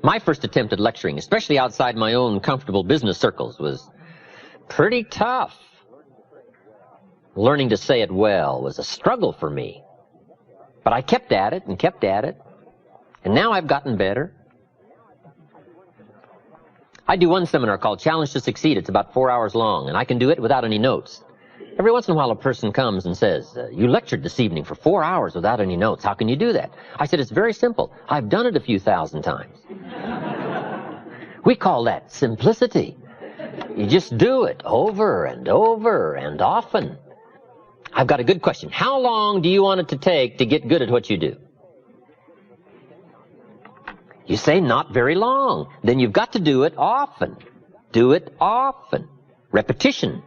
My first attempt at lecturing, especially outside my own comfortable business circles, was pretty tough. Learning to say it well was a struggle for me. But I kept at it and kept at it. And now I've gotten better. I do one seminar called Challenge to Succeed. It's about 4 hours long, and I can do it without any notes. Every once in a while a person comes and says, you lectured this evening for 4 hours without any notes. How can you do that? I said, it's very simple. I've done it a few thousand times. We call that simplicity. You just do it over and over and often. I've got a good question. How long do you want it to take to get good at what you do? You say not very long. Then you've got to do it often. Do it often. Repetition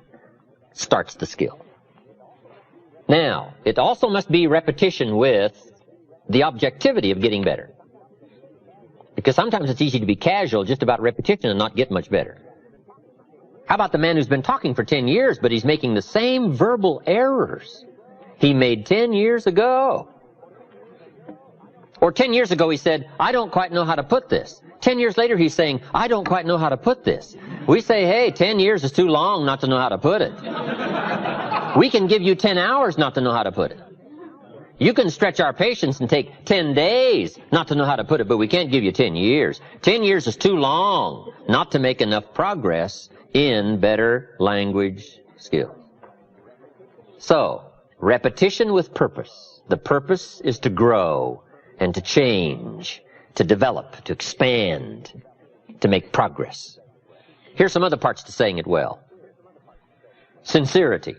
starts the skill. Now, it also must be repetition with the objectivity of getting better. Because sometimes it's easy to be casual just about repetition and not get much better. How about the man who's been talking for 10 years, but he's making the same verbal errors he made 10 years ago? Or 10 years ago he said, I don't quite know how to put this. 10 years later he's saying, I don't quite know how to put this. We say, hey, 10 years is too long not to know how to put it. We can give you 10 hours not to know how to put it. You can stretch our patience and take 10 days not to know how to put it, but we can't give you 10 years. 10 years is too long not to make enough progress in better language skills. So, repetition with purpose. The purpose is to grow and to change, to develop, to expand, to make progress. Here's some other parts to saying it well. Sincerity.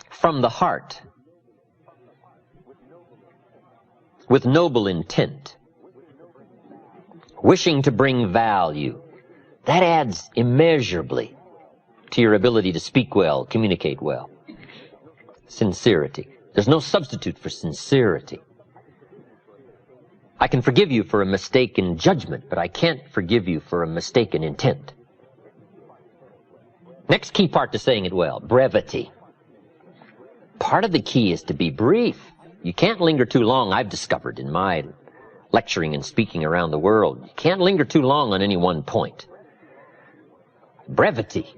From the heart. With noble intent. Wishing to bring value. That adds immeasurably to your ability to speak well, communicate well. Sincerity. There's no substitute for sincerity. I can forgive you for a mistake in judgment, but I can't forgive you for a mistake in intent. Next key part to saying it well, brevity. Part of the key is to be brief. You can't linger too long, I've discovered in my lecturing and speaking around the world. You can't linger too long on any one point. Brevity.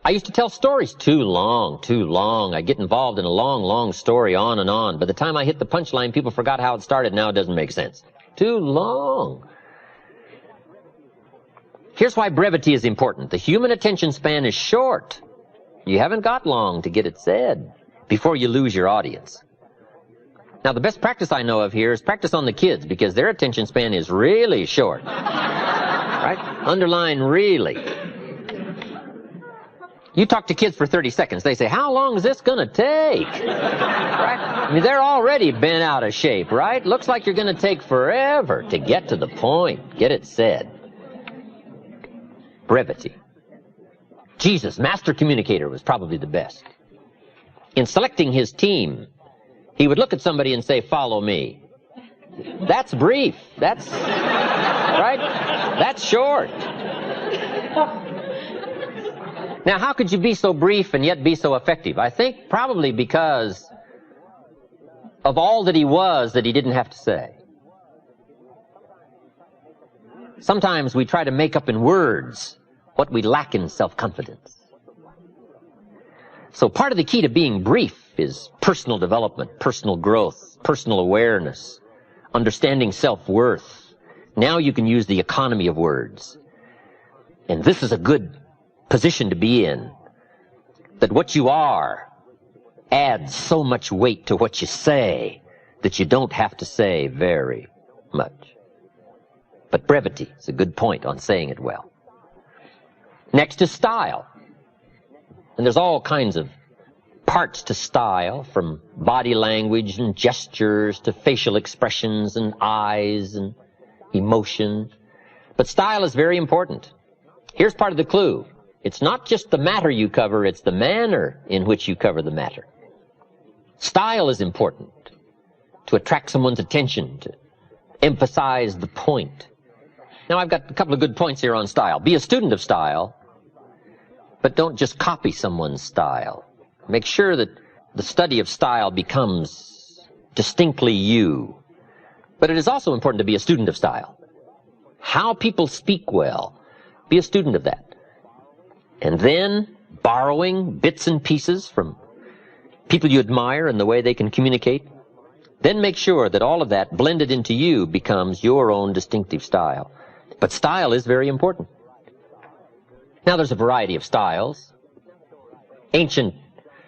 I used to tell stories too long. I get involved in a long story on and on. By the time I hit the punchline, people forgot how it started. Now it doesn't make sense. Too long. Here's why brevity is important. The human attention span is short. You haven't got long to get it said before you lose your audience. Now, the best practice I know of here is practice on the kids, because their attention span is really short. Right? Underline really. You talk to kids for 30 seconds. They say, how long is this going to take? Right? I mean, they're already bent out of shape, right? Looks like you're going to take forever to get to the point, get it said. Brevity. Jesus, master communicator, was probably the best. In selecting his team, he would look at somebody and say, follow me. That's brief. That's, right? That's short. Now, how could you be so brief and yet be so effective? I think probably because of all that he was that he didn't have to say. Sometimes we try to make up in words what we lack in self-confidence. So part of the key to being brief is personal development, personal growth, personal awareness, understanding self-worth. Now you can use the economy of words. And this is a good position to be in, that what you are adds so much weight to what you say that you don't have to say very much. But brevity is a good point on saying it well. Next is style. And there's all kinds of parts to style, from body language and gestures to facial expressions and eyes and emotion. But style is very important. Here's part of the clue. It's not just the matter you cover, it's the manner in which you cover the matter. Style is important to attract someone's attention, to emphasize the point. Now, I've got a couple of good points here on style. Be a student of style, but don't just copy someone's style. Make sure that the study of style becomes distinctly you. But it is also important to be a student of style. How people speak well, be a student of that. And then borrowing bits and pieces from people you admire and the way they can communicate. Then make sure that all of that blended into you becomes your own distinctive style. But style is very important. Now, there's a variety of styles. Ancient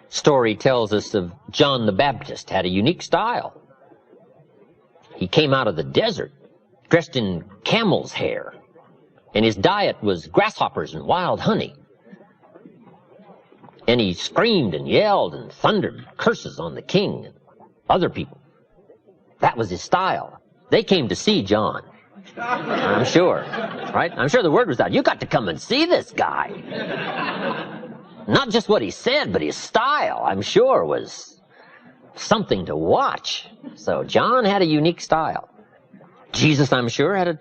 story tells us of John the Baptist had a unique style. He came out of the desert dressed in camel's hair, and his diet was grasshoppers and wild honey. And he screamed and yelled and thundered curses on the king and other people. That was his style. They came to see John, I'm sure, right? I'm sure the word was out. You got to come and see this guy. Not just what he said, but his style, I'm sure, was something to watch. So John had a unique style. Jesus, I'm sure, had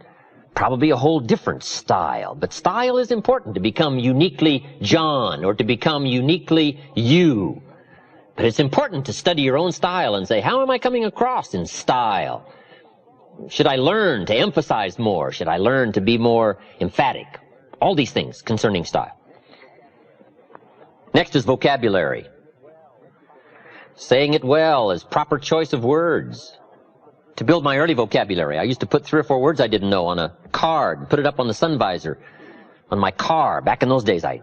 probably a whole different style. But style is important, to become uniquely John or to become uniquely you. But it's important to study your own style and say, how am I coming across in style? Should I learn to emphasize more? Should I learn to be more emphatic? All these things concerning style. Next is vocabulary. Saying it well is proper choice of words. To build my early vocabulary, I used to put 3 or 4 words I didn't know on a card, put it up on the sun visor on my car. Back in those days, I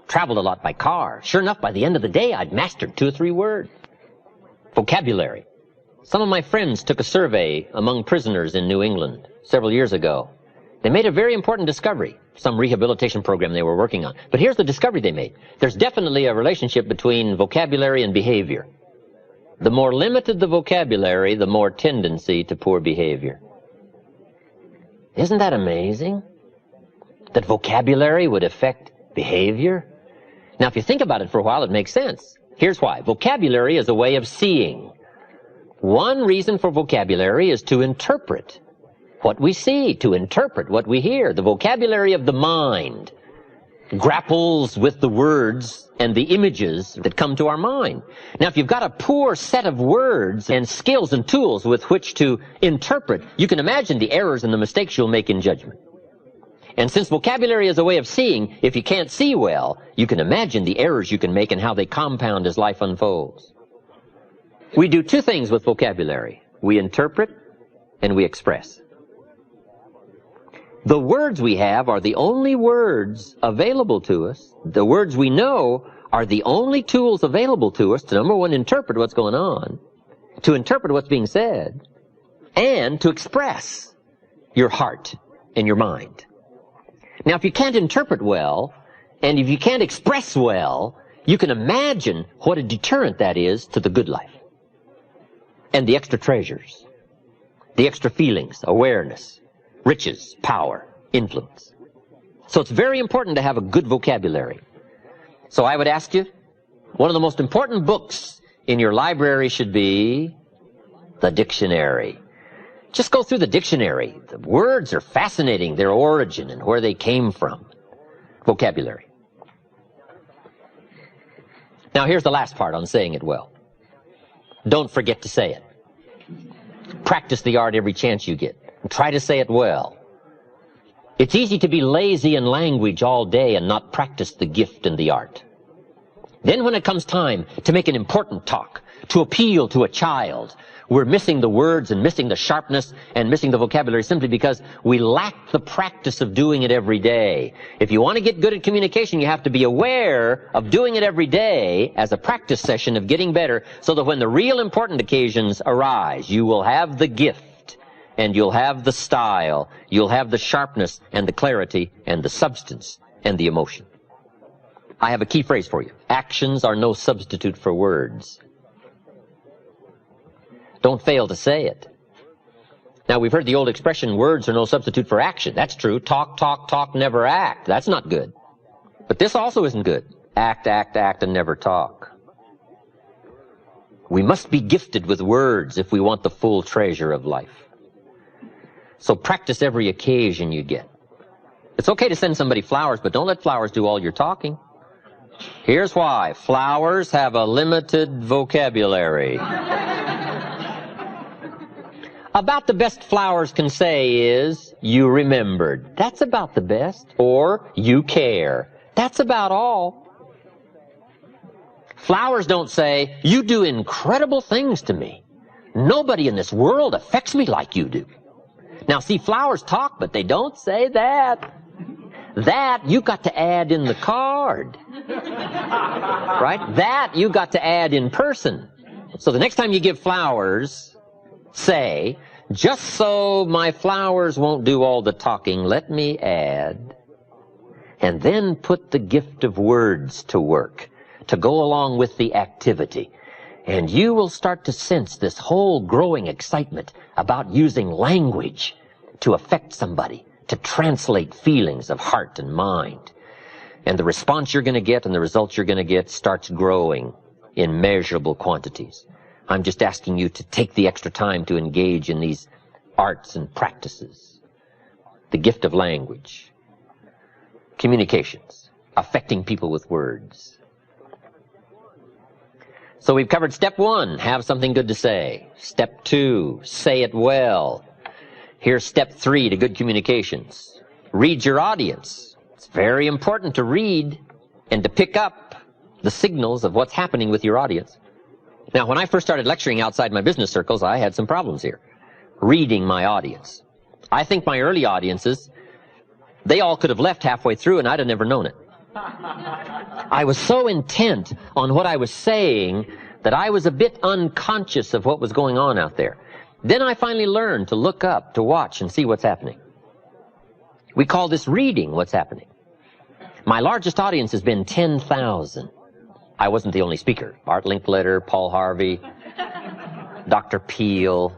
traveled a lot by car. Sure enough, by the end of the day, I'd mastered 2 or 3 words. Vocabulary. Some of my friends took a survey among prisoners in New England several years ago. They made a very important discovery, some rehabilitation program they were working on. But here's the discovery they made. There's definitely a relationship between vocabulary and behavior. The more limited the vocabulary, the more tendency to poor behavior. Isn't that amazing? That vocabulary would affect behavior? Now, if you think about it for a while, it makes sense. Here's why. Vocabulary is a way of seeing. One reason for vocabulary is to interpret what we see, to interpret what we hear. The vocabulary of the mind grapples with the words and the images that come to our mind. Now, if you've got a poor set of words and skills and tools with which to interpret, you can imagine the errors and the mistakes you'll make in judgment. And since vocabulary is a way of seeing, if you can't see well, you can imagine the errors you can make and how they compound as life unfolds. We do 2 things with vocabulary. We interpret and we express. The words we have are the only words available to us. The words we know are the only tools available to us to, number one, interpret what's going on, to interpret what's being said, and to express your heart and your mind. Now, if you can't interpret well, and if you can't express well, you can imagine what a deterrent that is to the good life. And the extra treasures, the extra feelings, awareness, riches, power, influence. So it's very important to have a good vocabulary. So I would ask you, one of the most important books in your library should be the dictionary. Just go through the dictionary. The words are fascinating, their origin and where they came from. Vocabulary. Now here's the last part on saying it well. Don't forget to say it. Practice the art every chance you get. And try to say it well. It's easy to be lazy in language all day and not practice the gift and the art. Then when it comes time to make an important talk, to appeal to a child, we're missing the words and missing the sharpness and missing the vocabulary simply because we lack the practice of doing it every day. If you want to get good at communication, you have to be aware of doing it every day as a practice session of getting better, so that when the real important occasions arise, you will have the gift and you'll have the style, you'll have the sharpness and the clarity and the substance and the emotion. I have a key phrase for you. Actions are no substitute for words. Don't fail to say it. Now, we've heard the old expression, words are no substitute for action. That's true. Talk, talk, talk, never act. That's not good. But this also isn't good. Act, act, act, and never talk. We must be gifted with words if we want the full treasure of life. So practice every occasion you get. It's okay to send somebody flowers, but don't let flowers do all your talking. Here's why. Flowers have a limited vocabulary. About the best flowers can say is, you remembered. That's about the best. Or, you care. That's about all. Flowers don't say, you do incredible things to me. Nobody in this world affects me like you do. Now, see, flowers talk, but they don't say that. That you got to add in the card. Right? That you got to add in person. So the next time you give flowers, say, just so my flowers won't do all the talking, let me add. And then put the gift of words to work to go along with the activity. And you will start to sense this whole growing excitement about using language to affect somebody, to translate feelings of heart and mind. And the response you're going to get and the results you're going to get starts growing in measurable quantities. I'm just asking you to take the extra time to engage in these arts and practices. The gift of language, communications, affecting people with words. So we've covered step 1, have something good to say. Step 2, say it well. Here's step 3 to good communications. Read your audience. It's very important to read and to pick up the signals of what's happening with your audience. Now, when I first started lecturing outside my business circles, I had some problems here. Reading my audience. I think my early audiences, they all could have left halfway through and I'd have never known it. I was so intent on what I was saying that I was a bit unconscious of what was going on out there. Then I finally learned to look up, to watch and see what's happening. We call this reading what's happening. My largest audience has been 10,000. I wasn't the only speaker. Art Linkletter, Paul Harvey, Dr. Peel,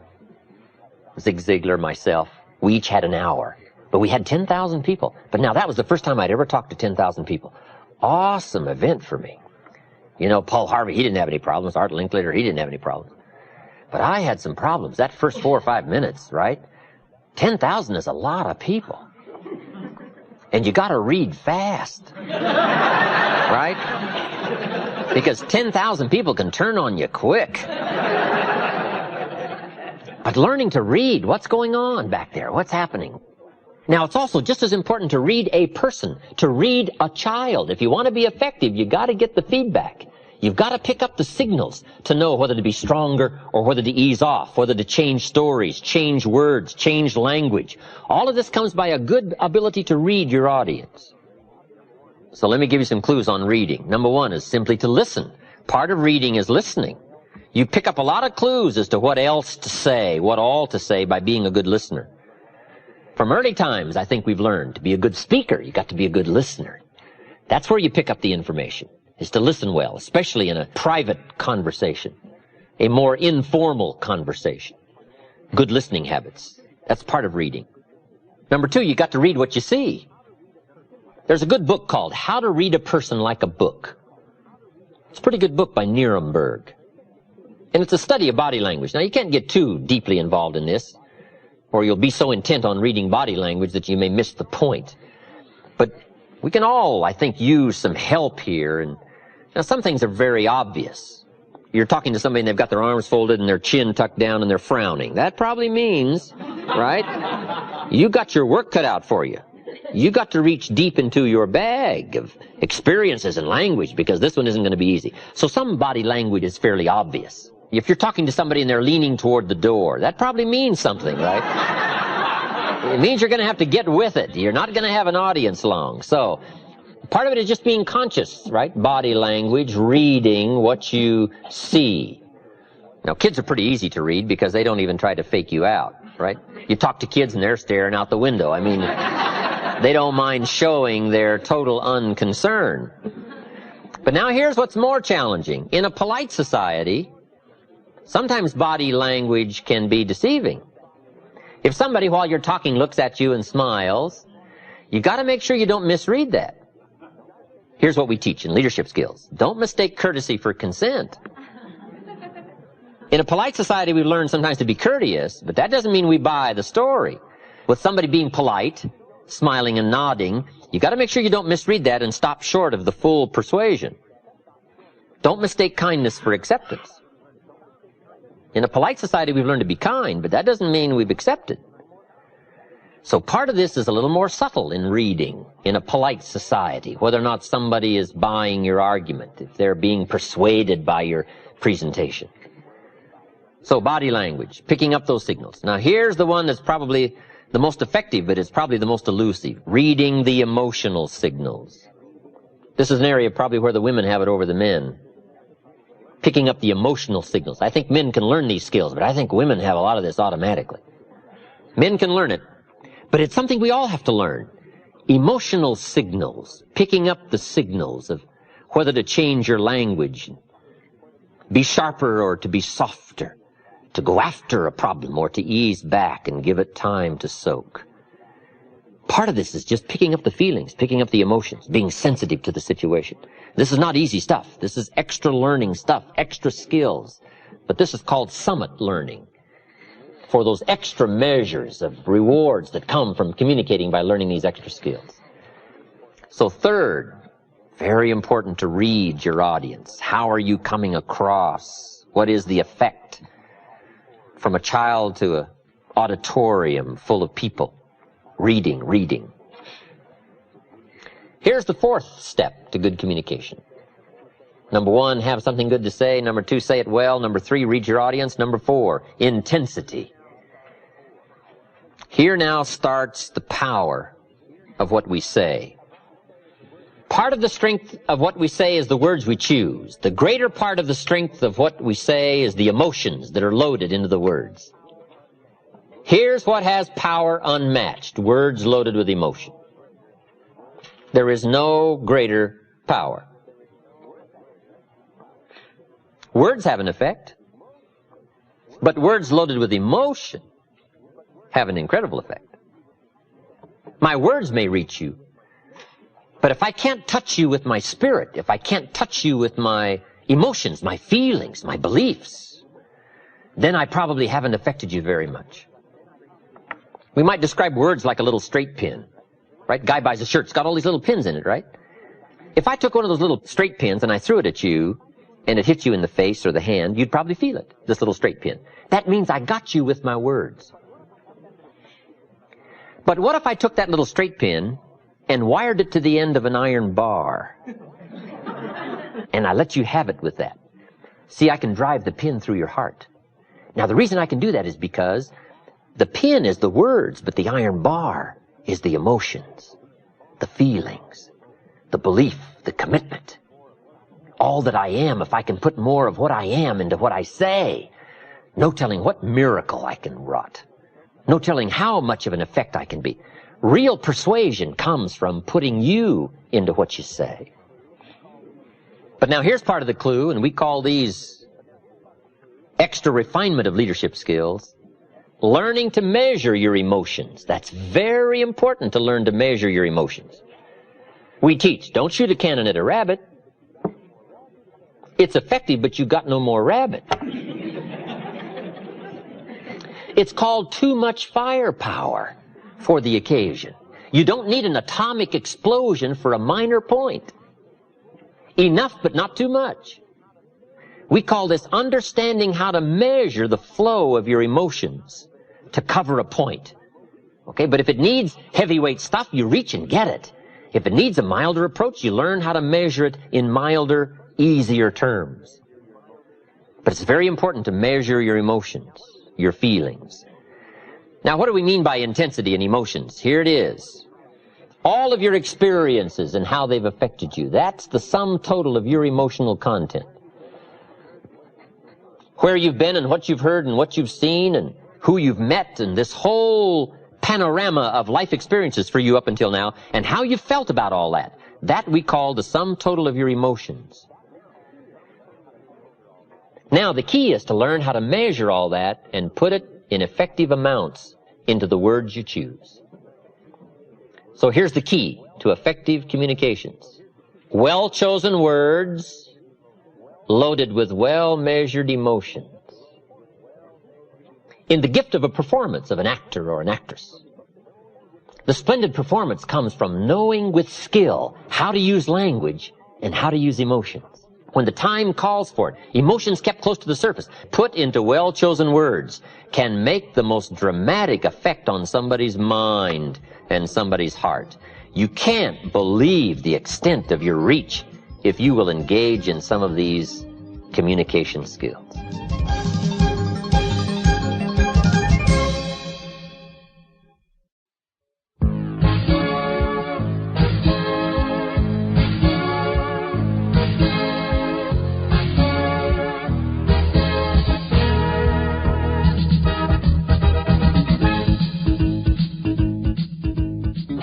Zig Ziglar, myself. We each had an hour. But we had 10,000 people. But now that was the first time I'd ever talked to 10,000 people. Awesome event for me. You know, Paul Harvey, he didn't have any problems. Art Linkletter, he didn't have any problems. But I had some problems. That first 4 or 5 minutes, right? 10,000 is a lot of people. And you got to read fast. Right? Because 10,000 people can turn on you quick. But learning to read, what's going on back there? What's happening? Now, it's also just as important to read a person, to read a child. If you want to be effective, you got to get the feedback. You've got to pick up the signals to know whether to be stronger or whether to ease off, whether to change stories, change words, change language. All of this comes by a good ability to read your audience. So let me give you some clues on reading. Number one is simply to listen. Part of reading is listening. You pick up a lot of clues as to what else to say, what all to say by being a good listener. From early times, I think we've learned to be a good speaker, you got to be a good listener. That's where you pick up the information, is to listen well, especially in a private conversation, a more informal conversation. Good listening habits. That's part of reading. Number two, you got to read what you see. There's a good book called How to Read a Person Like a Book. It's a pretty good book by Nuremberg. And it's a study of body language. Now, you can't get too deeply involved in this, or you'll be so intent on reading body language that you may miss the point. But we can all, I think, use some help here. And now, some things are very obvious. You're talking to somebody and they've got their arms folded and their chin tucked down and they're frowning. That probably means, right, you got your work cut out for you. You got to reach deep into your bag of experiences and language, because this one isn't going to be easy. So some body language is fairly obvious. If you're talking to somebody and they're leaning toward the door, that probably means something, right? It means you're going to have to get with it. You're not going to have an audience long. So part of it is just being conscious, right? Body language, reading what you see. Now, kids are pretty easy to read because they don't even try to fake you out, right? You talk to kids and they're staring out the window. I mean, they don't mind showing their total unconcern. But now here's what's more challenging. In a polite society, sometimes body language can be deceiving. If somebody, while you're talking, looks at you and smiles, you got to make sure you don't misread that. Here's what we teach in leadership skills. Don't mistake courtesy for consent. In a polite society, we've learned sometimes to be courteous, but that doesn't mean we buy the story. With somebody being polite, smiling and nodding, you got to make sure you don't misread that and stop short of the full persuasion. Don't mistake kindness for acceptance. In a polite society, we've learned to be kind, but that doesn't mean we've accepted. So part of this is a little more subtle in reading in a polite society, whether or not somebody is buying your argument, if they're being persuaded by your presentation. So body language, picking up those signals. Now here's the one that's probably the most effective, but it's probably the most elusive. Reading the emotional signals. This is an area probably where the women have it over the men. Picking up the emotional signals. I think men can learn these skills, but I think women have a lot of this automatically. Men can learn it, but it's something we all have to learn. Emotional signals. Picking up the signals of whether to change your language, be sharper or to be softer, to go after a problem or to ease back and give it time to soak. Part of this is just picking up the feelings, picking up the emotions, being sensitive to the situation. This is not easy stuff. This is extra learning stuff, extra skills. But this is called summit learning, for those extra measures of rewards that come from communicating by learning these extra skills. So third, very important to read your audience. How are you coming across? What is the effect? From a child to an auditorium full of people. Reading. Here's the fourth step to good communication. Number 1, have something good to say. Number 2, say it well. Number 3, read your audience. Number 4, intensity. Here now starts the power of what we say. Part of the strength of what we say is the words we choose. The greater part of the strength of what we say is the emotions that are loaded into the words. Here's what has power unmatched: words loaded with emotion. There is no greater power. Words have an effect, but words loaded with emotion have an incredible effect. My words may reach you, but if I can't touch you with my spirit, if I can't touch you with my emotions, my feelings, my beliefs, then I probably haven't affected you very much. We might describe words like a little straight pin, right? Guy buys a shirt, it's got all these little pins in it, right? If I took one of those little straight pins and I threw it at you, and it hit you in the face or the hand, you'd probably feel it, this little straight pin. That means I got you with my words. But what if I took that little straight pin and wired it to the end of an iron bar? And I let you have it with that. See, I can drive the pin through your heart. Now, the reason I can do that is because the pin is the words, but the iron bar is the emotions, the feelings, the belief, the commitment. All that I am, if I can put more of what I am into what I say, no telling what miracle I can wrought. No telling how much of an effect I can be. Real persuasion comes from putting you into what you say. But now here's part of the clue, and we call these extra refinement of leadership skills. Learning to measure your emotions. That's very important, to learn to measure your emotions. We teach, don't shoot a cannon at a rabbit. It's effective, but you got no more rabbit. It's called too much firepower for the occasion. You don't need an atomic explosion for a minor point. Enough, but not too much. We call this understanding how to measure the flow of your emotions to cover a point. Okay, but if it needs heavyweight stuff, you reach and get it. If it needs a milder approach, you learn how to measure it in milder, easier terms. But it's very important to measure your emotions, your feelings. Now, what do we mean by intensity and emotions? Here it is. All of your experiences and how they've affected you. That's the sum total of your emotional content. Where you've been and what you've heard and what you've seen and who you've met and this whole panorama of life experiences for you up until now and how you felt about all that. That we call the sum total of your emotions. Now, the key is to learn how to measure all that and put it in effective amounts into the words you choose. So here's the key to effective communications. Well-chosen words loaded with well-measured emotions. In the gift of a performance of an actor or an actress, the splendid performance comes from knowing with skill how to use language and how to use emotions. When the time calls for it, emotions kept close to the surface, put into well-chosen words, can make the most dramatic effect on somebody's mind and somebody's heart. You can't believe the extent of your reach if you will engage in some of these communication skills.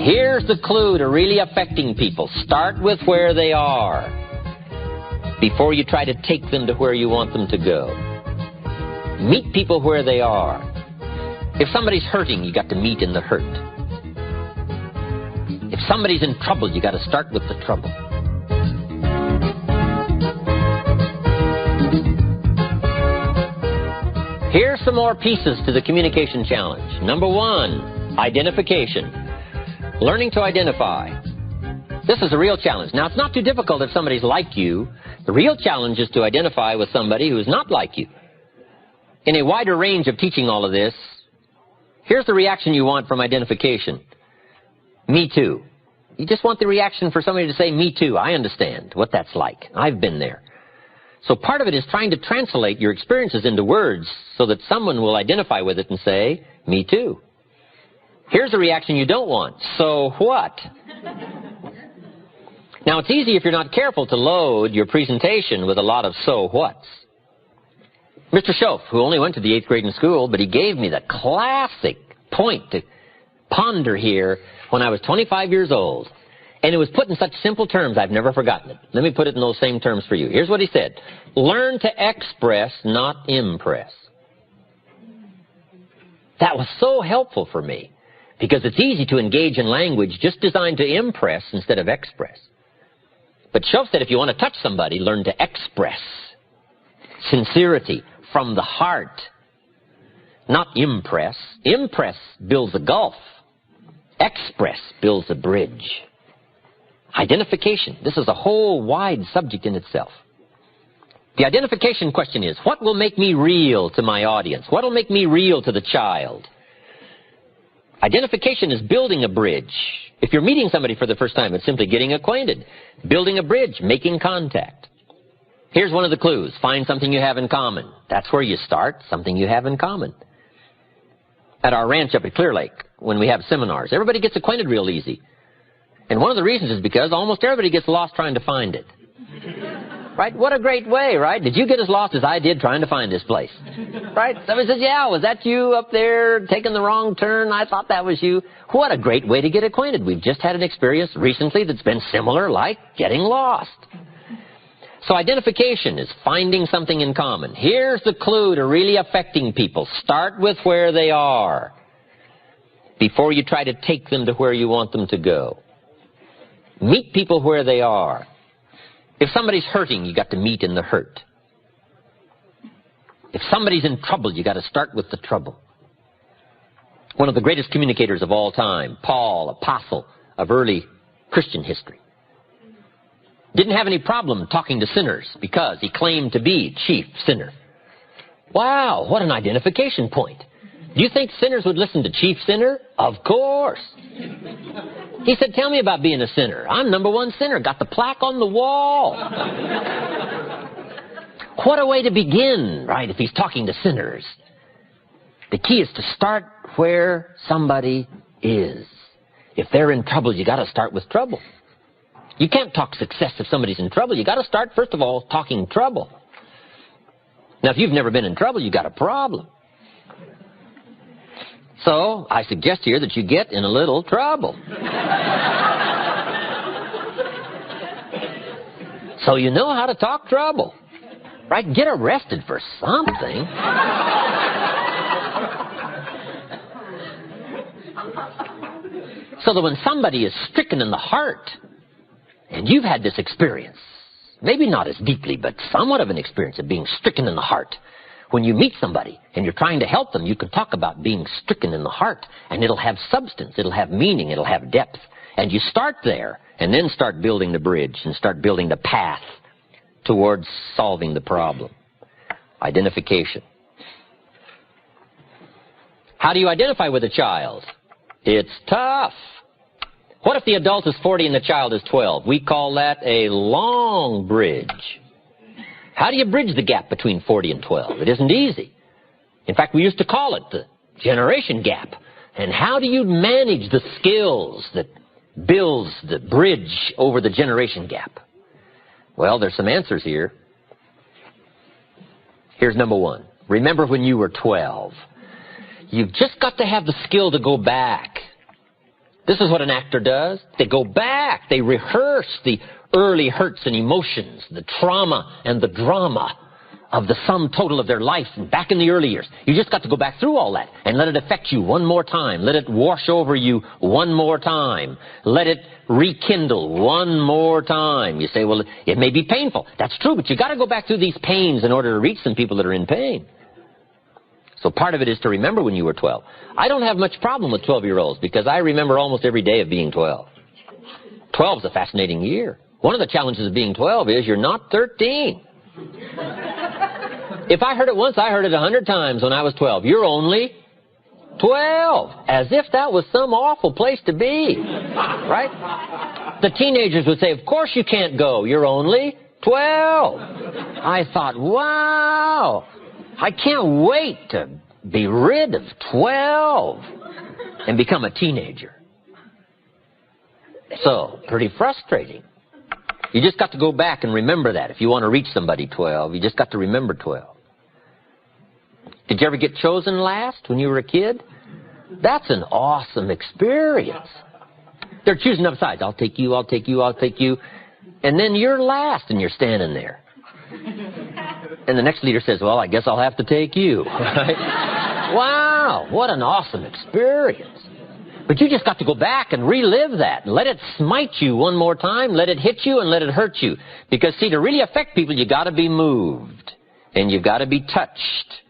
Here's the clue to really affecting people. Start with where they are before you try to take them to where you want them to go. Meet people where they are. If somebody's hurting, you got to meet in the hurt. If somebody's in trouble, you got to start with the trouble. Here's some more pieces to the communication challenge. Number 1, identification. Learning to identify. This is a real challenge. Now, it's not too difficult if somebody's like you. The real challenge is to identify with somebody who's not like you. In a wider range of teaching all of this, here's the reaction you want from identification. Me too. You just want the reaction for somebody to say, me too. I understand what that's like. I've been there. So part of it is trying to translate your experiences into words so that someone will identify with it and say, me too. Here's the reaction you don't want. So what? Now, it's easy if you're not careful to load your presentation with a lot of so whats. Mr. Schoaf, who only went to the 8th grade in school, but he gave me the classic point to ponder here when I was 25 years old. And it was put in such simple terms, I've never forgotten it. Let me put it in those same terms for you. Here's what he said. Learn to express, not impress. That was so helpful for me, because it's easy to engage in language just designed to impress instead of express. But Schoaf said if you want to touch somebody, learn to express. Sincerity from the heart, not impress. Impress builds a gulf. Express builds a bridge. Identification. This is a whole wide subject in itself. The identification question is, what will make me real to my audience? What will make me real to the child? Identification is building a bridge. If you're meeting somebody for the first time, it's simply getting acquainted. Building a bridge, making contact. Here's one of the clues. Find something you have in common. That's where you start, something you have in common. At our ranch up at Clear Lake, when we have seminars, everybody gets acquainted real easy. And one of the reasons is because almost everybody gets lost trying to find it. Right? What a great way, right? Did you get as lost as I did trying to find this place? Right? Somebody says, yeah, was that you up there taking the wrong turn? I thought that was you. What a great way to get acquainted. We've just had an experience recently that's been similar, like getting lost. So identification is finding something in common. Here's the clue to really affecting people. Start with where they are before you try to take them to where you want them to go. Meet people where they are. If somebody's hurting, you got to meet in the hurt. If somebody's in trouble, you got to start with the trouble. One of the greatest communicators of all time, Paul, apostle of early Christian history, didn't have any problem talking to sinners because he claimed to be chief sinner. Wow, what an identification point. Do you think sinners would listen to chief sinner? Of course. He said, tell me about being a sinner. I'm number one sinner. Got the plaque on the wall. What a way to begin, right, if he's talking to sinners. The key is to start where somebody is. If they're in trouble, you got to start with trouble. You can't talk success if somebody's in trouble. You got to start, first of all, talking trouble. Now, if you've never been in trouble, you got a problem. So, I suggest here that you get in a little trouble. So you know how to talk trouble. Right? Get arrested for something. So that when somebody is stricken in the heart, and you've had this experience, maybe not as deeply, but somewhat of an experience of being stricken in the heart. When you meet somebody and you're trying to help them, you can talk about being stricken in the heart, and it'll have substance, it'll have meaning, it'll have depth. And you start there, and then start building the bridge and start building the path towards solving the problem. Identification. How do you identify with a child? It's tough. What if the adult is 40 and the child is 12? We call that a long bridge. How do you bridge the gap between 40 and 12? It isn't easy. In fact, we used to call it the generation gap. And how do you manage the skills that builds the bridge over the generation gap? Well, there's some answers here. Here's number one. Remember when you were 12. You've just got to have the skill to go back. This is what an actor does. They go back. They rehearse the early hurts and emotions, the trauma and the drama of the sum total of their life back in the early years. You just got to go back through all that and let it affect you one more time. Let it wash over you one more time. Let it rekindle one more time. You say, well, it may be painful. That's true, but you got to go back through these pains in order to reach some people that are in pain. So part of it is to remember when you were 12. I don't have much problem with 12-year-olds because I remember almost every day of being 12. 12 is a fascinating year. One of the challenges of being 12 is you're not 13. If I heard it once, I heard it 100 times when I was 12. You're only 12. As if that was some awful place to be. Right? The teenagers would say, of course you can't go. You're only 12. I thought, wow, I can't wait to be rid of 12 and become a teenager. So, pretty frustrating. You just got to go back and remember that. If you want to reach somebody 12, you just got to remember 12. Did you ever get chosen last when you were a kid? That's an awesome experience. They're choosing up sides. I'll take you, I'll take you, I'll take you. And then you're last and you're standing there. And the next leader says, well, I guess I'll have to take you. Right? Wow, what an awesome experience. But you just got to go back and relive that. And let it smite you one more time. Let it hit you and let it hurt you. Because, see, to really affect people, you got to be moved. And you've got to be touched.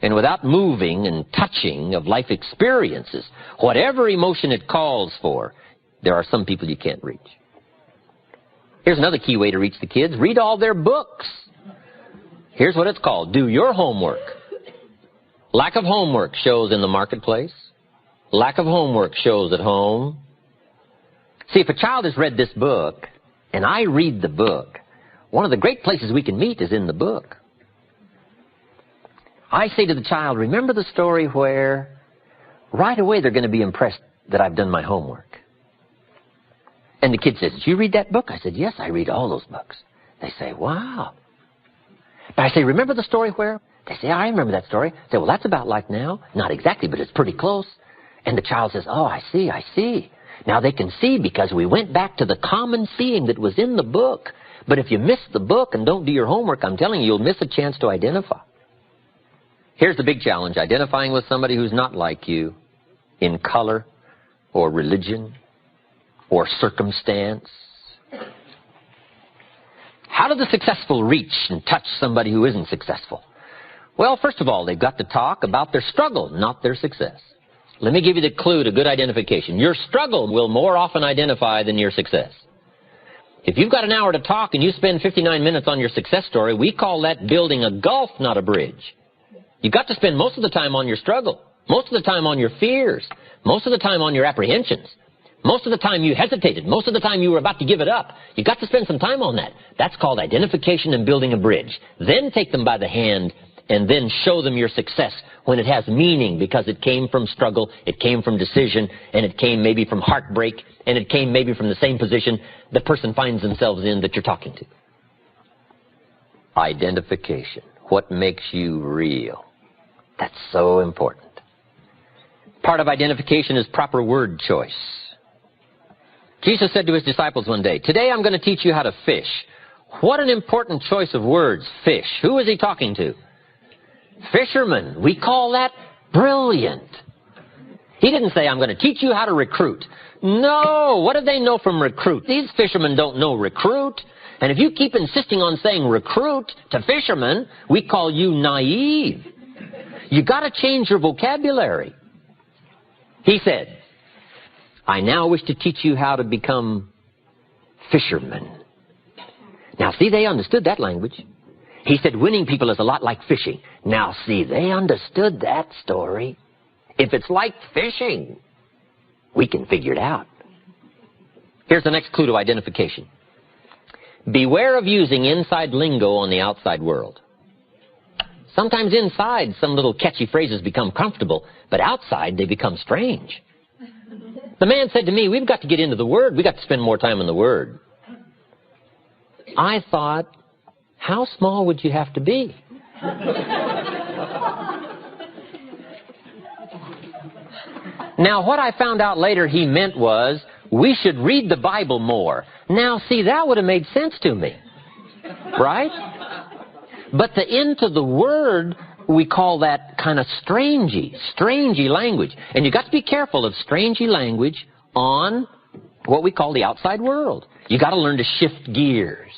And without moving and touching of life experiences, whatever emotion it calls for, there are some people you can't reach. Here's another key way to reach the kids. Read all their books. Here's what it's called. Do your homework. Lack of homework shows in the marketplace. Lack of homework shows at home. See, if a child has read this book, and I read the book, one of the great places we can meet is in the book. I say to the child, remember the story where right away they're going to be impressed that I've done my homework. And the kid says, did you read that book? I said, yes, I read all those books. They say, wow. But I say, remember the story where? They say, I remember that story. I say, well, that's about like now. Not exactly, but it's pretty close. And the child says, oh, I see, I see. Now they can see because we went back to the common seeing that was in the book. But if you miss the book and don't do your homework, I'm telling you, you'll miss a chance to identify. Here's the big challenge, identifying with somebody who's not like you in color or religion or circumstance. How do the successful reach and touch somebody who isn't successful? Well, first of all, they've got to talk about their struggle, not their success. Let me give you the clue to good identification. Your struggle will more often identify than your success. If you've got an hour to talk and you spend 59 minutes on your success story, we call that building a gulf, not a bridge. You've got to spend most of the time on your struggle, most of the time on your fears, most of the time on your apprehensions, most of the time you hesitated, most of the time you were about to give it up. You've got to spend some time on that. That's called identification and building a bridge. Then take them by the hand and then show them your success when it has meaning because it came from struggle, it came from decision, and it came maybe from heartbreak, and it came maybe from the same position the person finds themselves in that you're talking to. Identification. What makes you real? That's so important. Part of identification is proper word choice. Jesus said to his disciples one day, today I'm going to teach you how to fish. What an important choice of words, fish. Who is he talking to? Fishermen. We call that brilliant. He didn't say, I'm going to teach you how to recruit. No, what do they know from recruit? These fishermen don't know recruit. And if you keep insisting on saying recruit to fishermen, we call you naive. You got to change your vocabulary. He said, I now wish to teach you how to become fishermen. Now, see, they understood that language. He said winning people is a lot like fishing. Now, see, they understood that story. If it's like fishing, we can figure it out. Here's the next clue to identification. Beware of using inside lingo on the outside world. Sometimes inside, some little catchy phrases become comfortable, but outside they become strange. The man said to me, we've got to get into the Word. We've got to spend more time in the Word. I thought, how small would you have to be? Now, what I found out later he meant was, we should read the Bible more. Now, see, that would have made sense to me. Right? But the into the Word, we call that kind of strangey language. And you got to be careful of strangey language on what we call the outside world. You got to learn to shift gears.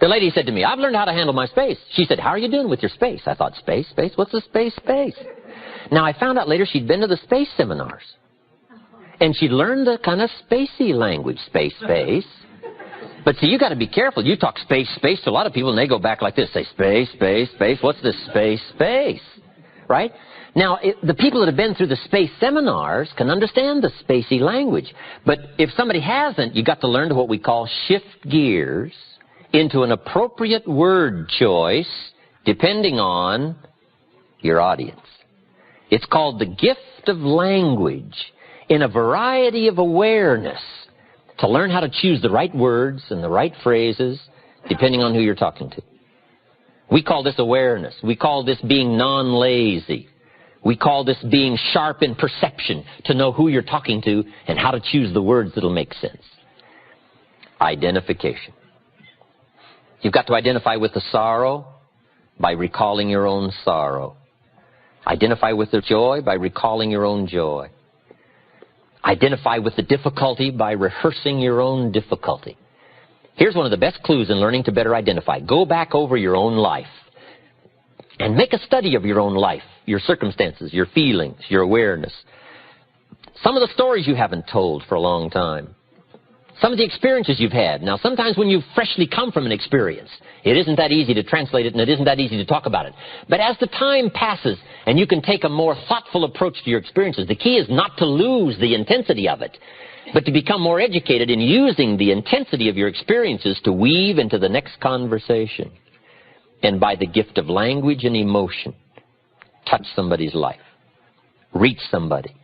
The lady said to me, I've learned how to handle my space. She said, how are you doing with your space? I thought, space? What's the space? Now, I found out later she'd been to the space seminars. And she'd learned the kind of spacey language, space. But see, you got to be careful. You talk space to a lot of people, and they go back like this. Say, space. What's this space? Right? Now, the people that have been through the space seminars can understand the spacey language. But if somebody hasn't, you got to learn what we call shift gears into an appropriate word choice depending on your audience. It's called the gift of language in a variety of awareness to learn how to choose the right words and the right phrases depending on who you're talking to. We call this awareness. We call this being non-lazy. We call this being sharp in perception to know who you're talking to and how to choose the words that'll make sense. Identification. You've got to identify with the sorrow by recalling your own sorrow. Identify with the joy by recalling your own joy. Identify with the difficulty by rehearsing your own difficulty. Here's one of the best clues in learning to better identify. Go back over your own life and make a study of your own life, your circumstances, your feelings, your awareness. Some of the stories you haven't told for a long time. Some of the experiences you've had. Now, sometimes when you've freshly come from an experience, it isn't that easy to translate it and it isn't that easy to talk about it. But as the time passes and you can take a more thoughtful approach to your experiences, the key is not to lose the intensity of it, but to become more educated in using the intensity of your experiences to weave into the next conversation. And by the gift of language and emotion, touch somebody's life, reach somebody,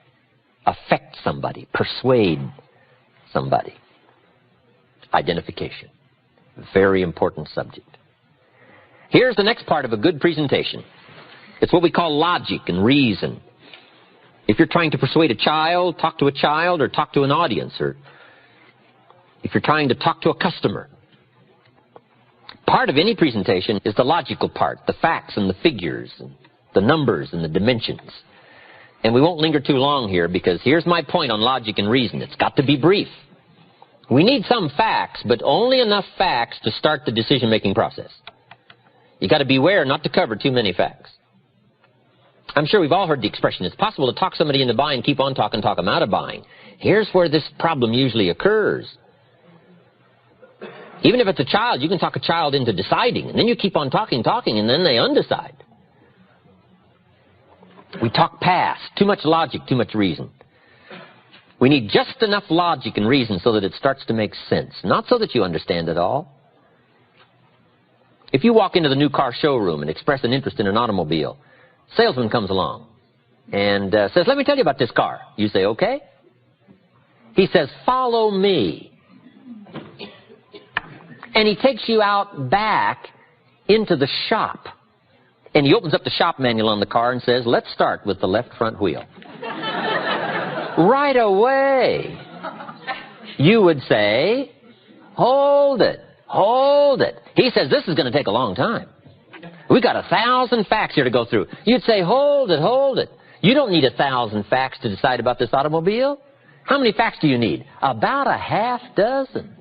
affect somebody, persuade somebody. Identification. Very important subject. Here's the next part of a good presentation. It's what we call logic and reason. If you're trying to persuade a child, talk to a child, or talk to an audience, or if you're trying to talk to a customer, part of any presentation is the logical part, the facts and the figures, and the numbers and the dimensions. And we won't linger too long here because here's my point on logic and reason. It's got to be brief. We need some facts, but only enough facts to start the decision-making process. You got to beware not to cover too many facts. I'm sure we've all heard the expression, it's possible to talk somebody into buying, keep on talking, talk them out of buying. Here's where this problem usually occurs. Even if it's a child, you can talk a child into deciding, and then you keep on talking, and then they undecide. We talk past. Too much logic, too much reason. We need just enough logic and reason so that it starts to make sense, not so that you understand it all. If you walk into the new car showroom and express an interest in an automobile, salesman comes along and says, "Let me tell you about this car." You say, "Okay." He says, "Follow me." And he takes you out back into the shop. And he opens up the shop manual on the car and says, "Let's start with the left front wheel." Right away, you would say, "Hold it, hold it." He says, "This is going to take a long time. We've got 1,000 facts here to go through." You'd say, "Hold it, hold it. You don't need 1,000 facts to decide about this automobile. How many facts do you need?" About a half dozen.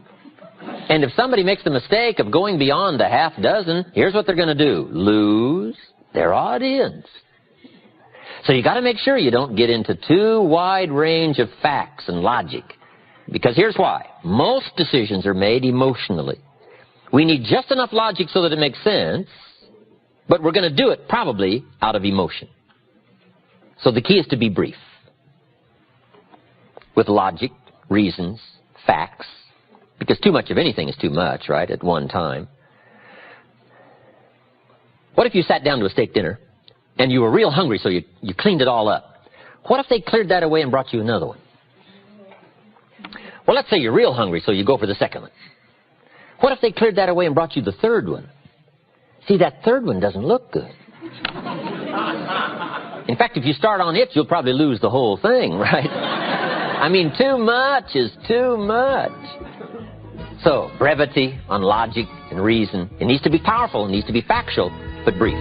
And if somebody makes the mistake of going beyond the half dozen, here's what they're going to do: lose their audience. So you got to make sure you don't get into too wide range of facts and logic. Because here's why. Most decisions are made emotionally. We need just enough logic so that it makes sense, but we're going to do it probably out of emotion. So the key is to be brief. With logic, reasons, facts. Because too much of anything is too much, right, at one time. What if you sat down to a steak dinner and you were real hungry, so you cleaned it all up? What if they cleared that away and brought you another one? Well, let's say you're real hungry, so you go for the second one. What if they cleared that away and brought you the third one? See, that third one doesn't look good. In fact, if you start on it, you'll probably lose the whole thing, right? I mean, too much is too much. So, brevity on logic and reason. It needs to be powerful, it needs to be factual, but brief.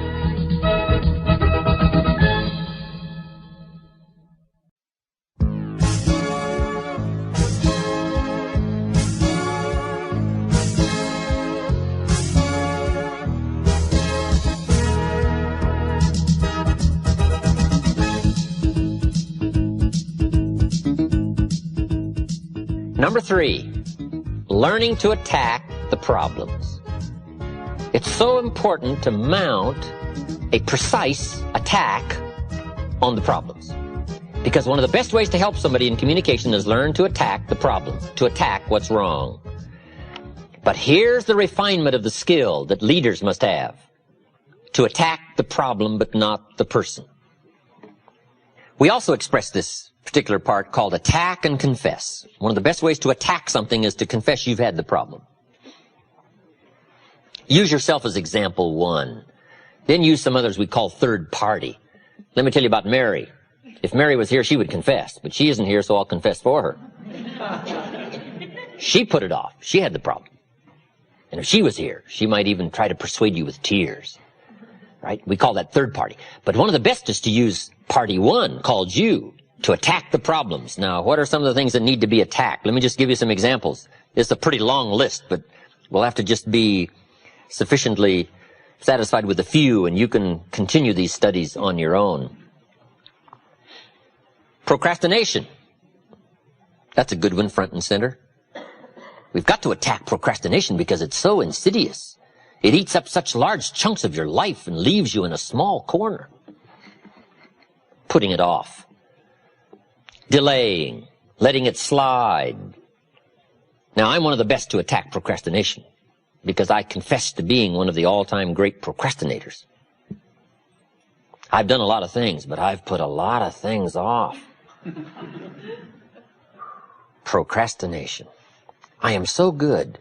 Number 3, learning to attack the problems. It's so important to mount a precise attack on the problems. Because one of the best ways to help somebody in communication is learn to attack the problem, to attack what's wrong. But here's the refinement of the skill that leaders must have: to attack the problem but not the person. We also express this particular part called attack and confess. One of the best ways to attack something is to confess you've had the problem. Use yourself as example one. Then use some others we call third party. Let me tell you about Mary. If Mary was here, she would confess, but she isn't here, so I'll confess for her. She put it off. She had the problem. And if she was here, she might even try to persuade you with tears. Right? We call that third party. But one of the best is to use party one, called you, to attack the problems. Now, what are some of the things that need to be attacked? Let me just give you some examples. It's a pretty long list, but we'll have to just be sufficiently satisfied with a few, and you can continue these studies on your own. Procrastination. That's a good one, front and center. We've got to attack procrastination because it's so insidious. It eats up such large chunks of your life and leaves you in a small corner. Putting it off. Delaying. Letting it slide. Now, I'm one of the best to attack procrastination because I confess to being one of the all-time great procrastinators. I've done a lot of things, but I've put a lot of things off. Procrastination. I am so good,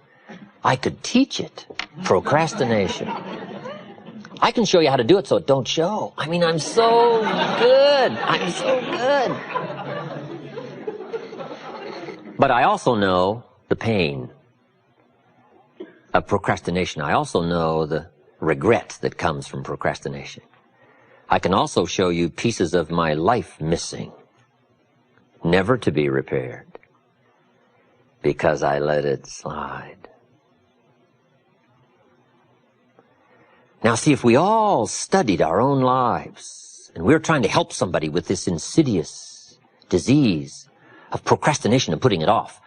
I could teach it. Procrastination. I can show you how to do it so it don't show. I mean, I'm so good. I'm so good. But I also know the pain of procrastination. I also know the regret that comes from procrastination. I can also show you pieces of my life missing, never to be repaired, because I let it slide. Now see, if we all studied our own lives, and we're trying to help somebody with this insidious disease of procrastination and putting it off,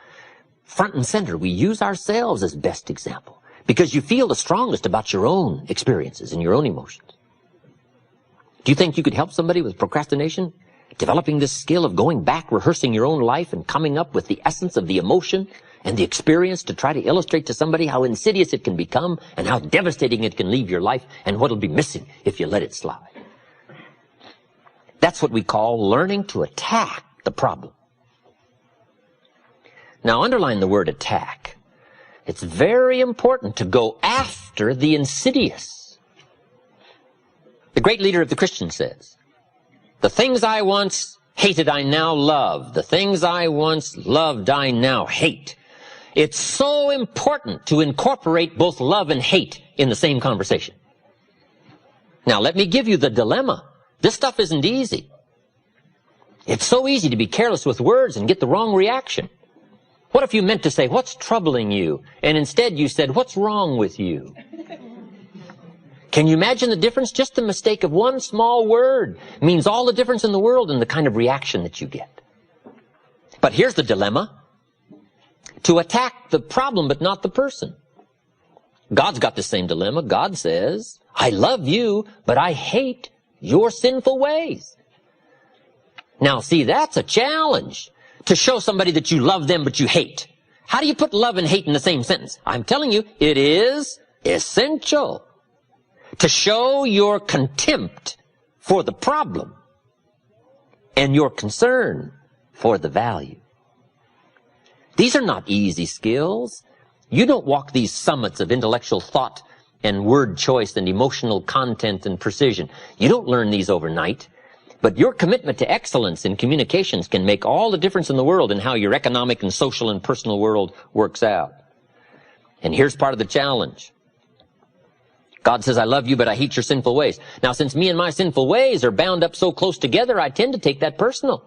front and center, we use ourselves as best example, because you feel the strongest about your own experiences and your own emotions. Do you think you could help somebody with procrastination? Developing this skill of going back, rehearsing your own life, and coming up with the essence of the emotion and the experience to try to illustrate to somebody how insidious it can become and how devastating it can leave your life and what'll be missing if you let it slide. That's what we call learning to attack the problem. Now, underline the word attack. It's very important to go after the insidious. The great leader of the Christians says, "The things I once hated I now love. The things I once loved I now hate." It's so important to incorporate both love and hate in the same conversation. Now, let me give you the dilemma. This stuff isn't easy. It's so easy to be careless with words and get the wrong reaction. What if you meant to say, "What's troubling you?" and instead you said, "What's wrong with you?" Can you imagine the difference? Just the mistake of one small word means all the difference in the world in the kind of reaction that you get. But here's the dilemma. To attack the problem but not the person. God's got the same dilemma. God says, "I love you, but I hate your sinful ways." Now see, that's a challenge, to show somebody that you love them but you hate. How do you put love and hate in the same sentence? I'm telling you, it is essential to show your contempt for the problem and your concern for the value. These are not easy skills. You don't walk these summits of intellectual thought and word choice and emotional content and precision. You don't learn these overnight. But your commitment to excellence in communications can make all the difference in the world in how your economic and social and personal world works out. And here's part of the challenge. God says, "I love you, but I hate your sinful ways." Now, since me and my sinful ways are bound up so close together, I tend to take that personal.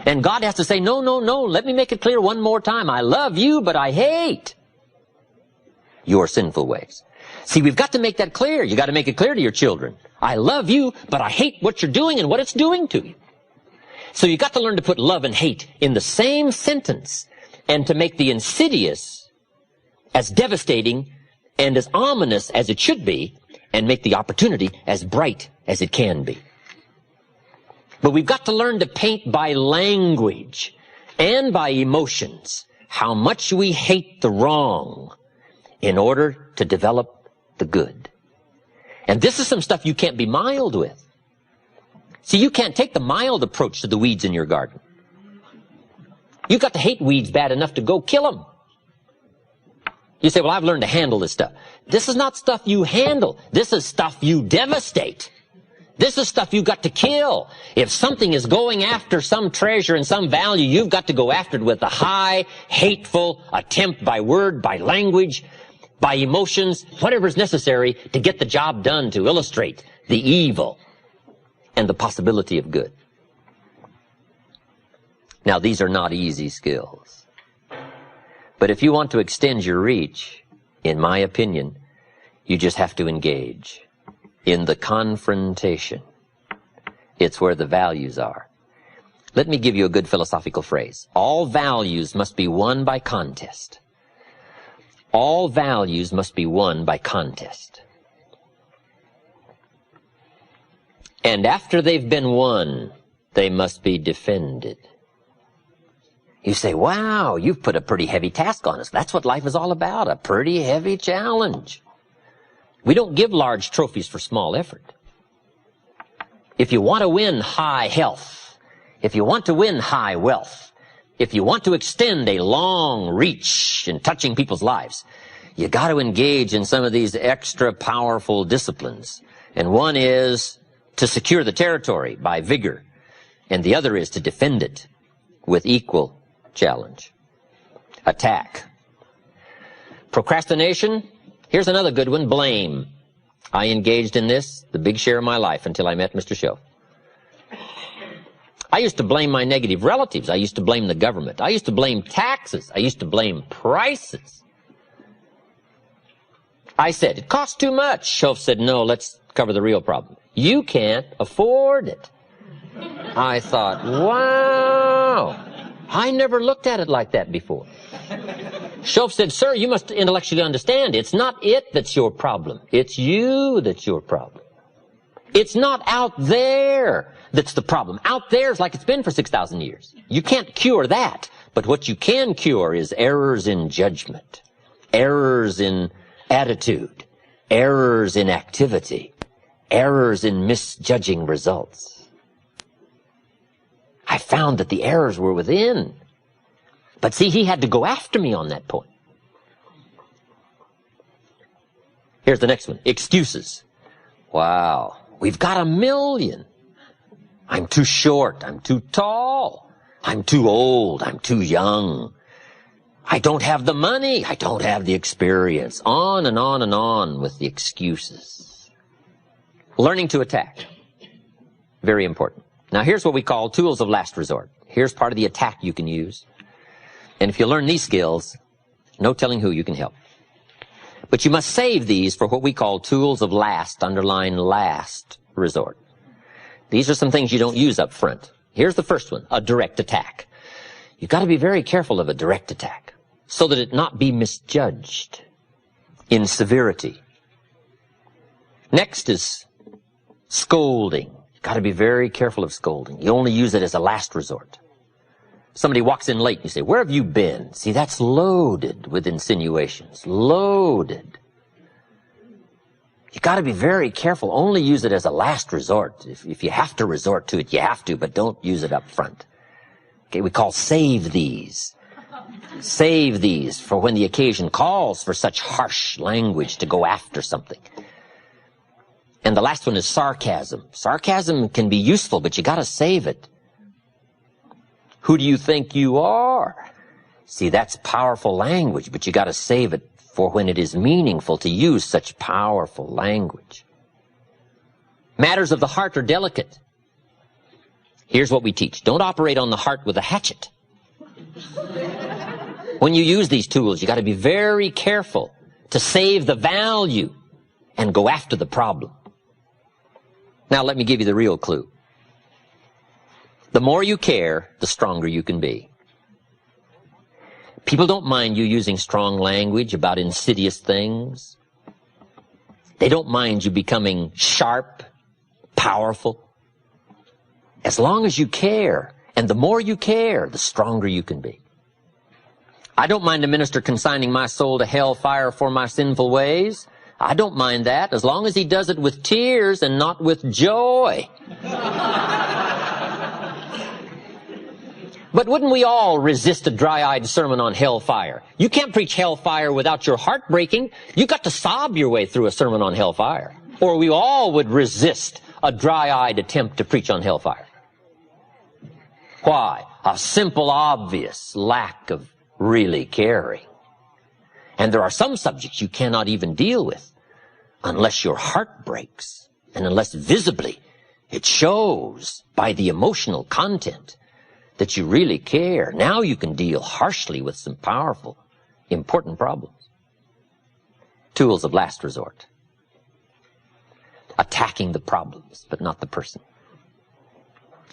And God has to say, "No, no, no, let me make it clear one more time. I love you, but I hate your sinful ways." See, we've got to make that clear. You got to make it clear to your children. I love you, but I hate what you're doing and what it's doing to you. So you got to learn to put love and hate in the same sentence and to make the insidious as devastating and as ominous as it should be, and make the opportunity as bright as it can be. But we've got to learn to paint by language and by emotions how much we hate the wrong in order to develop the good. And this is some stuff you can't be mild with. See, you can't take the mild approach to the weeds in your garden. You've got to hate weeds bad enough to go kill them. You say, well, I've learned to handle this stuff. This is not stuff you handle. This is stuff you devastate. This is stuff you've got to kill. If something is going after some treasure and some value, you've got to go after it with a high, hateful attempt by word, by language, by emotions, whatever is necessary to get the job done to illustrate the evil and the possibility of good. Now, these are not easy skills. But if you want to extend your reach, in my opinion, you just have to engage in the confrontation. It's where the values are. Let me give you a good philosophical phrase. All values must be won by contest. All values must be won by contest. And after they've been won, they must be defended. You say, wow, you've put a pretty heavy task on us. That's what life is all about, a pretty heavy challenge. We don't give large trophies for small effort. If you want to win high health, if you want to win high wealth, if you want to extend a long reach in touching people's lives, you got to engage in some of these extra powerful disciplines. And one is to secure the territory by vigor, and the other is to defend it with equal challenge. Attack. Procrastination. Here's another good one. Blame. I engaged in this the big share of my life until I met Mr. Show. I used to blame my negative relatives. I used to blame the government. I used to blame taxes. I used to blame prices. I said, it costs too much. Show said, no, let's cover the real problem. You can't afford it. I thought, wow. I never looked at it like that before. Shoaff said, sir, you must intellectually understand, it's not it that's your problem. It's you that's your problem. It's not out there that's the problem. Out there is like it's been for 6,000 years. You can't cure that. But what you can cure is errors in judgment, errors in attitude, errors in activity, errors in misjudging results. I found that the errors were within. But see, he had to go after me on that point. Here's the next one. Excuses. Wow. We've got a million. I'm too short. I'm too tall. I'm too old. I'm too young. I don't have the money. I don't have the experience. On and on and on with the excuses. Learning to attack. Very important. Now, here's what we call tools of last resort. Here's part of the attack you can use. And if you learn these skills, no telling who you can help. But you must save these for what we call tools of last, underline last resort. These are some things you don't use up front. Here's the first one, a direct attack. You've got to be very careful of a direct attack so that it not be misjudged in severity. Next is scolding. Got to be very careful of scolding. You only use it as a last resort. Somebody walks in late, you say, where have you been? See, that's loaded with insinuations. Loaded. You got to be very careful. Only use it as a last resort. If you have to resort to it, you have to, but don't use it up front. Okay, we call save these. Save these for when the occasion calls for such harsh language to go after something. And the last one is sarcasm. Sarcasm can be useful, but you got to save it. Who do you think you are? See, that's powerful language, but you got to save it for when it is meaningful to use such powerful language. Matters of the heart are delicate. Here's what we teach. Don't operate on the heart with a hatchet. When you use these tools, you got to be very careful to save the value and go after the problem. Now let me give you the real clue. The more you care, the stronger you can be. People don't mind you using strong language about insidious things. They don't mind you becoming sharp, powerful. As long as you care, and the more you care, the stronger you can be. I don't mind a minister consigning my soul to hellfire for my sinful ways. I don't mind that, as long as he does it with tears and not with joy. But wouldn't we all resist a dry-eyed sermon on hellfire? You can't preach hellfire without your heart breaking. You got to sob your way through a sermon on hellfire. Or we all would resist a dry-eyed attempt to preach on hellfire. Why? A simple, obvious lack of really caring. And there are some subjects you cannot even deal with unless your heart breaks and unless visibly it shows by the emotional content that you really care. Now you can deal harshly with some powerful, important problems. Tools of last resort. Attacking the problems, but not the person.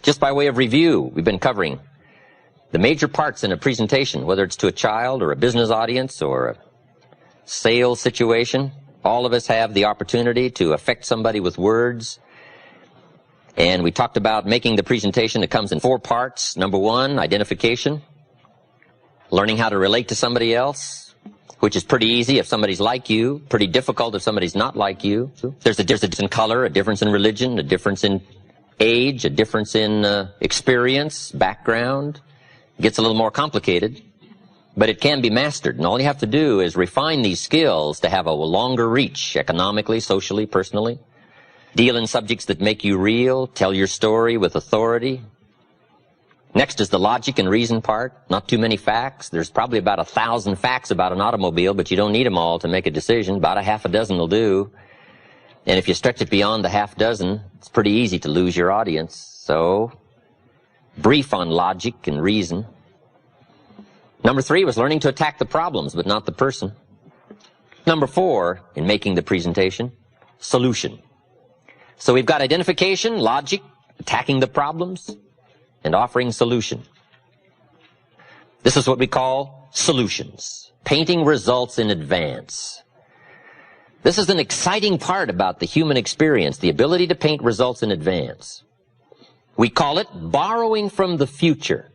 Just by way of review, we've been covering the major parts in a presentation, whether it's to a child or a business audience or a sales situation. All of us have the opportunity to affect somebody with words. And we talked about making the presentation that comes in 4 parts. Number 1, identification. Learning how to relate to somebody else, which is pretty easy if somebody's like you, pretty difficult if somebody's not like you. There's a difference in color, a difference in religion, a difference in age, a difference in experience, background. It gets a little more complicated, but it can be mastered. And all you have to do is refine these skills to have a longer reach, economically, socially, personally. Deal in subjects that make you real. Tell your story with authority. Next is the logic and reason part. Not too many facts. There's probably about 1,000 facts about an automobile, but you don't need them all to make a decision. About a half a dozen will do. And if you stretch it beyond the half dozen, it's pretty easy to lose your audience. So, brief on logic and reason. Number 3 was learning to attack the problems, but not the person. Number 4, in making the presentation, solution. So we've got identification, logic, attacking the problems, and offering solution. This is what we call solutions. Painting results in advance. This is an exciting part about the human experience, the ability to paint results in advance. We call it borrowing from the future.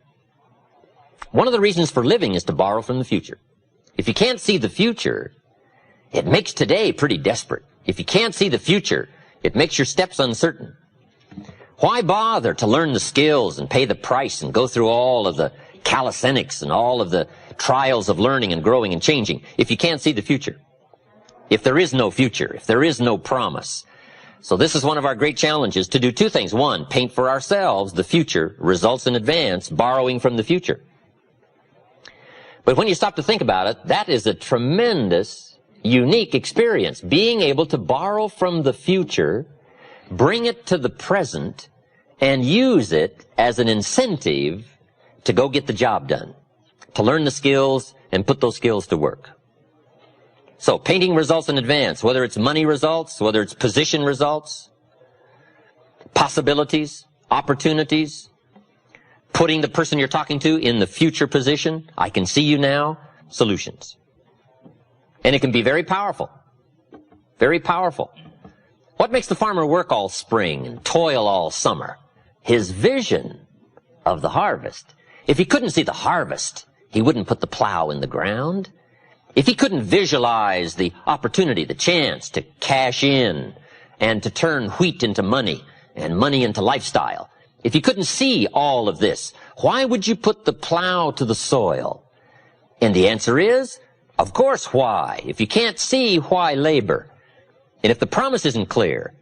One of the reasons for living is to borrow from the future. If you can't see the future, it makes today pretty desperate. If you can't see the future, it makes your steps uncertain. Why bother to learn the skills and pay the price and go through all of the calisthenics and all of the trials of learning and growing and changing if you can't see the future? If there is no future, if there is no promise. So this is one of our great challenges, to do 2 things. 1, paint for ourselves the future, results in advance, borrowing from the future. But when you stop to think about it, that is a tremendous, unique experience, being able to borrow from the future, bring it to the present, and use it as an incentive to go get the job done, to learn the skills and put those skills to work. So painting results in advance, whether it's money results, whether it's position results, possibilities, opportunities, putting the person you're talking to in the future position, I can see you now, solutions. And it can be very powerful. Very powerful. What makes the farmer work all spring and toil all summer? His vision of the harvest. If he couldn't see the harvest, he wouldn't put the plow in the ground. If he couldn't visualize the opportunity, the chance to cash in and to turn wheat into money and money into lifestyle, if you couldn't see all of this, why would you put the plow to the soil? And the answer is, of course, why? If you can't see, why labor? And if the promise isn't clear,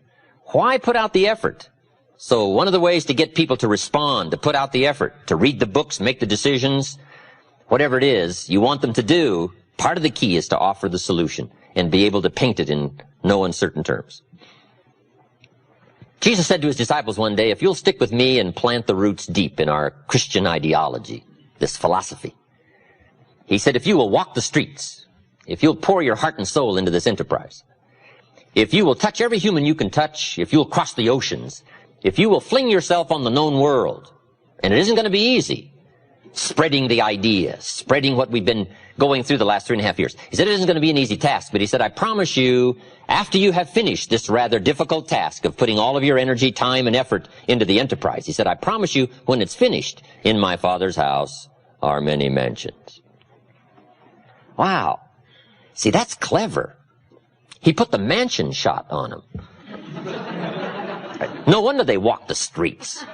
why put out the effort? So one of the ways to get people to respond, to put out the effort, to read the books, make the decisions, whatever it is you want them to do, part of the key is to offer the solution and be able to paint it in no uncertain terms. Jesus said to his disciples one day, if you'll stick with me and plant the roots deep in our Christian ideology, this philosophy, he said, if you will walk the streets, if you'll pour your heart and soul into this enterprise, if you will touch every human you can touch, if you'll cross the oceans, if you will fling yourself on the known world, and it isn't going to be easy, spreading the idea, spreading what we've been going through the last 3.5 years. He said it isn't going to be an easy task, but he said, I promise you, after you have finished this rather difficult task of putting all of your energy, time, and effort into the enterprise, he said, I promise you, when it's finished, in my Father's house are many mansions. Wow. See, that's clever. He put the mansion shot on them. No wonder they walk the streets.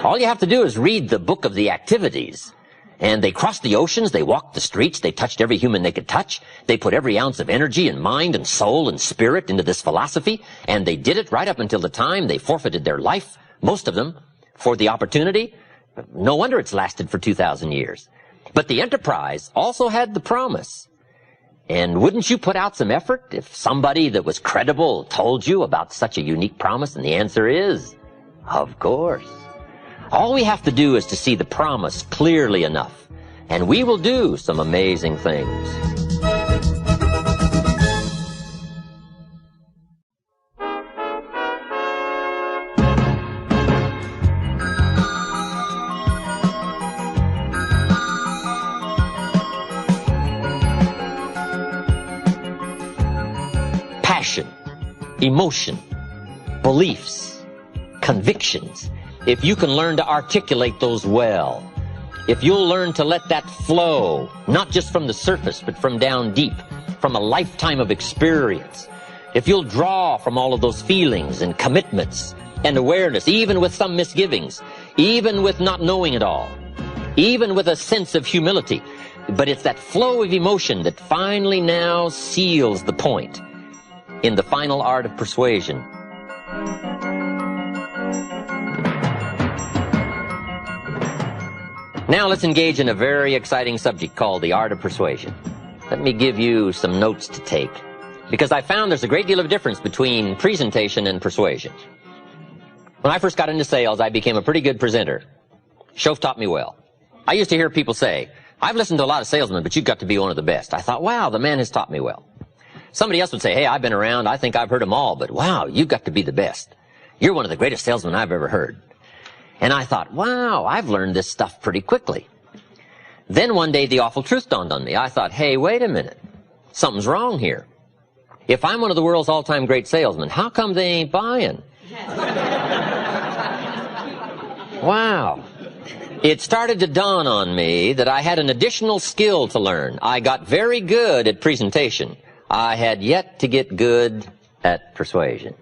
All you have to do is read the book of the activities. And they crossed the oceans, they walked the streets, they touched every human they could touch. They put every ounce of energy and mind and soul and spirit into this philosophy. And they did it right up until the time they forfeited their life, most of them, for the opportunity. No wonder it's lasted for 2,000 years. But the enterprise also had the promise. And wouldn't you put out some effort if somebody that was credible told you about such a unique promise? And the answer is, of course. All we have to do is to see the promise clearly enough, and we will do some amazing things. Passion, emotion, beliefs, convictions. If you can learn to articulate those well, if you'll learn to let that flow, not just from the surface, but from down deep, from a lifetime of experience, if you'll draw from all of those feelings and commitments and awareness, even with some misgivings, even with not knowing it all, even with a sense of humility, but it's that flow of emotion that finally now seals the point in the final art of persuasion. Now let's engage in a very exciting subject called the art of persuasion. Let me give you some notes to take, because I found there's a great deal of difference between presentation and persuasion. When I first got into sales, I became a pretty good presenter. Show taught me well. I used to hear people say, I've listened to a lot of salesmen, but you've got to be one of the best. I thought, wow, the man has taught me well. Somebody else would say, hey, I've been around, I think I've heard them all, but wow, you've got to be the best. You're one of the greatest salesmen I've ever heard. And I thought, wow, I've learned this stuff pretty quickly. Then one day the awful truth dawned on me. I thought, hey, wait a minute. Something's wrong here. If I'm one of the world's all-time great salesmen, how come they ain't buying? Wow. It started to dawn on me that I had an additional skill to learn. I got very good at presentation. I had yet to get good at persuasion.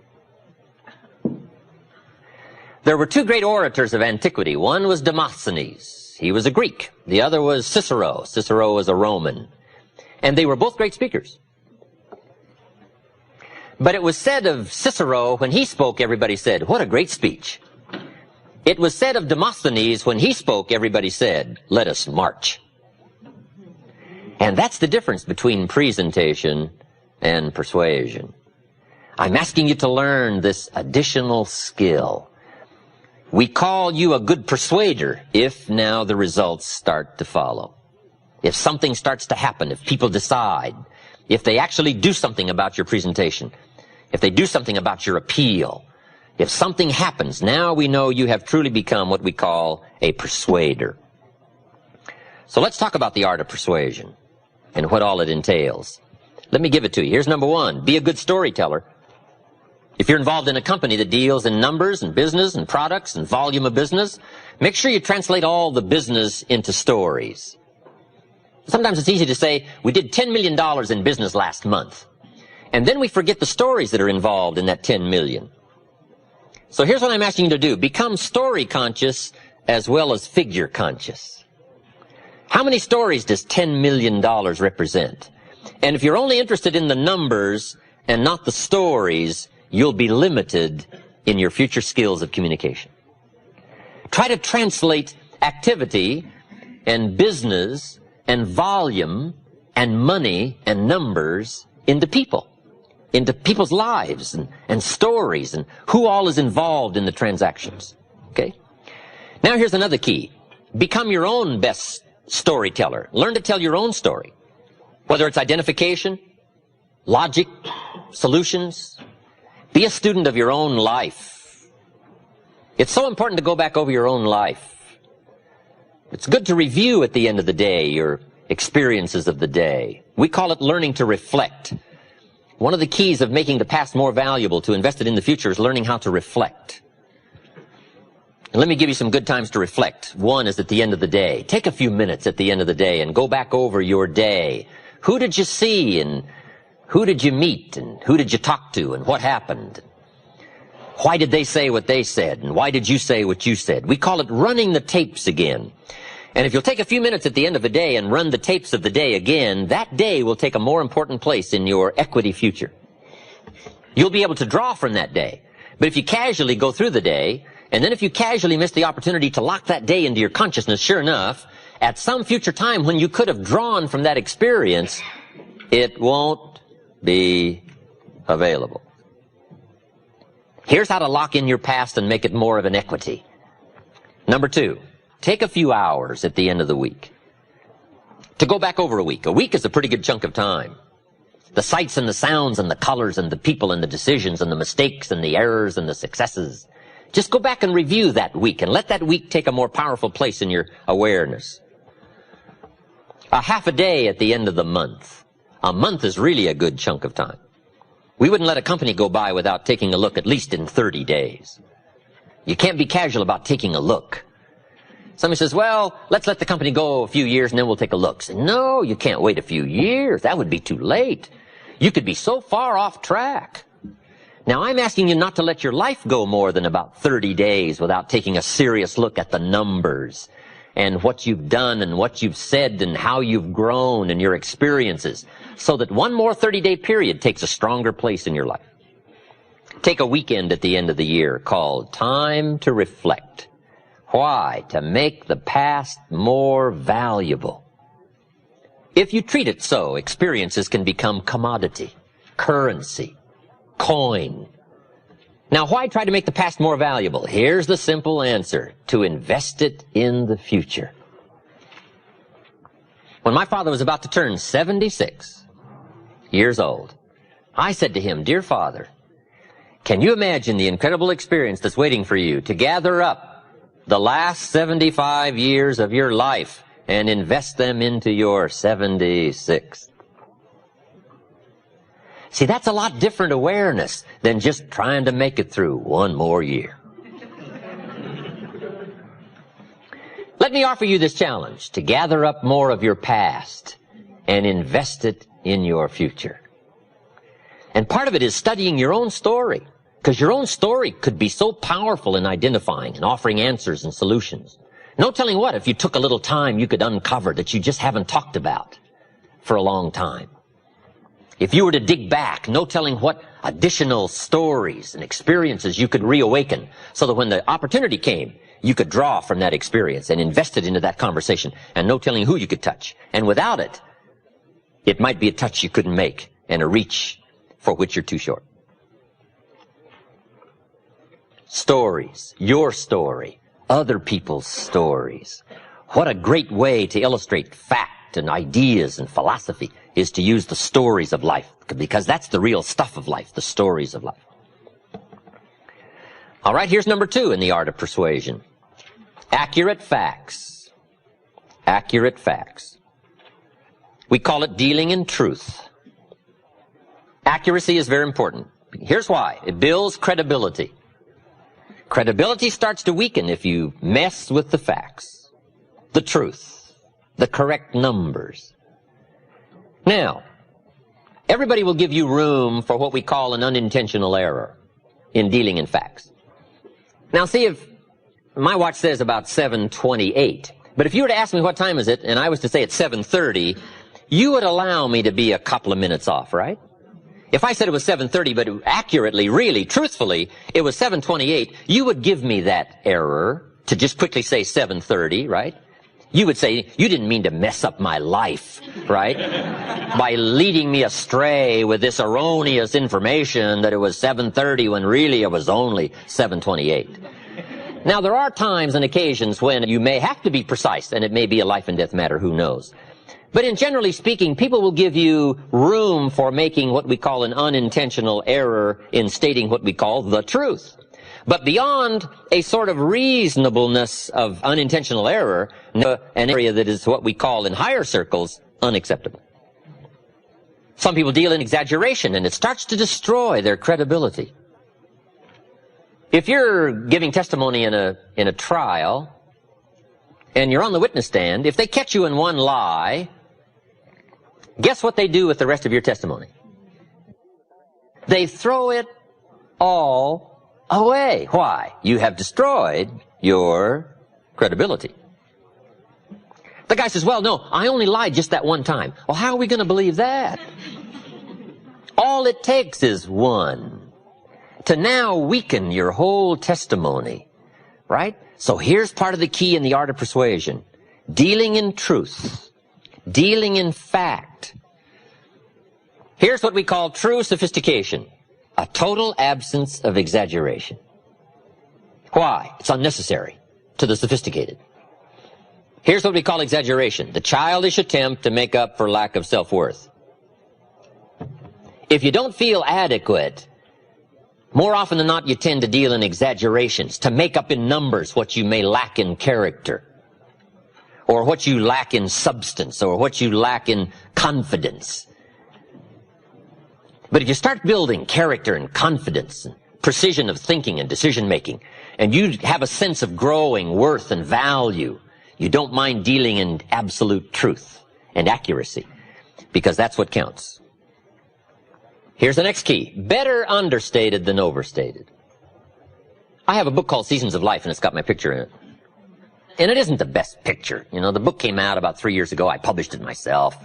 There were two great orators of antiquity. One was Demosthenes. He was a Greek. The other was Cicero. Cicero was a Roman. And they were both great speakers. But it was said of Cicero, when he spoke, everybody said, what a great speech. It was said of Demosthenes, when he spoke, everybody said, let us march. And that's the difference between presentation and persuasion. I'm asking you to learn this additional skill. We call you a good persuader if now the results start to follow. If something starts to happen, if people decide, if they actually do something about your presentation, if they do something about your appeal, if something happens, now we know you have truly become what we call a persuader. So let's talk about the art of persuasion and what all it entails. Let me give it to you. Here's number one. Be a good storyteller. If you're involved in a company that deals in numbers and business and products and volume of business, make sure you translate all the business into stories. Sometimes it's easy to say, we did $10 million in business last month. And then we forget the stories that are involved in that 10 million. So here's what I'm asking you to do. Become story conscious as well as figure conscious. How many stories does $10 million represent? And if you're only interested in the numbers and not the stories, you'll be limited in your future skills of communication. Try to translate activity and business and volume and money and numbers into people's lives and stories and who all is involved in the transactions. Okay? Now here's another key. Become your own best storyteller. Learn to tell your own story. Whether it's identification, logic, solutions. Be a student of your own life. It's so important to go back over your own life. It's good to review at the end of the day your experiences of the day. We call it learning to reflect. One of the keys of making the past more valuable to invest it in the future is learning how to reflect. And let me give you some good times to reflect. One is at the end of the day. Take a few minutes at the end of the day and go back over your day. Who did you see, and who did you meet, and who did you talk to, and what happened? Why did they say what they said, and why did you say what you said? We call it running the tapes again. And if you'll take a few minutes at the end of a day and run the tapes of the day again, that day will take a more important place in your equity future. You'll be able to draw from that day. But if you casually go through the day, and then if you casually miss the opportunity to lock that day into your consciousness, sure enough, at some future time when you could have drawn from that experience, it won't be available. Here's how to lock in your past and make it more of an equity. Number 2, take a few hours at the end of the week to go back over a week. A week is a pretty good chunk of time. The sights and the sounds and the colors and the people and the decisions and the mistakes and the errors and the successes. Just go back and review that week and let that week take a more powerful place in your awareness. A half a day at the end of the month. A month is really a good chunk of time. We wouldn't let a company go by without taking a look at least in 30 days. You can't be casual about taking a look. Somebody says, well, let's let the company go a few years and then we'll take a look. Say, no, you can't wait a few years. That would be too late. You could be so far off track. Now, I'm asking you not to let your life go more than about 30 days without taking a serious look at the numbers and what you've done and what you've said and how you've grown and your experiences, so that one more 30-day period takes a stronger place in your life. Take a weekend at the end of the year called Time to Reflect. Why? To make the past more valuable. If you treat it so, experiences can become commodity, currency, coin. Now, why try to make the past more valuable? Here's the simple answer: to invest it in the future. When my father was about to turn 76 years old, I said to him, dear Father, can you imagine the incredible experience that's waiting for you to gather up the last 75 years of your life and invest them into your 76th? See, that's a lot different awareness than just trying to make it through one more year. Let me offer you this challenge to gather up more of your past and invest it in your future. And part of it is studying your own story, because your own story could be so powerful in identifying and offering answers and solutions. No telling what, if you took a little time, you could uncover that you just haven't talked about for a long time. If you were to dig back, no telling what additional stories and experiences you could reawaken, so that when the opportunity came, you could draw from that experience and invest it into that conversation, and no telling who you could touch. And without it, it might be a touch you couldn't make and a reach for which you're too short. Stories, your story, other people's stories. What a great way to illustrate fact and ideas and philosophy is to use the stories of life, because that's the real stuff of life, the stories of life. All right, here's number 2 in the art of persuasion. Accurate facts. Accurate facts. We call it dealing in truth. Accuracy is very important. Here's why. It builds credibility. Credibility starts to weaken if you mess with the facts, the truth, the correct numbers. Now, everybody will give you room for what we call an unintentional error in dealing in facts. Now, see, if my watch says about 7:28, but if you were to ask me what time is it, and I was to say it's 7:30, you would allow me to be a couple of minutes off, right? If I said it was 7:30, but accurately, really, truthfully, it was 7:28, you would give me that error to just quickly say 7:30, right? You would say, you didn't mean to mess up my life, right? By leading me astray with this erroneous information that it was 7:30 when really it was only 7:28. Now, there are times and occasions when you may have to be precise, and it may be a life and death matter, who knows. But in generally speaking, people will give you room for making what we call an unintentional error in stating what we call the truth. But beyond a sort of reasonableness of unintentional error, an area that is what we call in higher circles unacceptable. Some people deal in exaggeration, and it starts to destroy their credibility. If you're giving testimony in a trial, and you're on the witness stand, if they catch you in one lie, Guess what they do with the rest of your testimony? They throw it all away. Why? You have destroyed your credibility. The guy says, well, no, I only lied just that one time. Well, how are we going to believe that? All it takes is one to now weaken your whole testimony, right? So here's part of the key in the art of persuasion. Dealing in truth. Dealing in fact. Here's what we call true sophistication. A total absence of exaggeration. Why? It's unnecessary to the sophisticated. Here's what we call exaggeration. The childish attempt to make up for lack of self-worth. If you don't feel adequate, more often than not you tend to deal in exaggerations, to make up in numbers what you may lack in character, or what you lack in substance, or what you lack in confidence. But if you start building character and confidence and precision of thinking and decision making, and you have a sense of growing worth and value, you don't mind dealing in absolute truth and accuracy, because that's what counts. Here's the next key. Better understated than overstated. I have a book called Seasons of Life, and it's got my picture in it. And it isn't the best picture. You know, the book came out about 3 years ago. I published it myself.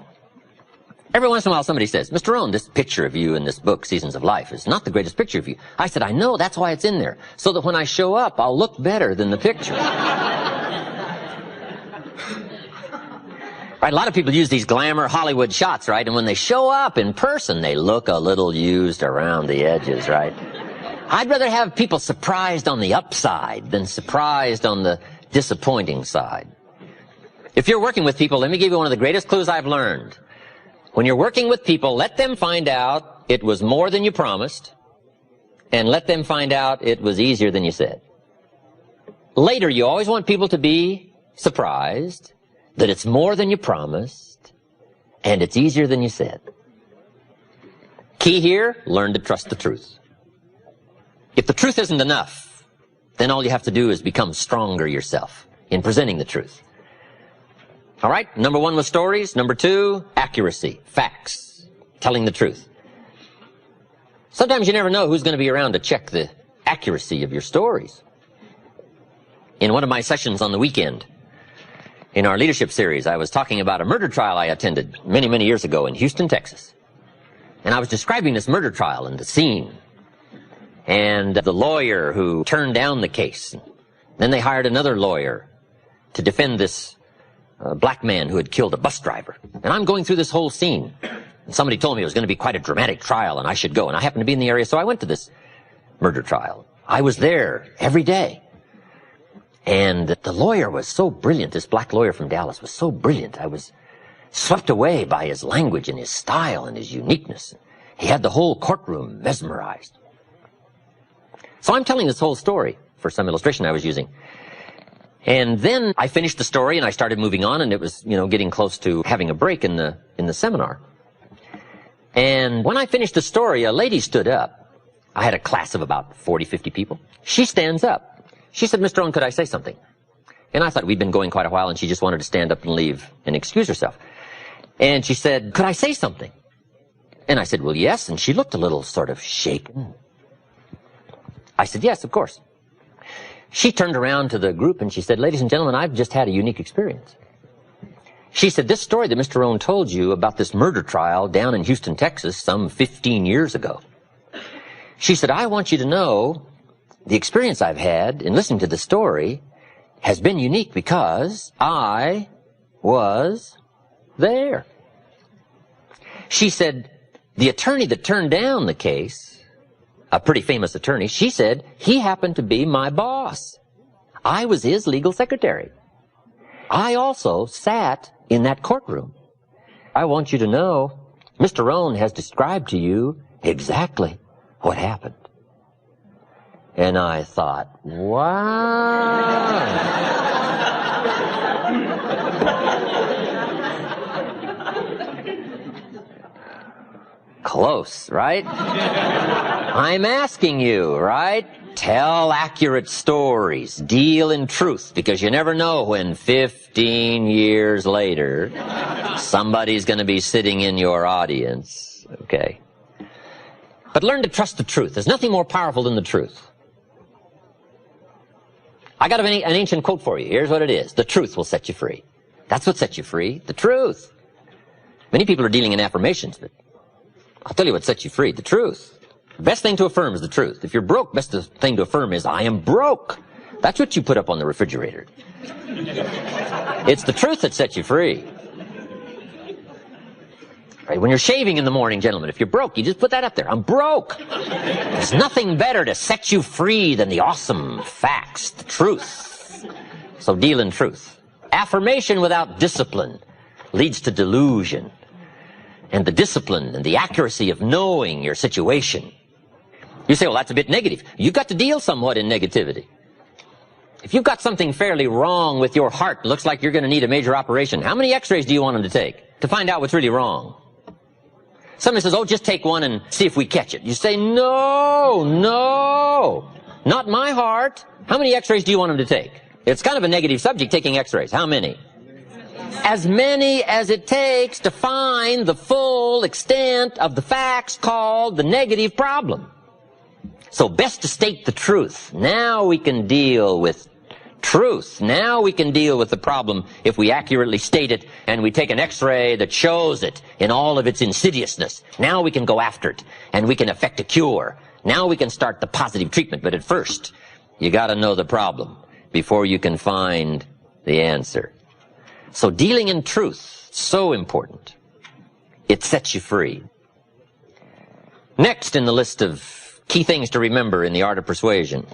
Every once in a while somebody says, Mr. Rohn, this picture of you in this book, Seasons of Life, is not the greatest picture of you. I said, I know, that's why it's in there. So that when I show up, I'll look better than the picture. Right, a lot of people use these glamour Hollywood shots, right? And when they show up in person, they look a little used around the edges, right? I'd rather have people surprised on the upside than surprised on the disappointing side. If you're working with people, let me give you one of the greatest clues I've learned. When you're working with people, let them find out it was more than you promised, and let them find out it was easier than you said. Later, you always want people to be surprised that it's more than you promised, and it's easier than you said. Key here, learn to trust the truth. If the truth isn't enough, then all you have to do is become stronger yourself in presenting the truth. All right, number one was stories. Number two, accuracy, facts, telling the truth. Sometimes you never know who's going to be around to check the accuracy of your stories. In one of my sessions on the weekend, in our leadership series, I was talking about a murder trial I attended many, many years ago in Houston, Texas. And I was describing this murder trial and the scene, and the lawyer who turned down the case. Then they hired another lawyer to defend this black man who had killed a bus driver. And I'm going through this whole scene. And somebody told me it was going to be quite a dramatic trial and I should go. And I happened to be in the area, so I went to this murder trial. I was there every day. And the lawyer was so brilliant. This black lawyer from Dallas was so brilliant. I was swept away by his language and his style and his uniqueness. He had the whole courtroom mesmerized. So I'm telling this whole story for some illustration I was using. And then I finished the story and I started moving on, and it was, getting close to having a break in the seminar. And when I finished the story, a lady stood up. I had a class of about 40, 50 people. She stands up. She said, Mr. Rohn, could I say something? And I thought we'd been going quite a while, and she just wanted to stand up and leave and excuse herself. And she said, could I say something? And I said, well, yes. And she looked a little sort of shaken. I said, yes, of course. She turned around to the group and she said, ladies and gentlemen, I've just had a unique experience. She said, this story that Mr. Rohn told you about this murder trial down in Houston, Texas, some 15 years ago. She said, I want you to know the experience I've had in listening to the story has been unique because I was there. She said, the attorney that turned down the case, a pretty famous attorney, she said, he happened to be my boss. I was his legal secretary. I also sat in that courtroom. I want you to know, Mr. Rohn has described to you exactly what happened. And I thought, wow. Close, right? I'm asking you, right? Tell accurate stories. Deal in truth, because you never know when 15 years later somebody's going to be sitting in your audience. Okay. But learn to trust the truth. There's nothing more powerful than the truth. I got an ancient quote for you. Here's what it is. The truth will set you free. That's what sets you free. The truth. Many people are dealing in affirmations, but I'll tell you what sets you free. The truth. The best thing to affirm is the truth. If you're broke, best thing to affirm is, I am broke. That's what you put up on the refrigerator. It's the truth that sets you free. Right? When you're shaving in the morning, gentlemen, if you're broke, you just put that up there. I'm broke. There's nothing better to set you free than the awesome facts, the truth. So deal in truth. Affirmation without discipline leads to delusion. And the discipline and the accuracy of knowing your situation. You say, well, that's a bit negative. You've got to deal somewhat in negativity. If you've got something fairly wrong with your heart, looks like you're going to need a major operation, how many x-rays do you want them to take to find out what's really wrong? Somebody says, oh, just take one and see if we catch it. You say, no, not my heart. How many x-rays do you want them to take? It's kind of a negative subject, taking x-rays. How many? As many as it takes to find the full extent of the facts called the negative problem. So best to state the truth. Now we can deal with truth. Now we can deal with the problem if we accurately state it and we take an x-ray that shows it in all of its insidiousness. Now we can go after it and we can effect a cure. Now we can start the positive treatment. But at first, you got to know the problem before you can find the answer. So dealing in truth, so important. It sets you free. Next in the list of key things to remember in the art of persuasion,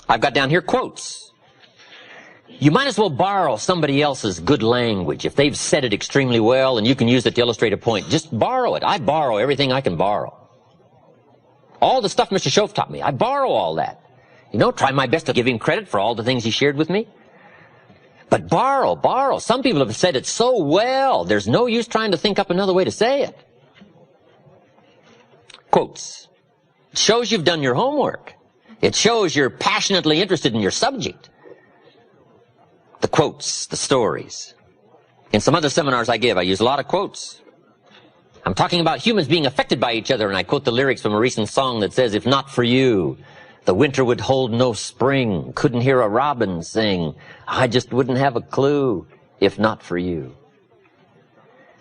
I've got down here quotes. You might as well borrow somebody else's good language. If they've said it extremely well and you can use it to illustrate a point, just borrow it. I borrow everything I can borrow. All the stuff Mr. Schoaf taught me, I borrow all that. You know, try my best to give him credit for all the things he shared with me. But borrow. Some people have said it so well, there's no use trying to think up another way to say it. Quotes. It shows you've done your homework. It shows you're passionately interested in your subject. The quotes, the stories. In some other seminars I give, I use a lot of quotes. I'm talking about humans being affected by each other, and I quote the lyrics from a recent song that says, if not for you, the winter would hold no spring, couldn't hear a robin sing, I just wouldn't have a clue if not for you.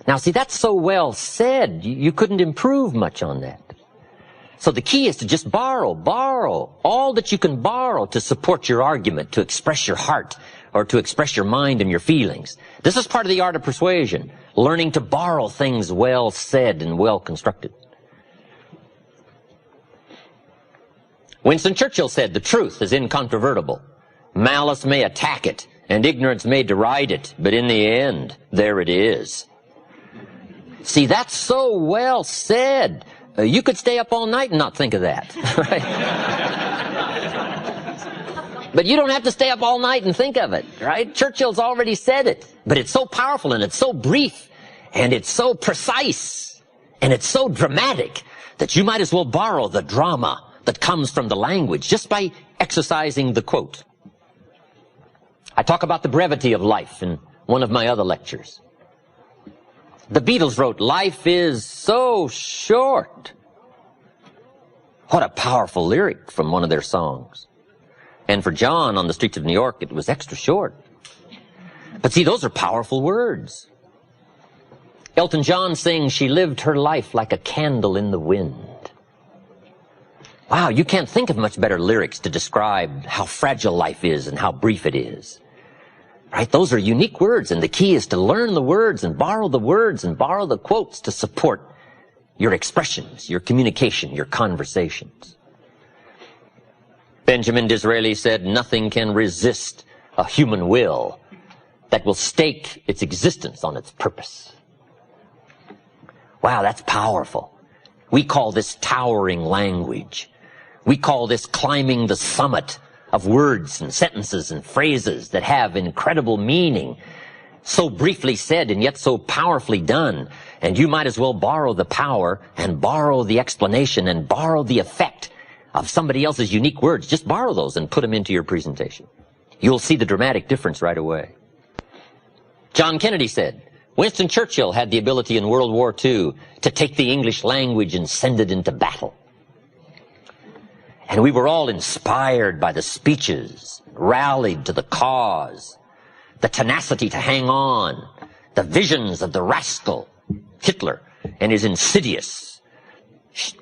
Now see, that's so well said, you couldn't improve much on that. So the key is to just borrow all that you can borrow to support your argument, to express your heart, or to express your mind and your feelings. This is part of the art of persuasion, learning to borrow things well said and well constructed. Winston Churchill said, the truth is incontrovertible. Malice may attack it, and ignorance may deride it, but in the end, there it is. See, that's so well said. You could stay up all night and not think of that, right? But you don't have to stay up all night and think of it, right? Churchill's already said it. But it's so powerful, and it's so brief, and it's so precise, and it's so dramatic that you might as well borrow the drama that comes from the language just by exercising the quote. I talk about the brevity of life in one of my other lectures. The Beatles wrote, life is so short. What a powerful lyric from one of their songs. And for John on the streets of New York, it was extra short. But see, those are powerful words. Elton John sings, she lived her life like a candle in the wind. Wow, you can't think of much better lyrics to describe how fragile life is and how brief it is. Right? Those are unique words, and the key is to learn the words and borrow the quotes to support your expressions, your communication, your conversations. Benjamin Disraeli said, nothing can resist a human will that will stake its existence on its purpose. Wow, that's powerful. We call this towering language. We call this climbing the summit of words and sentences and phrases that have incredible meaning, so briefly said and yet so powerfully done. And you might as well borrow the power and borrow the explanation and borrow the effect of somebody else's unique words. Just borrow those and put them into your presentation. You'll see the dramatic difference right away. John Kennedy said, Winston Churchill had the ability in World War II to take the English language and send it into battle. And we were all inspired by the speeches, rallied to the cause, the tenacity to hang on, the visions of the rascal, Hitler, and his insidious,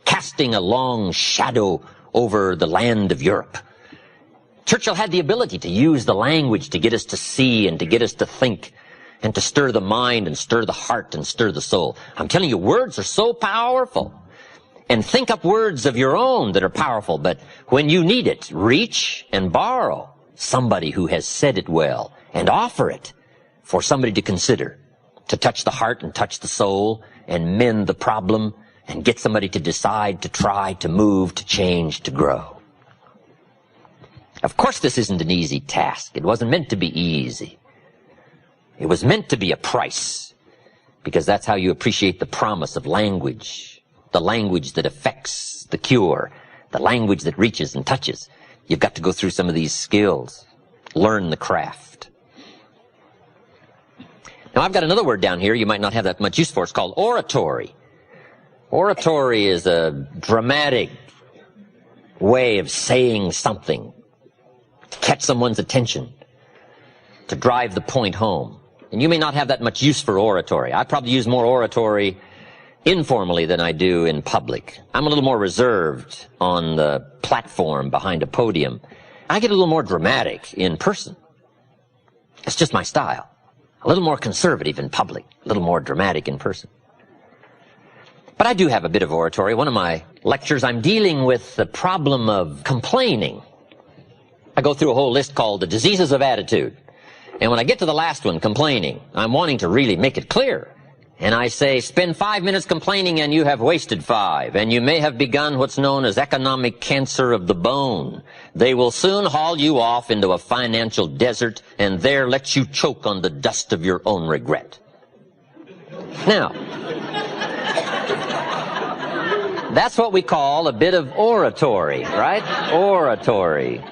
casting a long shadow over the land of Europe. Churchill had the ability to use the language to get us to see and to get us to think and to stir the mind and stir the heart and stir the soul. I'm telling you, words are so powerful. And think up words of your own that are powerful, but when you need it, reach and borrow somebody who has said it well and offer it for somebody to consider, to touch the heart and touch the soul and mend the problem and get somebody to decide, to try, to move, to change, to grow. Of course, this isn't an easy task. It wasn't meant to be easy. It was meant to be a price, because that's how you appreciate the promise of language, the language that affects the cure, the language that reaches and touches. You've got to go through some of these skills, learn the craft. Now, I've got another word down here you might not have that much use for. It's called oratory. Oratory is a dramatic way of saying something, to catch someone's attention, to drive the point home. And you may not have that much use for oratory. I probably use more oratory informally than I do in public. I'm a little more reserved on the platform behind a podium. I get a little more dramatic in person. It's just my style. A little more conservative in public, a little more dramatic in person. But I do have a bit of oratory. One of my lectures, I'm dealing with the problem of complaining. I go through a whole list called the diseases of attitude. And when I get to the last one, complaining, I'm wanting to really make it clear. And I say, spend 5 minutes complaining and you have wasted 5. And you may have begun what's known as economic cancer of the bone. They will soon haul you off into a financial desert and there let you choke on the dust of your own regret. Now, that's what we call a bit of oratory, right? Oratory.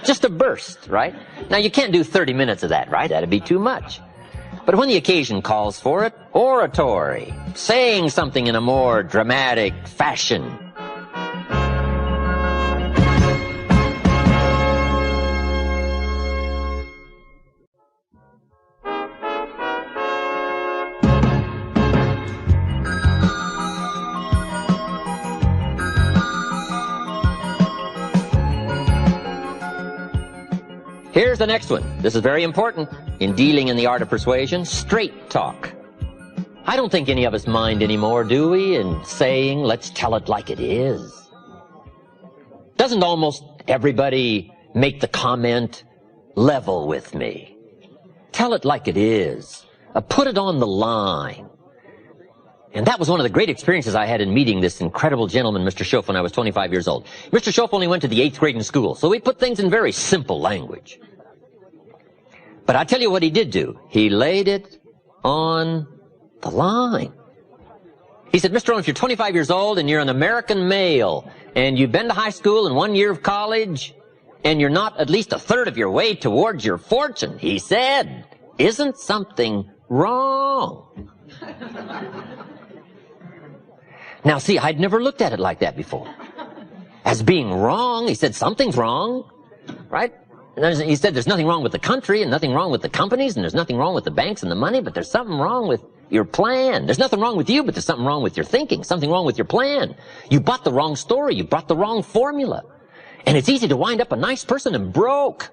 Just a burst, right? Now, you can't do 30 minutes of that, right? That'd be too much. But when the occasion calls for it, oratory, saying something in a more dramatic fashion. Here's the next one. This is very important in dealing in the art of persuasion. Straight talk. I don't think any of us mind anymore, do we, in saying, let's tell it like it is. Doesn't almost everybody make the comment, level with me? Tell it like it is. Put it on the line. And that was one of the great experiences I had in meeting this incredible gentleman, Mr. Schoaf, when I was 25 years old. Mr. Schoaf only went to the 8th grade in school, so we put things in very simple language. But I tell you what he did do. He laid it on the line. He said, Mr. Rohn, if you're 25 years old and you're an American male and you've been to high school and 1 year of college and you're not at least a third of your way towards your fortune, he said, isn't something wrong? Now, see, I'd never looked at it like that before. As being wrong, he said, something's wrong, right? And he said, there's nothing wrong with the country and nothing wrong with the companies and there's nothing wrong with the banks and the money, but there's something wrong with your plan. There's nothing wrong with you, but there's something wrong with your thinking, something wrong with your plan. You bought the wrong story. You bought the wrong formula. And it's easy to wind up a nice person and broke.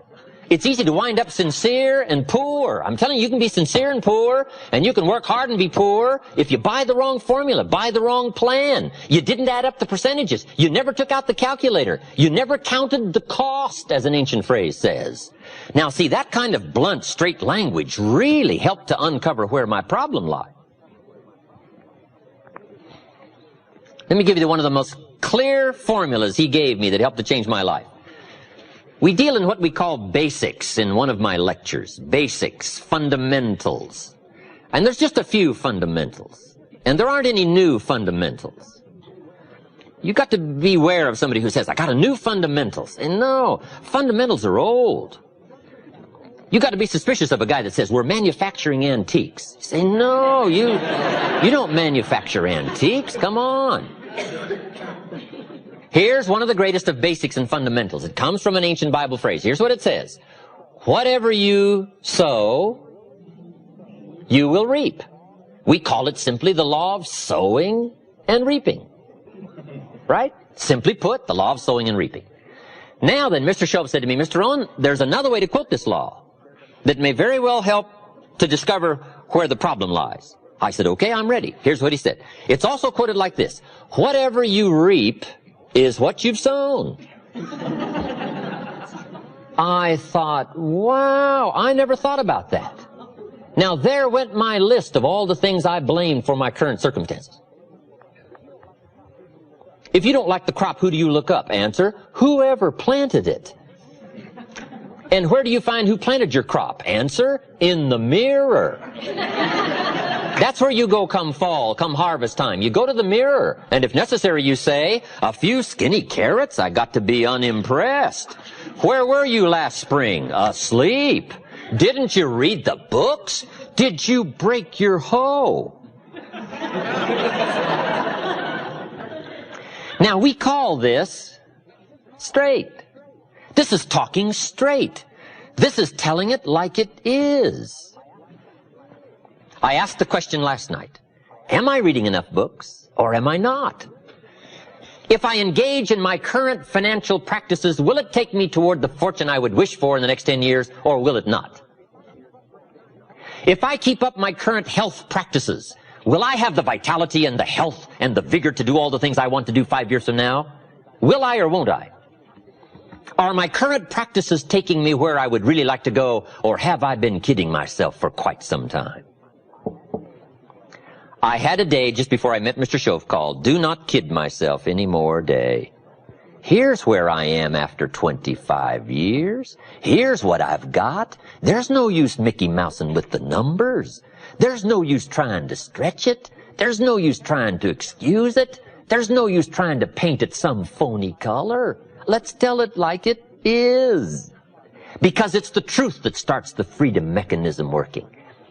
It's easy to wind up sincere and poor. I'm telling you, you can be sincere and poor, and you can work hard and be poor if you buy the wrong formula, buy the wrong plan. You didn't add up the percentages. You never took out the calculator. You never counted the cost, as an ancient phrase says. Now, see, that kind of blunt, straight language really helped to uncover where my problem lied. Let me give you one of the most clear formulas he gave me that helped to change my life. We deal in what we call basics in one of my lectures. Basics, fundamentals. And there's just a few fundamentals. And there aren't any new fundamentals. You got to beware of somebody who says, I got a new fundamentals. And no, fundamentals are old. You got to be suspicious of a guy that says, we're manufacturing antiques. You say, no, you don't manufacture antiques. Come on. Here's one of the greatest of basics and fundamentals. It comes from an ancient Bible phrase. Here's what it says. Whatever you sow, you will reap. We call it simply the law of sowing and reaping. Right? Simply put, the law of sowing and reaping. Now then, Mr. Shoaff said to me, Mr. Rohn, there's another way to quote this law that may very well help to discover where the problem lies. I said, okay, I'm ready. Here's what he said. It's also quoted like this. Whatever you reap is what you've sown. I thought, wow, I never thought about that. Now there went my list of all the things I blamed for my current circumstances. If you don't like the crop, who do you look up? Answer, whoever planted it. And where do you find who planted your crop? Answer, in the mirror. That's where you go come fall, come harvest time. You go to the mirror, and if necessary you say, a few skinny carrots, I got to be unimpressed. Where were you last spring? Asleep. Didn't you read the books? Did you break your hoe? Now we call this straight. This is talking straight. This is telling it like it is. I asked the question last night, am I reading enough books or am I not? If I engage in my current financial practices, will it take me toward the fortune I would wish for in the next 10 years or will it not? If I keep up my current health practices, will I have the vitality and the health and the vigor to do all the things I want to do 5 years from now? Will I or won't I? Are my current practices taking me where I would really like to go, or have I been kidding myself for quite some time? I had a day just before I met Mr. Shoaff called, Do Not Kid Myself Anymore Day. Here's where I am after 25 years. Here's what I've got. There's no use Mickey Mousing with the numbers. There's no use trying to stretch it. There's no use trying to excuse it. There's no use trying to paint it some phony color. Let's tell it like it is. Because it's the truth that starts the freedom mechanism working.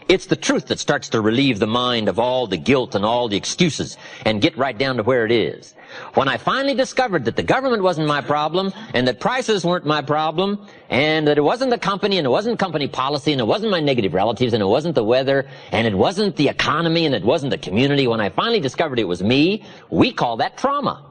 It's the truth that starts to relieve the mind of all the guilt and all the excuses and get right down to where it is. When I finally discovered that the government wasn't my problem and that prices weren't my problem and that it wasn't the company and it wasn't company policy and it wasn't my negative relatives and it wasn't the weather and it wasn't the economy and it wasn't the community, when I finally discovered it was me, we call that trauma.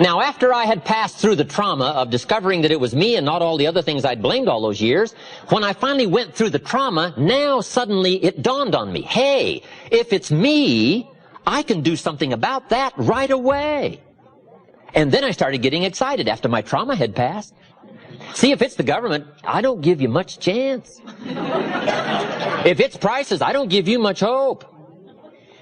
Now, after I had passed through the trauma of discovering that it was me and not all the other things I'd blamed all those years, when I finally went through the trauma, now suddenly it dawned on me, hey, if it's me, I can do something about that right away. And then I started getting excited after my trauma had passed. See, if it's the government, I don't give you much chance. If it's prices, I don't give you much hope.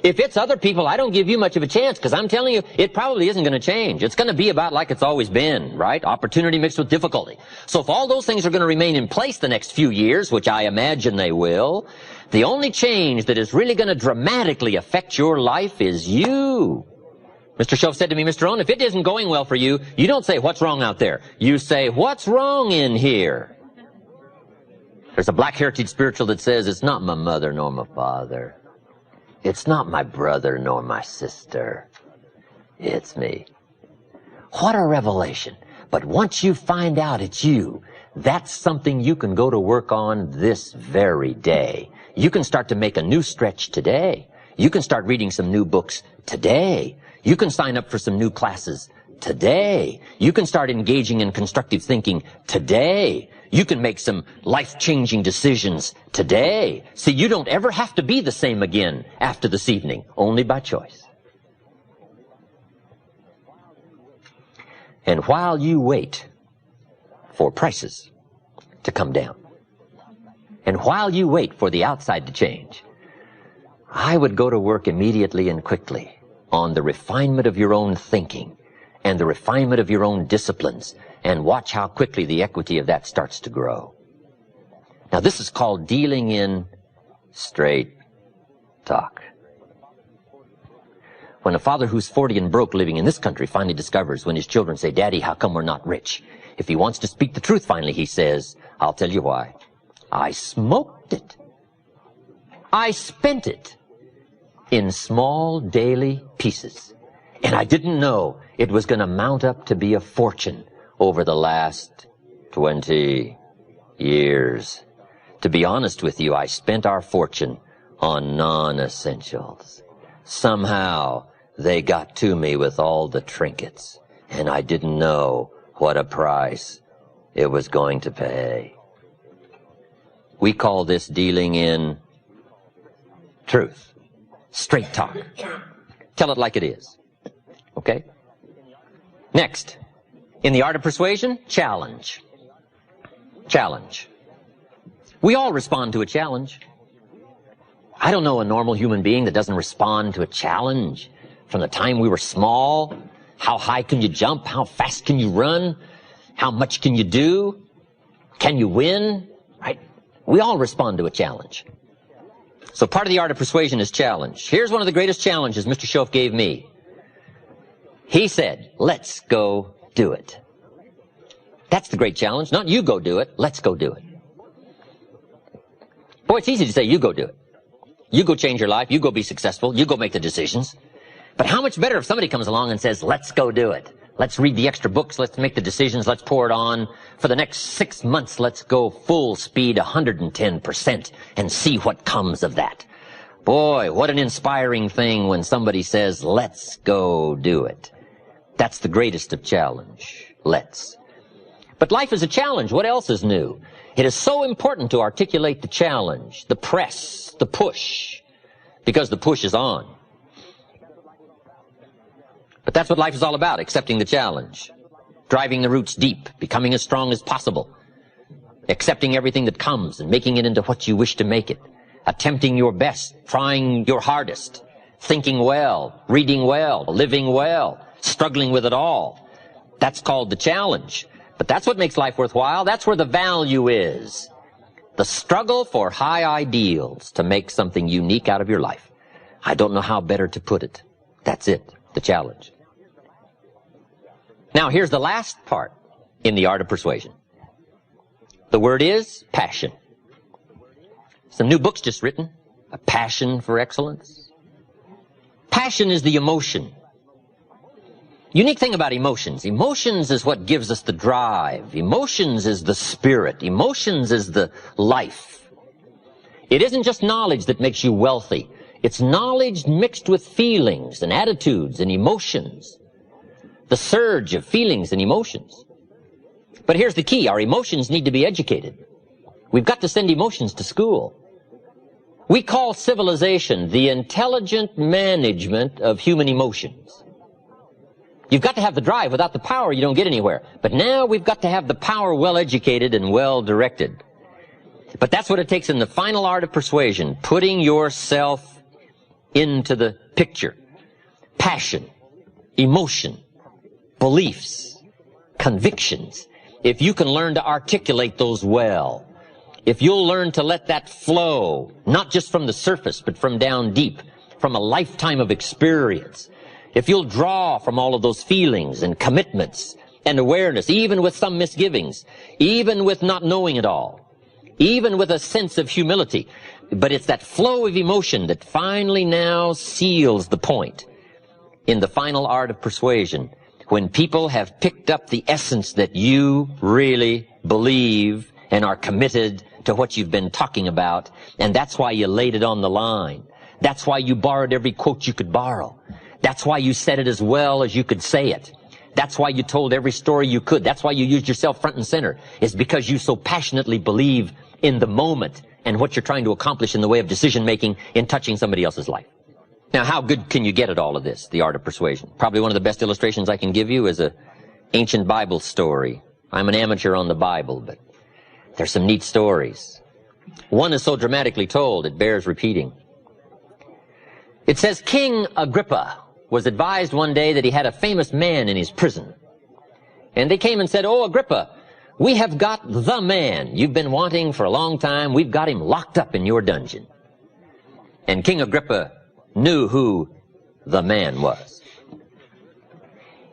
If it's other people, I don't give you much of a chance, because I'm telling you, it probably isn't going to change. It's going to be about like it's always been, right? Opportunity mixed with difficulty. So if all those things are going to remain in place the next few years, which I imagine they will, the only change that is really going to dramatically affect your life is you. Mr. Shoaff said to me, Mr. Rohn, if it isn't going well for you, you don't say, what's wrong out there? You say, what's wrong in here? There's a Black Heritage spiritual that says, it's not my mother nor my father. It's not my brother nor my sister. It's me. What a revelation. But once you find out it's you, that's something you can go to work on this very day. You can start to make a new stretch today. You can start reading some new books today. You can sign up for some new classes today. You can start engaging in constructive thinking today. You can make some life-changing decisions today. See, you don't ever have to be the same again after this evening, only by choice. And while you wait for prices to come down, and while you wait for the outside to change, I would go to work immediately and quickly on the refinement of your own thinking and the refinement of your own disciplines, and watch how quickly the equity of that starts to grow. Now, this is called dealing in straight talk. When a father who's 40 and broke living in this country finally discovers when his children say, "Daddy, how come we're not rich?" If he wants to speak the truth finally, he says, "I'll tell you why. I smoked it. I spent it in small daily pieces. And I didn't know it was going to mount up to be a fortune over the last 20 years. To be honest with you, I spent our fortune on non-essentials. Somehow they got to me with all the trinkets, and I didn't know what a price it was going to pay." We call this dealing in truth. Straight talk. Tell it like it is. Okay? Next, in the art of persuasion, challenge. Challenge. We all respond to a challenge. I don't know a normal human being that doesn't respond to a challenge. From the time we were small, how high can you jump? How fast can you run? How much can you do? Can you win? Right? We all respond to a challenge. So part of the art of persuasion is challenge. Here's one of the greatest challenges Mr. Shoaff gave me. He said, "Let's go do it." That's the great challenge. Not you go do it, let's go do it. Boy, it's easy to say you go do it. You go change your life, you go be successful, you go make the decisions. But how much better if somebody comes along and says, "Let's go do it. Let's read the extra books, let's make the decisions, let's pour it on. For the next 6 months, let's go full speed 110% and see what comes of that." Boy, what an inspiring thing when somebody says, "Let's go do it." That's the greatest of challenge. Let's. But life is a challenge. What else is new? It is so important to articulate the challenge, the press, the push, because the push is on. But that's what life is all about, accepting the challenge, driving the roots deep, becoming as strong as possible, accepting everything that comes and making it into what you wish to make it, attempting your best, trying your hardest, thinking well, reading well, living well, struggling with it all. That's called the challenge. But that's what makes life worthwhile. That's where the value is. The struggle for high ideals to make something unique out of your life. I don't know how better to put it. That's it, the challenge. Now, here's the last part in the art of persuasion. The word is passion. Some new books just written, A Passion for Excellence. Passion is the emotion. Unique thing about emotions. Emotions is what gives us the drive. Emotions is the spirit. Emotions is the life. It isn't just knowledge that makes you wealthy. It's knowledge mixed with feelings and attitudes and emotions. The surge of feelings and emotions. But here's the key. Our emotions need to be educated. We've got to send emotions to school. We call civilization the intelligent management of human emotions. You've got to have the drive. Without the power, you don't get anywhere. But now we've got to have the power well educated and well directed. But that's what it takes in the final art of persuasion, putting yourself into the picture. Passion, emotion, beliefs, convictions. If you can learn to articulate those well, if you'll learn to let that flow, not just from the surface, but from down deep, from a lifetime of experience, if you'll draw from all of those feelings and commitments and awareness, even with some misgivings, even with not knowing it all, even with a sense of humility, but it's that flow of emotion that finally now seals the point in the final art of persuasion, when people have picked up the essence that you really believe and are committed to what you've been talking about, and that's why you laid it on the line. That's why you borrowed every quote you could borrow. That's why you said it as well as you could say it. That's why you told every story you could. That's why you used yourself front and center. It's because you so passionately believe in the moment and what you're trying to accomplish in the way of decision-making in touching somebody else's life. Now, how good can you get at all of this, the art of persuasion? Probably one of the best illustrations I can give you is an ancient Bible story. I'm an amateur on the Bible, but there's some neat stories. One is so dramatically told, it bears repeating. It says, King Agrippa was advised one day that he had a famous man in his prison. And they came and said, "Oh, Agrippa, we have got the man you've been wanting for a long time. We've got him locked up in your dungeon." And King Agrippa knew who the man was.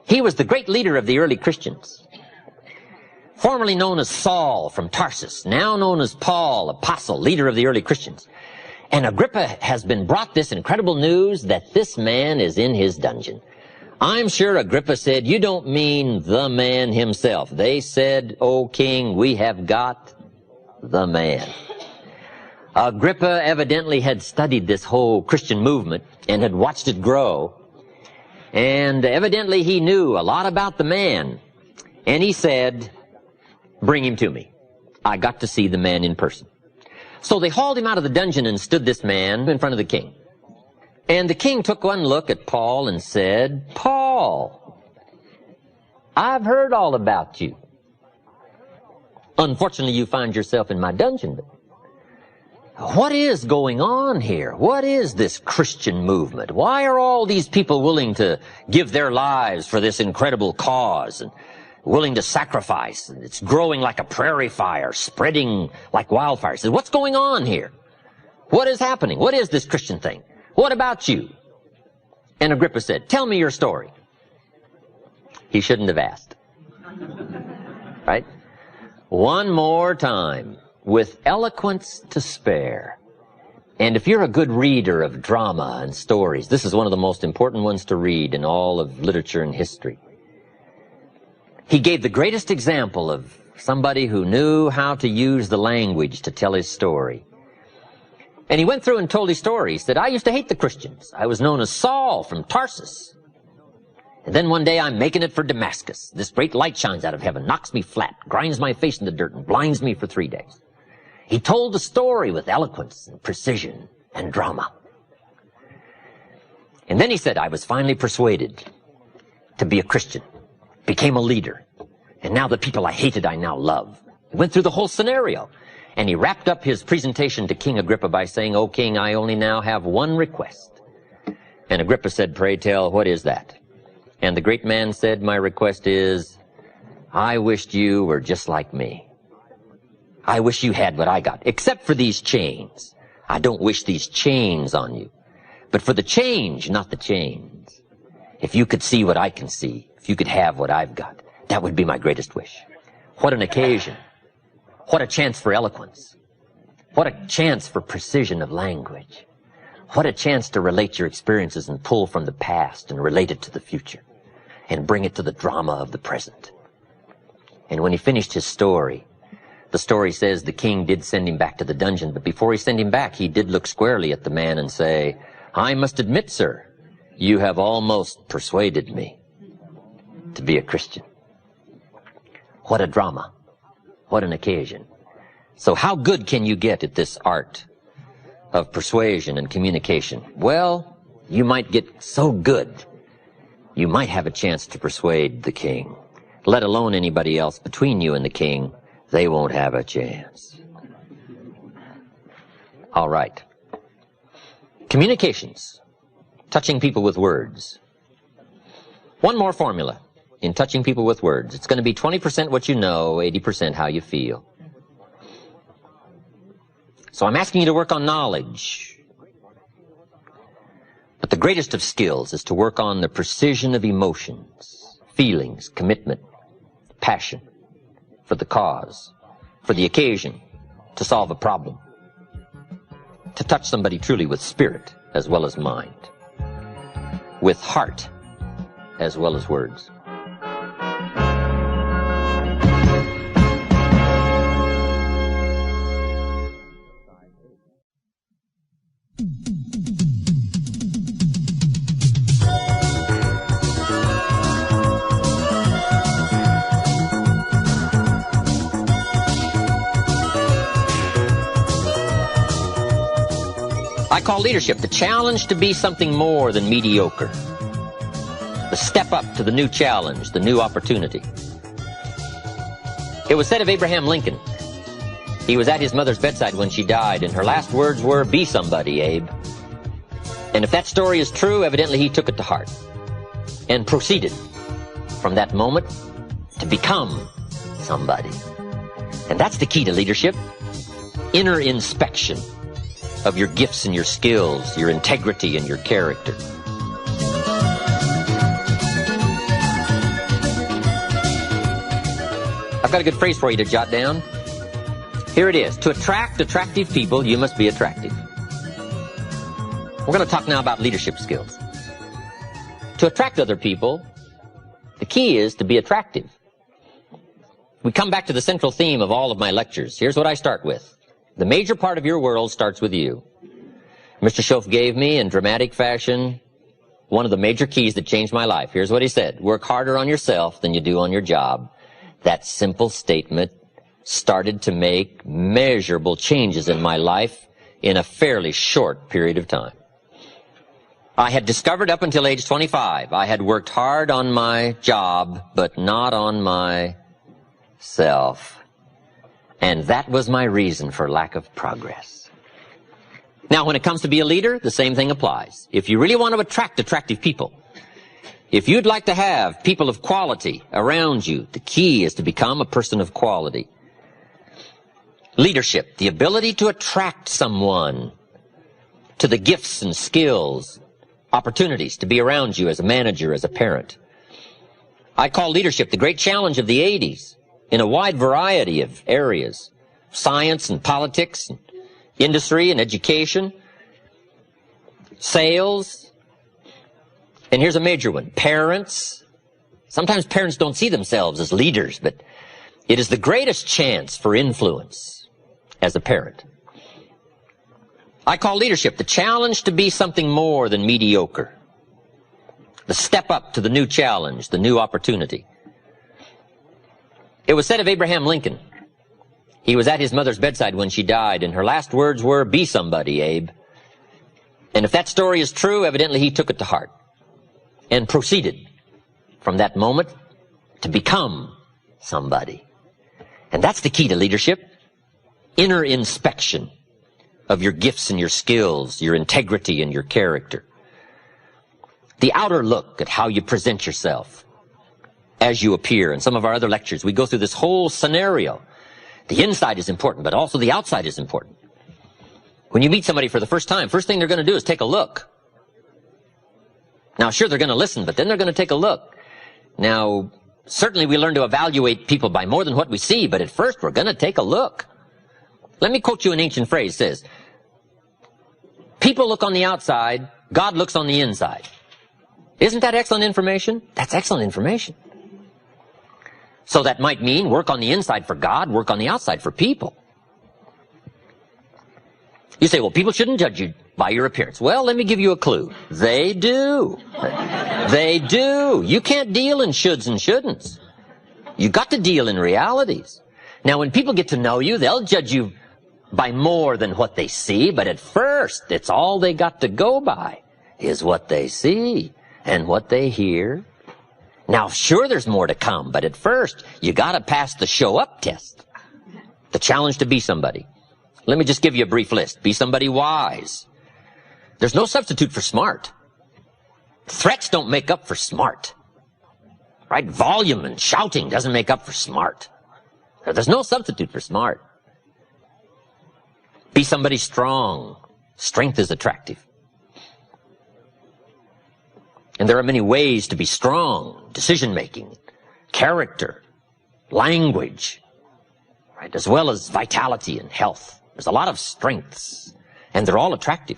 He was the great leader of the early Christians, formerly known as Saul from Tarsus, now known as Paul, apostle, leader of the early Christians. And Agrippa has been brought this incredible news that this man is in his dungeon. I'm sure Agrippa said, "You don't mean the man himself." They said, "O king, we have got the man." Agrippa evidently had studied this whole Christian movement and had watched it grow. And evidently he knew a lot about the man. And he said, "Bring him to me. I got to see the man in person." So they hauled him out of the dungeon and stood this man in front of the king. And the king took one look at Paul and said, "Paul, I've heard all about you. Unfortunately, you find yourself in my dungeon. But what is going on here? What is this Christian movement? Why are all these people willing to give their lives for this incredible cause and willing to sacrifice? And it's growing like a prairie fire, spreading like wildfire." He said, "What's going on here? What is happening? What is this Christian thing? What about you?" And Agrippa said, "Tell me your story." He shouldn't have asked. Right? One more time, with eloquence to spare. And if you're a good reader of drama and stories, this is one of the most important ones to read in all of literature and history. He gave the greatest example of somebody who knew how to use the language to tell his story. And he went through and told his story. He said, "I used to hate the Christians. I was known as Saul from Tarsus. And then one day I'm making it for Damascus. This great light shines out of heaven, knocks me flat, grinds my face in the dirt, and blinds me for 3 days." He told the story with eloquence and precision and drama. And then he said, "I was finally persuaded to be a Christian, became a leader, and now the people I hated I now love." He went through the whole scenario. And he wrapped up his presentation to King Agrippa by saying, "O king, I only now have one request." And Agrippa said, "Pray tell, what is that?" And the great man said, "My request is, I wished you were just like me. I wish you had what I got, except for these chains. I don't wish these chains on you, but for the change, not the chains. If you could see what I can see, if you could have what I've got, that would be my greatest wish." What an occasion. What a chance for eloquence. What a chance for precision of language. What a chance to relate your experiences and pull from the past and relate it to the future and bring it to the drama of the present. And when he finished his story, the story says the king did send him back to the dungeon, but before he sent him back, he did look squarely at the man and say, "I must admit, sir, you have almost persuaded me to be a Christian." What a drama. What an occasion. So how good can you get at this art of persuasion and communication? Well, you might get so good, you might have a chance to persuade the king. Let alone anybody else between you and the king, they won't have a chance. All right. Communications. Touching people with words. One more formula in touching people with words. It's going to be 20% what you know, 80% how you feel. So I'm asking you to work on knowledge. But the greatest of skills is to work on the precision of emotions, feelings, commitment, passion, for the cause, for the occasion, to solve a problem, to touch somebody truly with spirit as well as mind, with heart as well as words. I call leadership the challenge to be something more than mediocre. The step up to the new challenge, the new opportunity. It was said of Abraham Lincoln, he was at his mother's bedside when she died, and her last words were, "Be somebody, Abe." And if that story is true, evidently he took it to heart and proceeded from that moment to become somebody. And that's the key to leadership. Inner inspection of your gifts and your skills, your integrity and your character. got a good phrase for you to jot down. Here it is. To attract attractive people, you must be attractive. We're going to talk now about leadership skills. To attract other people, the key is to be attractive. We come back to the central theme of all of my lectures. Here's what I start with. The major part of your world starts with you. Mr. Schoaf gave me, in dramatic fashion, one of the major keys that changed my life. Here's what he said. Work harder on yourself than you do on your job. That simple statement started to make measurable changes in my life in a fairly short period of time. I had discovered up until age 25, I had worked hard on my job, but not on myself. And that was my reason for lack of progress. Now, when it comes to be a leader, the same thing applies. If you really want to attract attractive people, if you'd like to have people of quality around you, the key is to become a person of quality. Leadership, the ability to attract someone to the gifts and skills, opportunities to be around you as a manager, as a parent. I call leadership the great challenge of the 80s in a wide variety of areas. Science and politics, and industry and education, sales, and here's a major one, parents. Sometimes parents don't see themselves as leaders, but it is the greatest chance for influence as a parent. I call leadership the challenge to be something more than mediocre. The step up to the new challenge, the new opportunity. It was said of Abraham Lincoln, he was at his mother's bedside when she died, and her last words were, "Be somebody, Abe." And if that story is true, evidently he took it to heart and proceeded from that moment to become somebody. And that's the key to leadership. Inner inspection of your gifts and your skills, your integrity and your character. The outer look at how you present yourself as you appear. In some of our other lectures, we go through this whole scenario. The inside is important, but also the outside is important. When you meet somebody for the first time, first thing they're going to do is take a look. Now, sure, they're going to listen, but then they're going to take a look. Now, certainly we learn to evaluate people by more than what we see, but at first we're going to take a look. Let me quote you an ancient phrase. It says, people look on the outside, God looks on the inside. Isn't that excellent information? That's excellent information. So that might mean work on the inside for God, work on the outside for people. You say, well, people shouldn't judge you by your appearance. Well, let me give you a clue. They do. They do. You can't deal in shoulds and shouldn'ts. You got to deal in realities. Now, when people get to know you, they'll judge you by more than what they see, but at first, it's all they got to go by is what they see and what they hear. Now, sure, there's more to come, but at first, you got to pass the show-up test, the challenge to be somebody. Let me just give you a brief list. Be somebody wise. There's no substitute for smart. Threats don't make up for smart. Right? Volume and shouting doesn't make up for smart. There's no substitute for smart. Be somebody strong. Strength is attractive. And there are many ways to be strong. Decision-making, character, language, right? As well as vitality and health. There's a lot of strengths, and they're all attractive.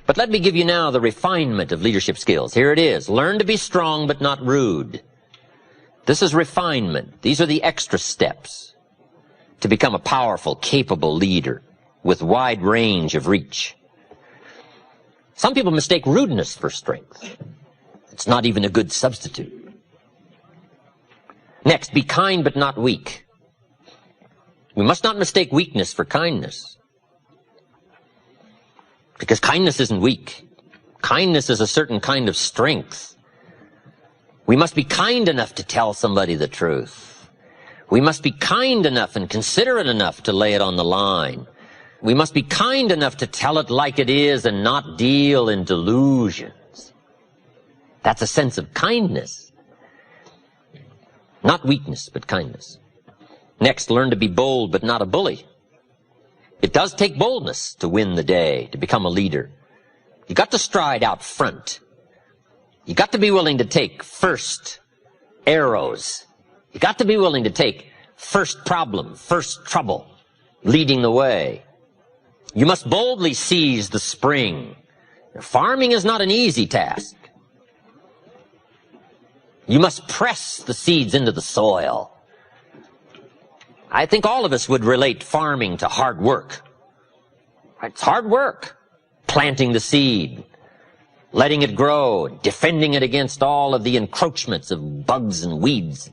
But let me give you now the refinement of leadership skills. Here it is. Learn to be strong but not rude. This is refinement. These are the extra steps to become a powerful, capable leader with wide range of reach. Some people mistake rudeness for strength. It's not even a good substitute. Next, be kind but not weak. We must not mistake weakness for kindness. Because kindness isn't weak. Kindness is a certain kind of strength. We must be kind enough to tell somebody the truth. We must be kind enough and considerate enough to lay it on the line. We must be kind enough to tell it like it is and not deal in delusions. That's a sense of kindness. Not weakness, but kindness. Next, learn to be bold, but not a bully. It does take boldness to win the day, to become a leader. You got to stride out front. You got to be willing to take first arrows You got to be willing to take first problem, first trouble, leading the way. You must boldly seize the spring. Farming is not an easy task. You must press the seeds into the soil. I think all of us would relate farming to hard work. It's hard work. Planting the seed, letting it grow, defending it against all of the encroachments of bugs and weeds.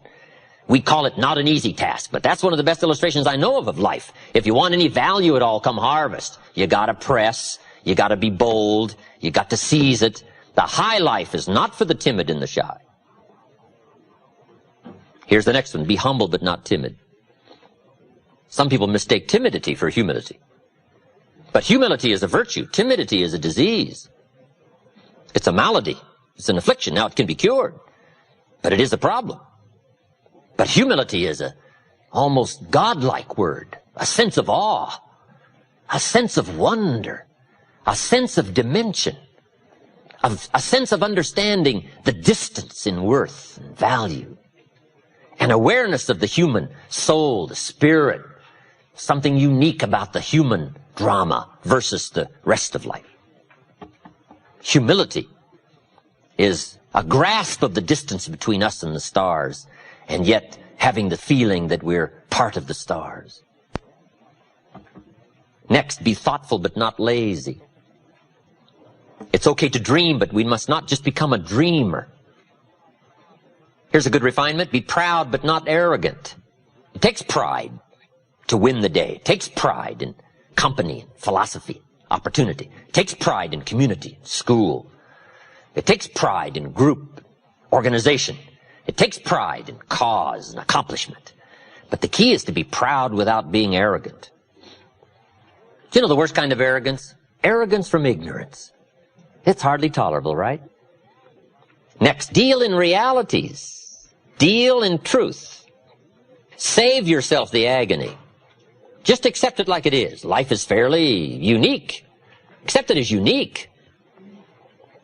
We call it not an easy task, but that's one of the best illustrations I know of life. If you want any value at all come harvest, you gotta press, you gotta be bold, you got to seize it. The high life is not for the timid and the shy. Here's the next one, be humble but not timid. Some people mistake timidity for humility. But humility is a virtue. Timidity is a disease. It's a malady. It's an affliction. Now, it can be cured, but it is a problem. But humility is a almost godlike word, a sense of awe, a sense of wonder, a sense of dimension, a sense of understanding the distance in worth and value, an awareness of the human soul, the spirit, something unique about the human drama versus the rest of life. Humility is a grasp of the distance between us and the stars, and yet having the feeling that we're part of the stars. Next, be thoughtful but not lazy. It's okay to dream, but we must not just become a dreamer. Here's a good refinement. Be proud but not arrogant. It takes pride to win the day. It takes pride in company, philosophy, opportunity. It takes pride in community, school. It takes pride in group, organization. It takes pride in cause and accomplishment. But the key is to be proud without being arrogant. Do you know the worst kind of arrogance? Arrogance from ignorance. It's hardly tolerable, right? Next, deal in realities. Deal in truth. Save yourself the agony. Just accept it like it is. Life is fairly unique. Accept it as unique.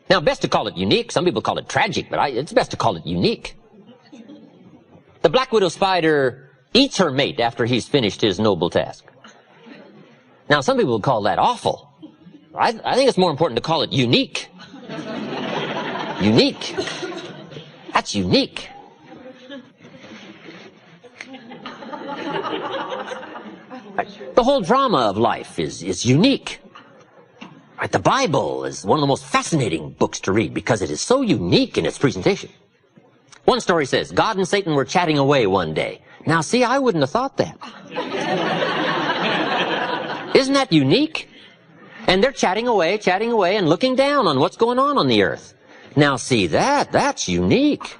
Now, best to call it unique. Some people call it tragic, but it's best to call it unique. The black widow spider eats her mate after he's finished his noble task. Now, some people would call that awful. I think it's more important to call it unique. Unique. That's unique. The whole drama of life is unique. Right? The Bible is one of the most fascinating books to read because it is so unique in its presentation. One story says, God and Satan were chatting away one day. Now, see, I wouldn't have thought that. Isn't that unique? And they're chatting away, and looking down on what's going on the earth. Now, see, that's unique.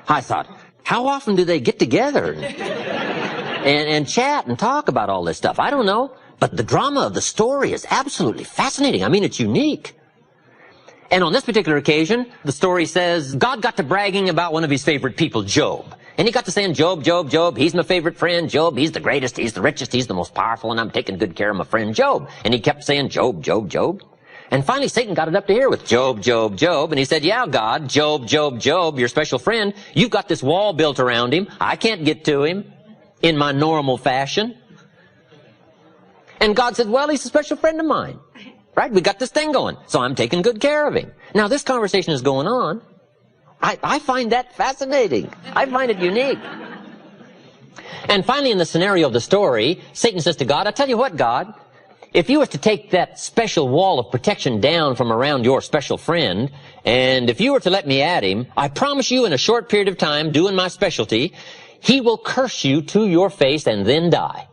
I thought, how often do they get together and chat and talk about all this stuff? I don't know. But the drama of the story is absolutely fascinating. I mean, it's unique. And on this particular occasion, the story says, God got to bragging about one of his favorite people, Job. And he got to saying, Job, he's my favorite friend. Job, he's the greatest, he's the richest, he's the most powerful, and I'm taking good care of my friend Job. And he kept saying, Job. And finally, Satan got it up to here with Job. And he said, yeah, God, Job, your special friend. You've got this wall built around him. I can't get to him in my normal fashion. And God said, well, he's a special friend of mine. Right? We got this thing going. So I'm taking good care of him. Now, this conversation is going on. I find that fascinating. I find it unique. And finally, in the scenario of the story, Satan says to God, I tell you what, God, if you were to take that special wall of protection down from around your special friend, and if you were to let me at him, I promise you in a short period of time, doing my specialty, he will curse you to your face and then die.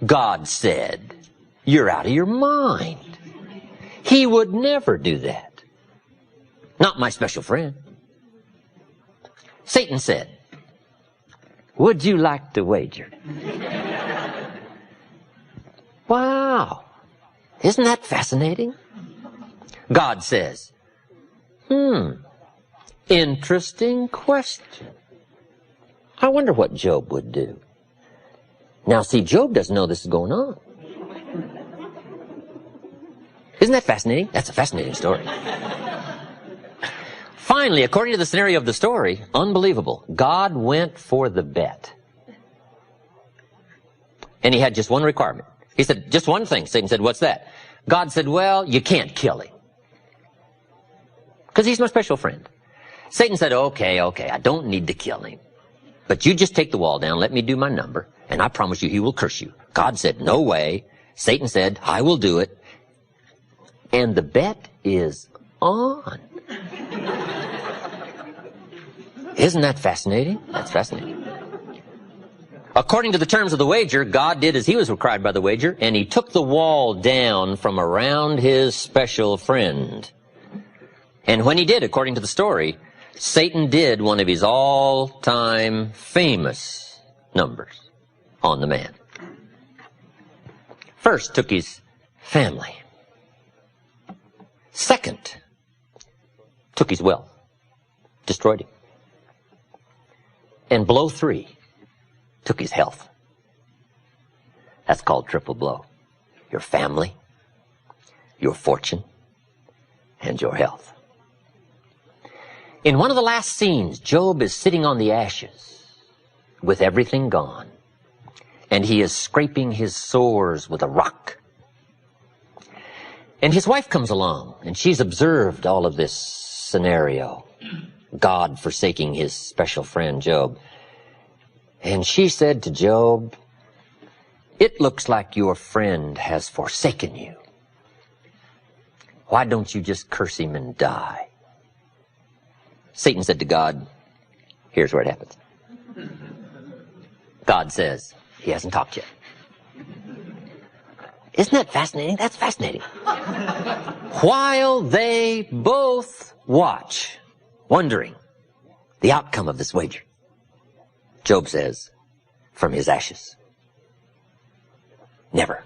God said, you're out of your mind. He would never do that. Not my special friend. Satan said, would you like to wager? Wow. Isn't that fascinating? God says, interesting question. I wonder what Job would do. Now, see, Job doesn't know this is going on. Isn't that fascinating? That's a fascinating story. Finally, according to the scenario of the story, unbelievable, God went for the bet. And he had just one requirement. He said, just one thing. Satan said, what's that? God said, well, you can't kill him. Because he's my special friend. Satan said, okay, I don't need to kill him. But you just take the wall down, let me do my number, and I promise you he will curse you. God said, no way. Satan said, I will do it. And the bet is on. Isn't that fascinating? That's fascinating. According to the terms of the wager, God did as he was required by the wager, and he took the wall down from around his special friend. And when he did, according to the story, Satan did one of his all-time famous numbers on the man. First, took his family. Second, took his wealth, destroyed him. And blow 3, took his health. That's called triple blow. Your family, your fortune, and your health. In one of the last scenes, Job is sitting on the ashes with everything gone, and he is scraping his sores with a rock. And his wife comes along, and she's observed all of this scenario, God forsaking his special friend Job. And she said to Job, it looks like your friend has forsaken you. Why don't you just curse him and die? Satan said to God, here's where it happens. God says, he hasn't talked yet. Isn't that fascinating? That's fascinating. While they both watch, wondering the outcome of this wager, Job says, from his ashes, never.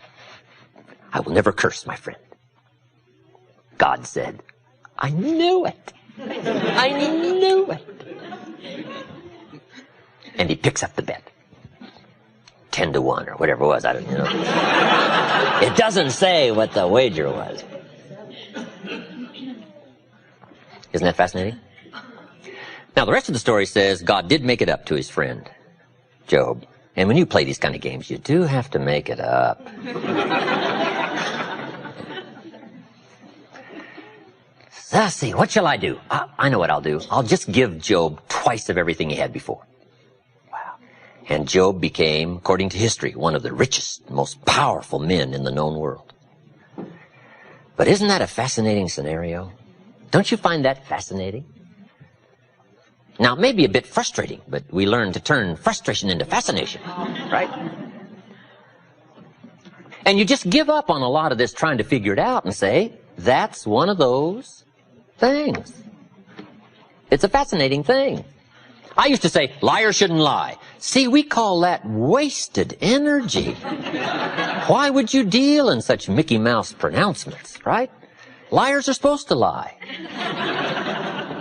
I will never curse my friend. God said, I knew it. I knew it. And he picks up the bet. 10-1 or whatever it was. I don't know. It doesn't say what the wager was. Isn't that fascinating? Now, the rest of the story says God did make it up to his friend, Job. And when you play these kind of games, you do have to make it up. Let's see, what shall I do? I know what I'll do. I'll just give Job twice of everything he had before. Wow. And Job became, according to history, one of the richest, most powerful men in the known world. But isn't that a fascinating scenario? Don't you find that fascinating? Now, it may be a bit frustrating, but we learn to turn frustration into fascination, right? And you just give up on a lot of this trying to figure it out and say, that's one of those things. It's a fascinating thing. I used to say, liars shouldn't lie. See, we call that wasted energy. Why would you deal in such Mickey Mouse pronouncements, right? Liars are supposed to lie.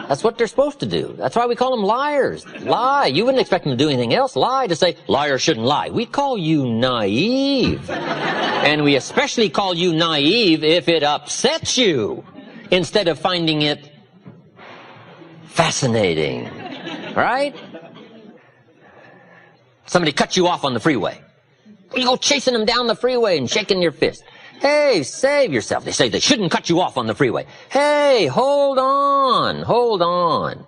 That's what they're supposed to do. That's why we call them liars. Lie. You wouldn't expect them to do anything else. Lie to say, liars shouldn't lie. We call you naive. And we especially call you naive if it upsets you, instead of finding it fascinating. Right? Somebody cuts you off on the freeway. You go chasing them down the freeway and shaking your fist. Hey, save yourself. They say they shouldn't cut you off on the freeway. Hey, hold on, hold on.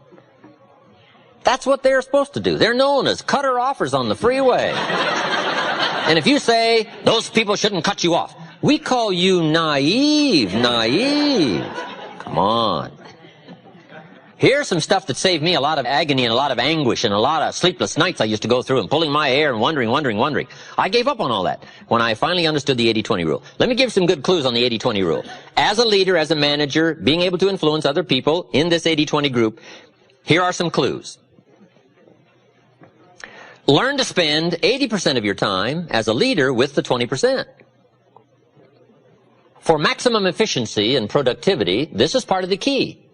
That's what they're supposed to do. They're known as cutter-offers on the freeway. And if you say, those people shouldn't cut you off, we call you naive, naive. Come on. Here's some stuff that saved me a lot of agony and a lot of anguish and a lot of sleepless nights I used to go through and pulling my hair and wondering. I gave up on all that when I finally understood the 80-20 rule. Let me give some good clues on the 80-20 rule. As a leader, as a manager, being able to influence other people in this 80-20 group, here are some clues. Learn to spend 80% of your time as a leader with the 20%. For maximum efficiency and productivity, this is part of the key.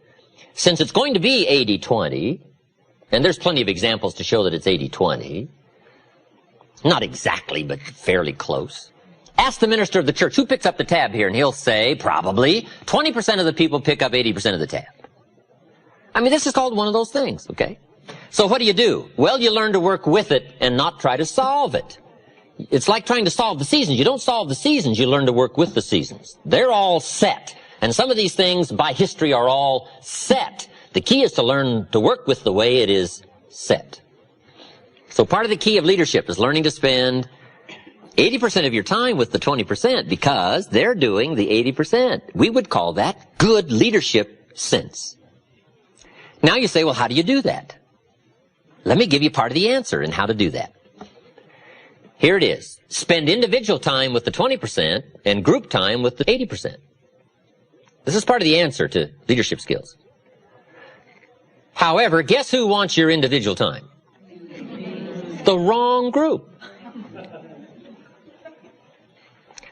Since it's going to be 80-20, and there's plenty of examples to show that it's 80-20, not exactly, but fairly close. Ask the minister of the church, who picks up the tab here? And he'll say, probably, 20% of the people pick up 80% of the tab. I mean, this is called one of those things, okay? So what do? Well, you learn to work with it and not try to solve it. It's like trying to solve the seasons. You don't solve the seasons, you learn to work with the seasons. They're all set. And some of these things by history are all set. The key is to learn to work with the way it is set. So part of the key of leadership is learning to spend 80% of your time with the 20% because they're doing the 80%. We would call that good leadership sense. Now you say, well, how do you do that? Let me give you part of the answer in how to do that. Here it is. Spend individual time with the 20% and group time with the 80%. This is part of the answer to leadership skills. However, guess who wants your individual time? The wrong group.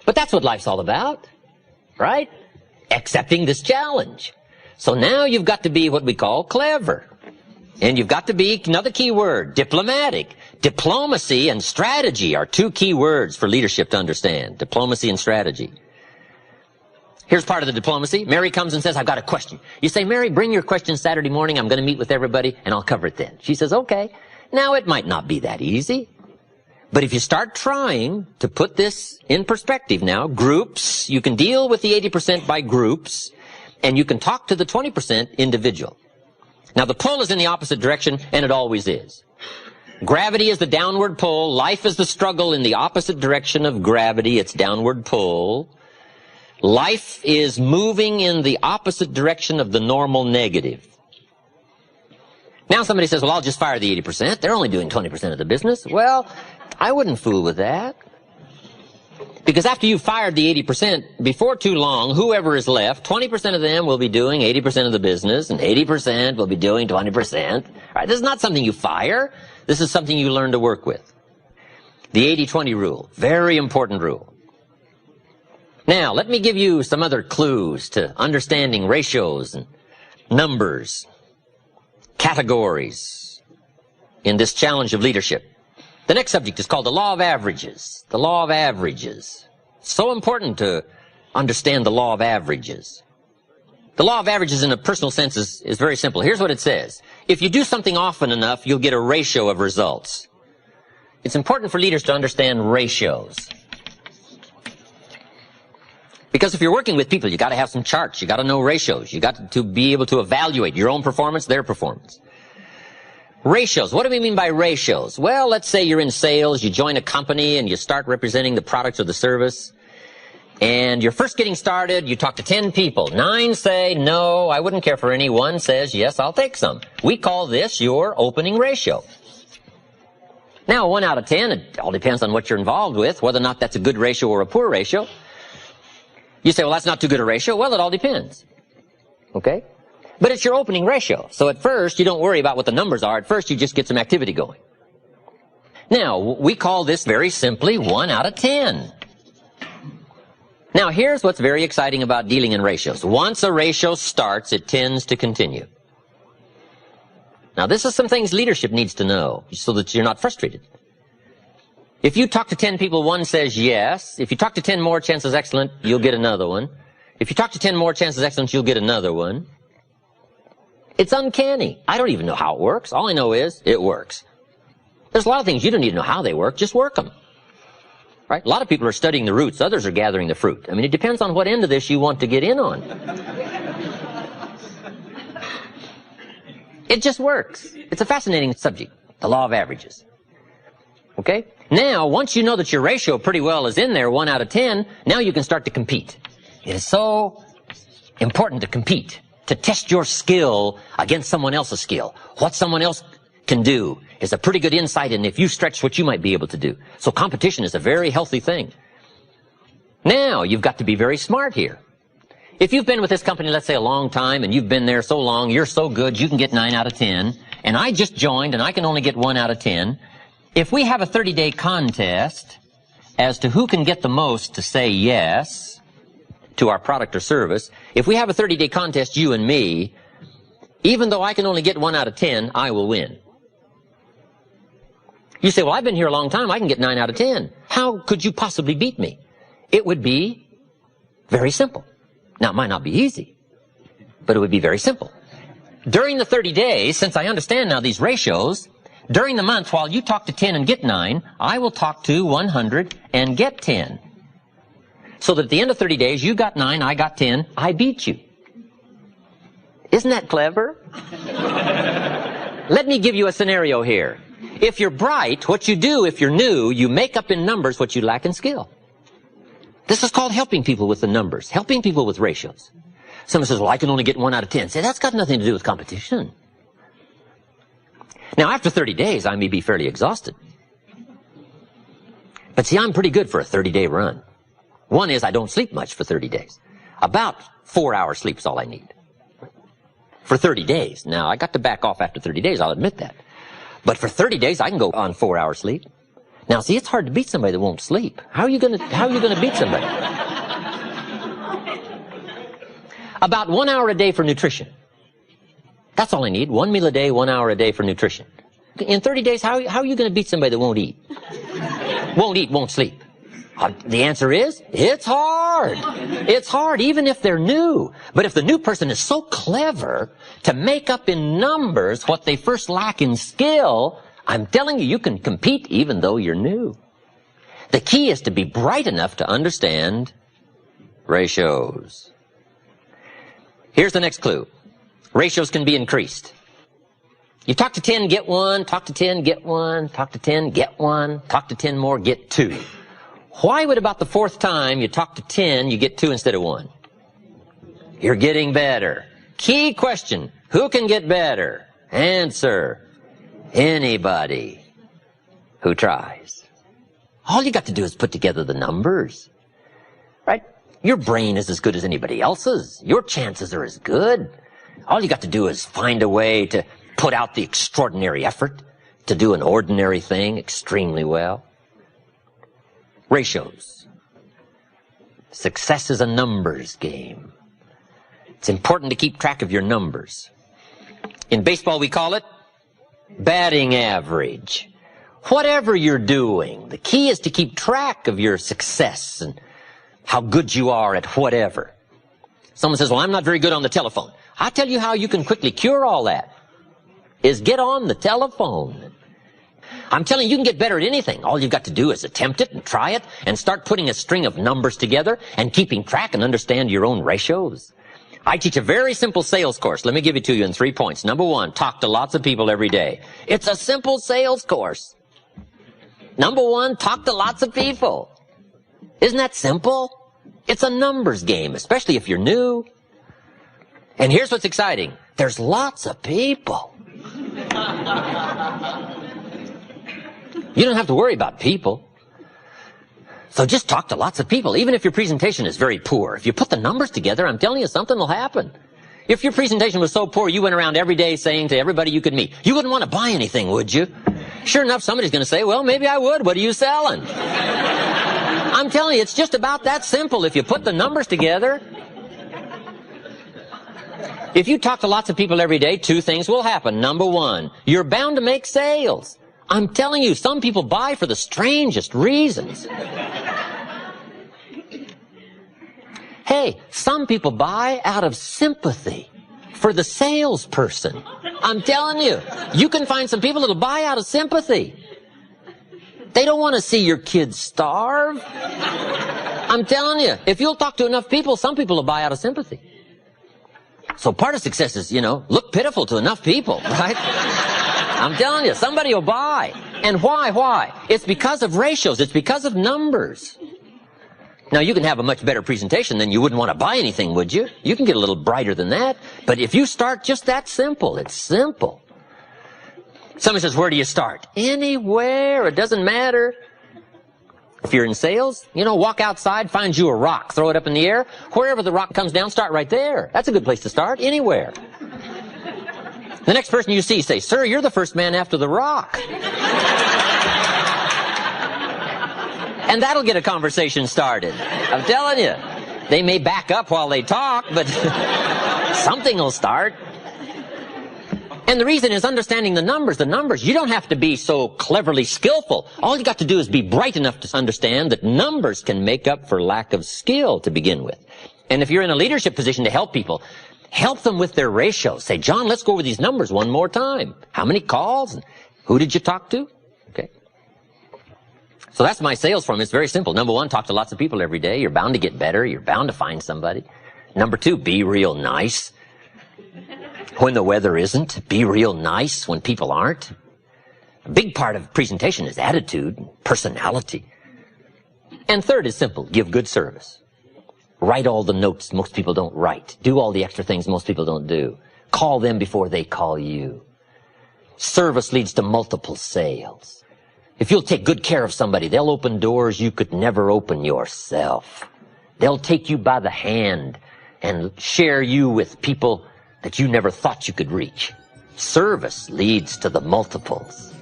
But that's what life's all about, right? Accepting this challenge. So now you've got to be what we call clever. And you've got to be, another key word, diplomatic. Diplomacy and strategy are two key words for leadership to understand. Diplomacy and strategy. Here's part of the diplomacy. Mary comes and says, I've got a question. You say, Mary, bring your question Saturday morning. I'm going to meet with everybody, and I'll cover it then. She says, okay. Now, it might not be that easy. But if you start trying to put this in perspective now, groups, you can deal with the 80% by groups, and you can talk to the 20% individual. Now, the pull is in the opposite direction, and it always is. Gravity is the downward pull. Life is the struggle in the opposite direction of gravity. It's downward pull. Life is moving in the opposite direction of the normal negative. Now somebody says, well, I'll just fire the 80%. They're only doing 20% of the business. Well, I wouldn't fool with that. Because after you've fired the 80%, before too long, whoever is left, 20% of them will be doing 80% of the business, and 80% will be doing 20%. All right, this is not something you fire. This is something you learn to work with. The 80-20 rule, very important rule. Now, let me give you some other clues to understanding ratios and numbers, categories in this challenge of leadership. The next subject is called the law of averages. The law of averages. So important to understand the law of averages. The law of averages in a personal sense is very simple. Here's what it says. If you do something often enough, you'll get a ratio of results. It's important for leaders to understand ratios. Because if you're working with people, you got to have some charts. You got to know ratios. You got to be able to evaluate your own performance, their performance. Ratios. What do we mean by ratios? Well, let's say you're in sales, you join a company, and you start representing the product or the service. And you're first getting started, you talk to 10 people. 9 say, no, I wouldn't care for any. 1 says, yes, I'll take some. We call this your opening ratio. Now, 1 out of 10, it all depends on what you're involved with, whether or not that's a good ratio or a poor ratio. You say, well, that's not too good a ratio. Well, it all depends. Okay? But it's your opening ratio. So at first, you don't worry about what the numbers are. At first, you just get some activity going. Now, we call this very simply 1 out of 10. Now, here's what's very exciting about dealing in ratios. Once a ratio starts, it tends to continue. Now, this is some things leadership needs to know so that you're not frustrated. If you talk to 10 people, 1 says yes. If you talk to 10 more, chances excellent, you'll get another one. If you talk to 10 more, chances excellent, you'll get another one. It's uncanny. I don't even know how it works. All I know is it works. There's a lot of things you don't need to know how they work. Just work them. Right? A lot of people are studying the roots. Others are gathering the fruit. I mean, it depends on what end of this you want to get in on. It just works. It's a fascinating subject, the law of averages. Okay? Now, once you know that your ratio pretty well is in there, 1 out of 10, now you can start to compete. It is so important to compete, to test your skill against someone else's skill. What someone else can do is a pretty good insight in if you stretch what you might be able to do. So competition is a very healthy thing. Now, you've got to be very smart here. If you've been with this company, let's say, a long time, and you've been there so long, you're so good, you can get 9 out of 10, and I just joined, and I can only get 1 out of 10, if we have a 30-day contest as to who can get the most to say yes to our product or service, if we have a 30-day contest, you and me, even though I can only get 1 out of 10, I will win. You say, well, I've been here a long time, I can get 9 out of 10. How could you possibly beat me? It would be very simple. Now, it might not be easy, but it would be very simple. during the 30 days, since I understand now these ratios, during the month, while you talk to 10 and get 9, I will talk to 100 and get 10. So that at the end of 30 days, you got 9, I got 10, I beat you. Isn't that clever? Let me give you a scenario here. If you're bright, what you do if you're new, you make up in numbers what you lack in skill. This is called helping people with the numbers, helping people with ratios. Someone says, well, I can only get 1 out of 10. Say, that's got nothing to do with competition. Now, after 30 days, I may be fairly exhausted. But see, I'm pretty good for a 30-day run. One is I don't sleep much for 30 days. About 4 hours sleep is all I need. For 30 days. Now, I got to back off after 30 days, I'll admit that. But for 30 days, I can go on 4 hours sleep. Now, see, it's hard to beat somebody that won't sleep. How are you gonna beat somebody? About 1 hour a day for nutrition. That's all I need. 1 meal a day, 1 hour a day for nutrition. In 30 days, how are you going to beat somebody that won't eat? Won't eat, won't sleep. The answer is, it's hard. It's hard, even if they're new. But if the new person is so clever to make up in numbers what they first lack in skill, I'm telling you, you can compete even though you're new. The key is to be bright enough to understand ratios. Here's the next clue. Ratios can be increased. You talk to 10, get 1, talk to 10, get 1, talk to 10, get 1, talk to 10 more, get 2. Why would about the 4th time you talk to 10, you get 2 instead of 1? You're getting better. Key question, who can get better? Answer, anybody who tries. All you got to do is put together the numbers. Right? Your brain is as good as anybody else's. Your chances are as good. All you got to do is find a way to put out the extraordinary effort to do an ordinary thing extremely well. Ratios. Success is a numbers game. It's important to keep track of your numbers. In baseball, we call it batting average. Whatever you're doing, the key is to keep track of your success and how good you are at whatever. Someone says, well, I'm not very good on the telephone. I'll tell you how you can quickly cure all that, is get on the telephone. I'm telling you, you can get better at anything. All you've got to do is attempt it and try it and start putting a string of numbers together and keeping track and understand your own ratios. I teach a very simple sales course. Let me give it to you in 3 points. Number 1, talk to lots of people every day. It's a simple sales course. Number 1, talk to lots of people. Isn't that simple? It's a numbers game, especially if you're new. And here's what's exciting. There's lots of people. You don't have to worry about people. So just talk to lots of people, even if your presentation is very poor. If you put the numbers together, I'm telling you, something will happen. If your presentation was so poor, you went around every day saying to everybody you could meet, you wouldn't want to buy anything, would you? Sure enough, somebody's going to say, well, maybe I would. What are you selling? I'm telling you, it's just about that simple. If you put the numbers together, if you talk to lots of people every day, 2 things will happen. Number 1, you're bound to make sales. I'm telling you, some people buy for the strangest reasons. Hey, some people buy out of sympathy for the salesperson. I'm telling you, you can find some people that'll buy out of sympathy. They don't want to see your kids starve. I'm telling you, if you'll talk to enough people, some people will buy out of sympathy. So part of success is, look pitiful to enough people, right? I'm telling you, somebody will buy. And why? Why? It's because of ratios. It's because of numbers. Now, you can have a much better presentation than you wouldn't want to buy anything, would you? You can get a little brighter than that. But if you start just that simple, it's simple. Someone says, where do you start? Anywhere. It doesn't matter. If you're in sales, walk outside, find you a rock, throw it up in the air. Wherever the rock comes down, start right there. That's a good place to start. Anywhere. The next person you see, say, sir, you're the first man after the rock. And that'll get a conversation started. I'm telling you. They may back up while they talk, but something will start. And the reason is understanding the numbers. The numbers, you don't have to be so cleverly skillful. All you got to do is be bright enough to understand that numbers can make up for lack of skill to begin with. And if you're in a leadership position to help people, Help them with their ratios. Say, John, let's go over these numbers one more time. How many calls? Who did you talk to? Okay. So that's my sales form. It's very simple. Number one, talk to lots of people every day. You're bound to get better. You're bound to find somebody. Number two, be real nice. When the weather isn't, be real nice when people aren't. A big part of presentation is attitude, personality. And third is simple. Give good service. Write all the notes most people don't write. Do all the extra things most people don't do. Call them before they call you. Service leads to multiple sales. If you'll take good care of somebody, they'll open doors you could never open yourself. They'll take you by the hand and share you with people that you never thought you could reach. Service leads to the multiples.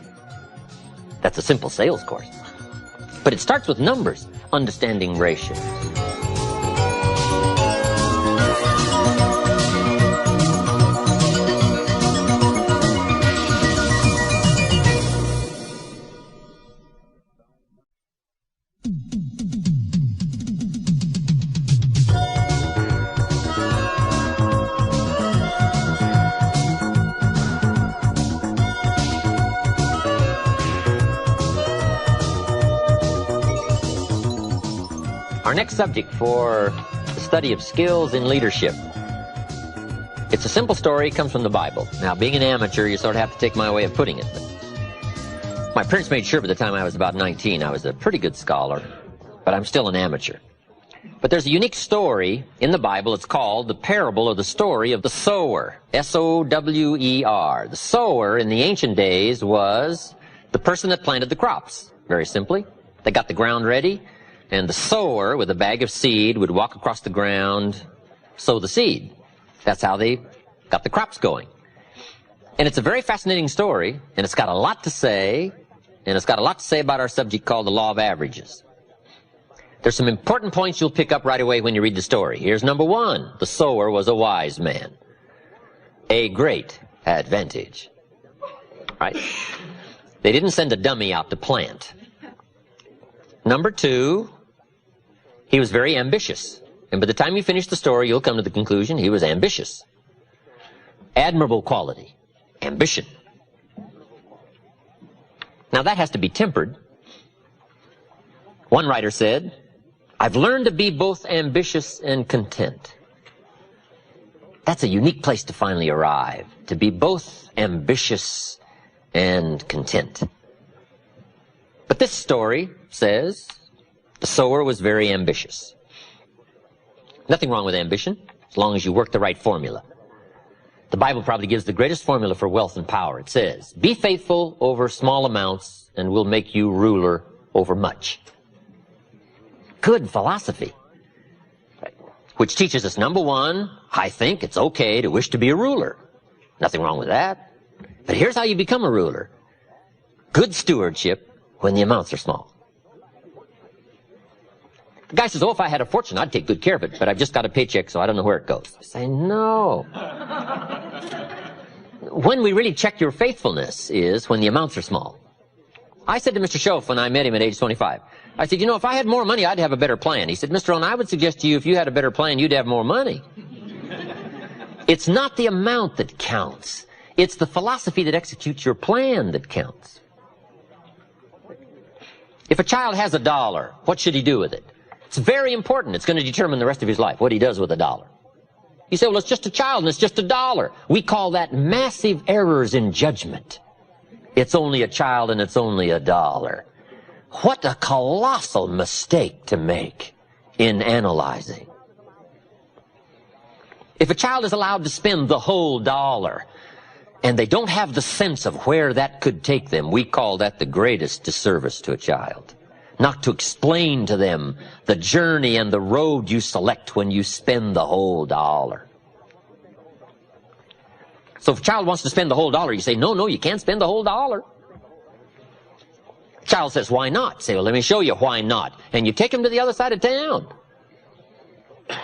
That's a simple sales course. But it starts with numbers, understanding ratios. Our next subject for the study of skills in leadership. It's a simple story, it comes from the Bible. Now, being an amateur, you sort of have to take my way of putting it. But my parents made sure by the time I was about 19, I was a pretty good scholar, but I'm still an amateur. But there's a unique story in the Bible. It's called the parable of the story of the sower. S-O-W-E-R. The sower in the ancient days was the person that planted the crops. Very simply, they got the ground ready, and the sower with a bag of seed would walk across the ground, sow the seed. That's how they got the crops going. And it's a very fascinating story, and it's got a lot to say, and it's got a lot to say about our subject called the law of averages. There's some important points you'll pick up right away when you read the story. Here's number one. The sower was a wise man. A great advantage. Right? They didn't send a dummy out to plant. Number two, he was very ambitious. And by the time you finish the story, you'll come to the conclusion he was ambitious. Admirable quality. Ambition. Now that has to be tempered. One writer said, I've learned to be both ambitious and content. That's a unique place to finally arrive, to be both ambitious and content. But this story says the sower was very ambitious. Nothing wrong with ambition, as long as you work the right formula. The Bible probably gives the greatest formula for wealth and power. It says, be faithful over small amounts and we'll make you ruler over much. Good philosophy. Right. Which teaches us, number one, I think it's okay to wish to be a ruler. Nothing wrong with that. But here's how you become a ruler. Good stewardship when the amounts are small. The guy says, oh, if I had a fortune, I'd take good care of it, but I've just got a paycheck, so I don't know where it goes. I say, no. When we really check your faithfulness is when the amounts are small. I said to Mr. Schoaf when I met him at age 25, I said, you know, if I had more money, I'd have a better plan. He said, Mr. Rohn, I would suggest to you if you had a better plan, you'd have more money. It's not the amount that counts. It's the philosophy that executes your plan that counts. If a child has $1, what should he do with it? It's very important. It's going to determine the rest of his life, what he does with $1. You say, well, it's just a child and it's just $1. We call that massive errors in judgment. It's only a child and it's only $1. What a colossal mistake to make in analyzing. If a child is allowed to spend the whole dollar and they don't have the sense of where that could take them, we call that the greatest disservice to a child. Not to explain to them the journey and the road you select when you spend the whole dollar. So if a child wants to spend the whole dollar, you say, no, you can't spend the whole dollar. Child says, why not? Say, well, let me show you why not. And you take him to the other side of town.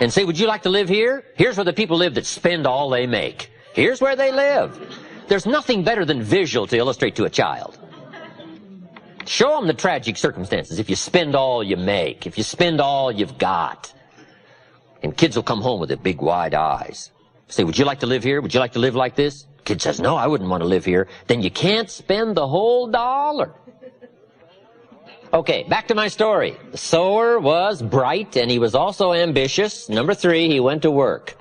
And say, would you like to live here? Here's where the people live that spend all they make. Here's where they live. There's nothing better than visual to illustrate to a child. Show them the tragic circumstances if you spend all you make, if you spend all you've got. And kids will come home with their big wide eyes. Say, would you like to live here? Would you like to live like this? Kid says, no, I wouldn't want to live here. Then you can't spend the whole dollar. Okay, back to my story. The sower was bright and he was also ambitious. Number 3, he went to work.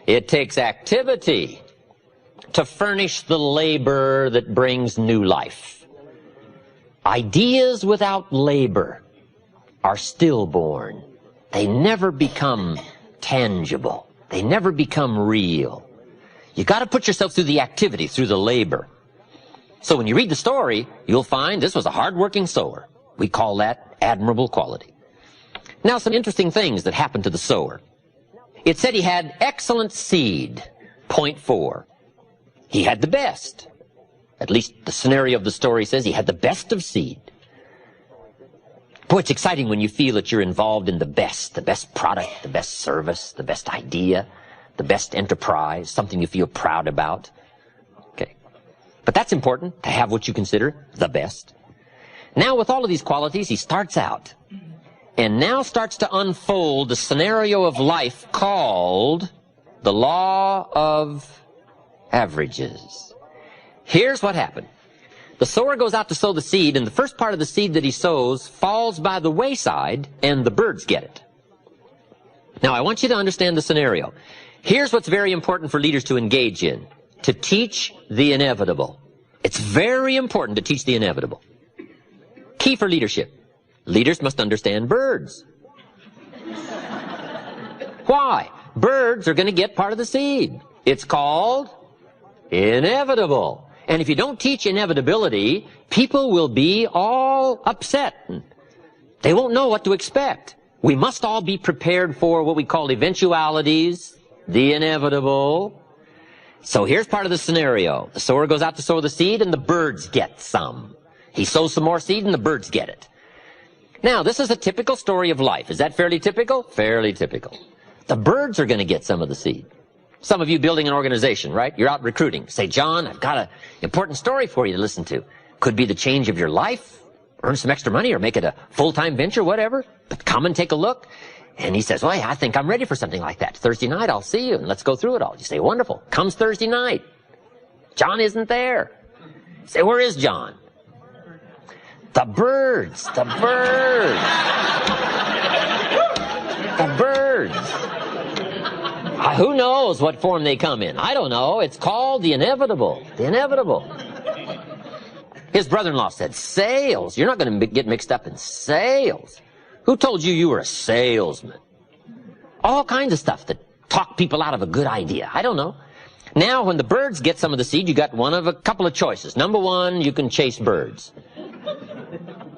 It takes activity to furnish the labor that brings new life. Ideas without labor are stillborn. They never become tangible. They never become real. You got to put yourself through the activity, through the labor. So when you read the story, you'll find this was a hard-working sower. We call that admirable quality. Now, some interesting things that happened to the sower. It said he had excellent seed, point 4. He had the best. At least the scenario of the story says he had the best of seed. Boy, it's exciting when you feel that you're involved in the best product, the best service, the best idea, the best enterprise, something you feel proud about. Okay. But that's important, to have what you consider the best. Now, with all of these qualities, he starts out and now starts to unfold the scenario of life called the law of averages. Here's what happened. The sower goes out to sow the seed, and the first part of the seed that he sows falls by the wayside, and the birds get it. Now, I want you to understand the scenario. Here's what's very important for leaders to engage in: to teach the inevitable. It's very important to teach the inevitable. Key for leadership. Leaders must understand birds. Why? Birds are going to get part of the seed. It's called inevitable. And if you don't teach inevitability, people will be all upset. They won't know what to expect. We must all be prepared for what we call eventualities, the inevitable. So here's part of the scenario. The sower goes out to sow the seed, and the birds get some. He sows some more seed, and the birds get it. Now, this is a typical story of life. Is that fairly typical? Fairly typical. The birds are going to get some of the seed. Some of you building an organization, right? You're out recruiting. Say, John, I've got an important story for you to listen to. Could be the change of your life, earn some extra money, or make it a full-time venture, whatever. But come and take a look. And he says, well, I think I'm ready for something like that. Thursday night, I'll see you, and let's go through it all. You say, wonderful. Comes Thursday night. John isn't there. You say, where is John? The birds. The birds. The birds. Who knows what form they come in? I don't know. It's called the inevitable. The inevitable. His brother-in-law said, sales? You're not going to get mixed up in sales. Who told you you were a salesman? All kinds of stuff that talk people out of a good idea. I don't know. Now, when the birds get some of the seed, you got one of a couple of choices. Number 1, you can chase birds.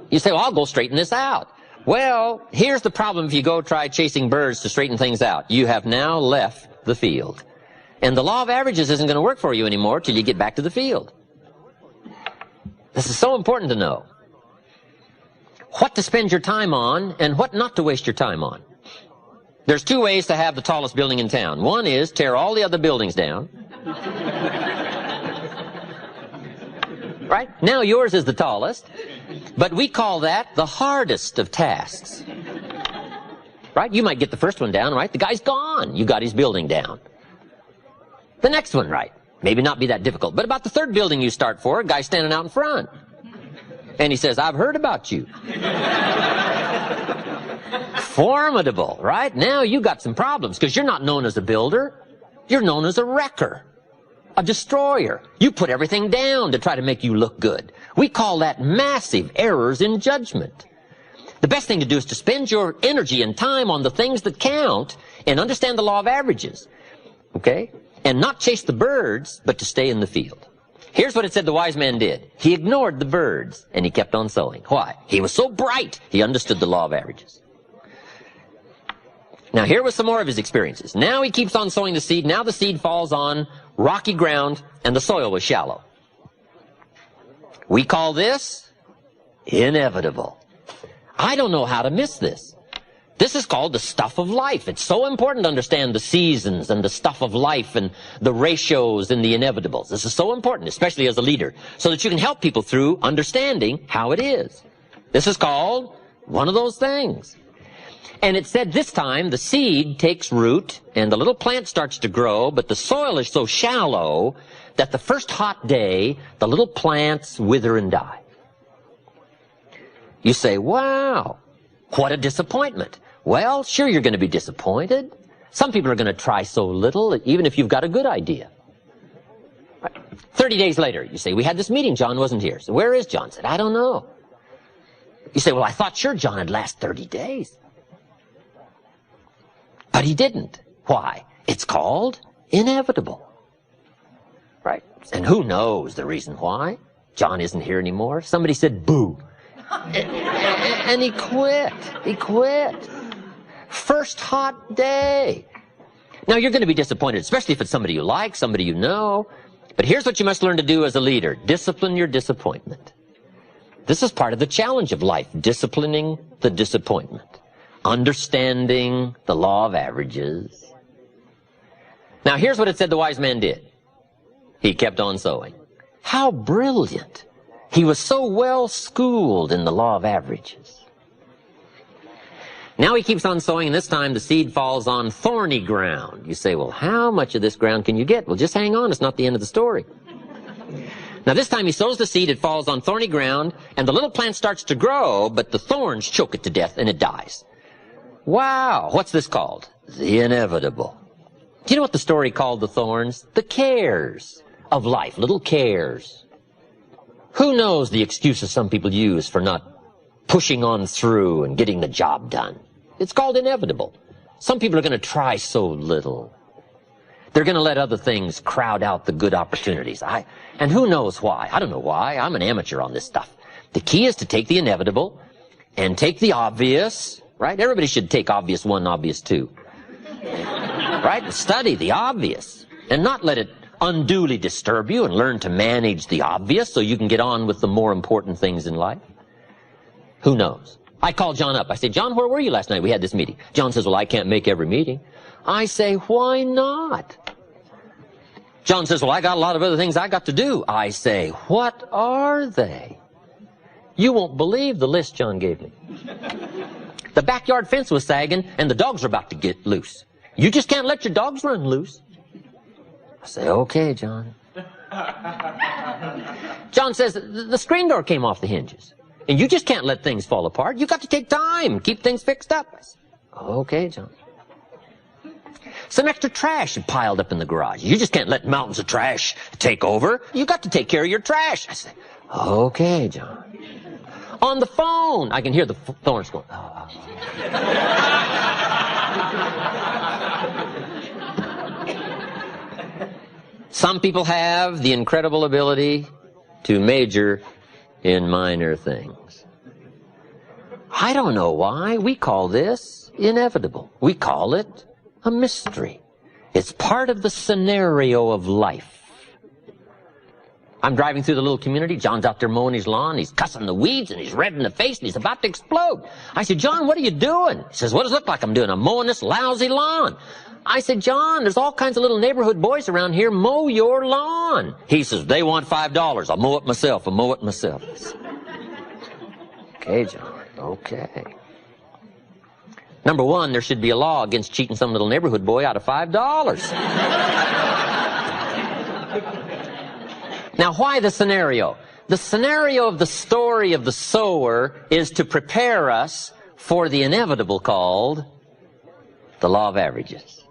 You say, well, I'll go straighten this out. Well, here's the problem if you go try chasing birds to straighten things out. You have now left the field. And the law of averages isn't going to work for you anymore till you get back to the field. This is so important to know. What to spend your time on and what not to waste your time on. There's 2 ways to have the tallest building in town. One is tear all the other buildings down. Right? Now yours is the tallest. But we call that the hardest of tasks. Right? You might get the first one down, right? The guy's gone. You got his building down. The next one, right? Maybe not be that difficult. But about the 3rd building you start for, a guy's standing out in front. And he says, I've heard about you. Formidable, right? Now you got some problems because you're not known as a builder. You're known as a wrecker. A destroyer. You put everything down to try to make you look good. We call that massive errors in judgment. The best thing to do is to spend your energy and time on the things that count and understand the law of averages. Okay? And not chase the birds, but to stay in the field. Here's what it said the wise man did. He ignored the birds, and he kept on sowing. Why? He was so bright, he understood the law of averages. Now, here was some more of his experiences. Now he keeps on sowing the seed. Now the seed falls on rocky ground, and the soil was shallow. We call this inevitable. I don't know how to miss this. This is called the stuff of life. It's so important to understand the seasons and the stuff of life and the ratios and the inevitables. This is so important, especially as a leader, so that you can help people through understanding how it is. This is called one of those things. And it said this time the seed takes root and the little plant starts to grow, but the soil is so shallow that the first hot day, the little plants wither and die. You say, wow, what a disappointment. Well, sure, you're going to be disappointed. Some people are going to try so little, even if you've got a good idea. 30 days later, you say, we had this meeting, John wasn't here. So where is John? I said, I don't know. You say, well, I thought sure John would last 30 days. But he didn't. Why? It's called inevitable. Right? And who knows the reason why? John isn't here anymore. Somebody said, boo. And he quit. He quit. First hot day. Now, you're going to be disappointed, especially if it's somebody you like, somebody you know. But here's what you must learn to do as a leader. Discipline your disappointment. This is part of the challenge of life, disciplining the disappointment, understanding the law of averages. Now, here's what it said the wise man did. He kept on sowing. How brilliant. He was so well schooled in the law of averages. Now he keeps on sowing, and this time the seed falls on thorny ground. You say, well, how much of this ground can you get? Well, just hang on. It's not the end of the story. Now this time he sows the seed, it falls on thorny ground, and the little plant starts to grow, but the thorns choke it to death, and it dies. Wow, what's this called? The inevitable. Do you know what the story called the thorns? The cares of life, little cares. Who knows the excuses some people use for not pushing on through and getting the job done? It's called inevitable. Some people are going to try so little. They're going to let other things crowd out the good opportunities. And who knows why? I don't know why. I'm an amateur on this stuff. The key is to take the inevitable and take the obvious, right? Everybody should take obvious 1, obvious 2. Right? Study the obvious and not let it unduly disturb you, and learn to manage the obvious so you can get on with the more important things in life. Who knows? I called John up. I said, John, where were you last night? We had this meeting. John says, well, I can't make every meeting. I say, why not? John says, well, I got a lot of other things I got to do. I say, what are they? You won't believe the list John gave me. The backyard fence was sagging, and the dogs are about to get loose. You just can't let your dogs run loose. I say, okay, John. John says, the screen door came off the hinges. And you just can't let things fall apart. You've got to take time, keep things fixed up. I said, okay, John. Some extra trash had piled up in the garage. You just can't let mountains of trash take over. You've got to take care of your trash. I said, okay, John. On the phone, I can hear the thorns going, oh. Some people have the incredible ability to major in minor things. I don't know why. We call this inevitable. We call it a mystery. It's part of the scenario of life. I'm driving through the little community. John's out there mowing his lawn. He's cussing the weeds, and he's red in the face, and he's about to explode. I said, John, what are you doing? He says, what does it look like I'm doing? I'm mowing this lousy lawn. I said, John, there's all kinds of little neighborhood boys around here. Mow your lawn. He says, they want $5. I'll mow it myself. I'll mow it myself. Okay, John. Okay. Number one, there should be a law against cheating some little neighborhood boy out of $5. Now, why the scenario? The scenario of the story of the sower is to prepare us for the inevitable called the law of averages.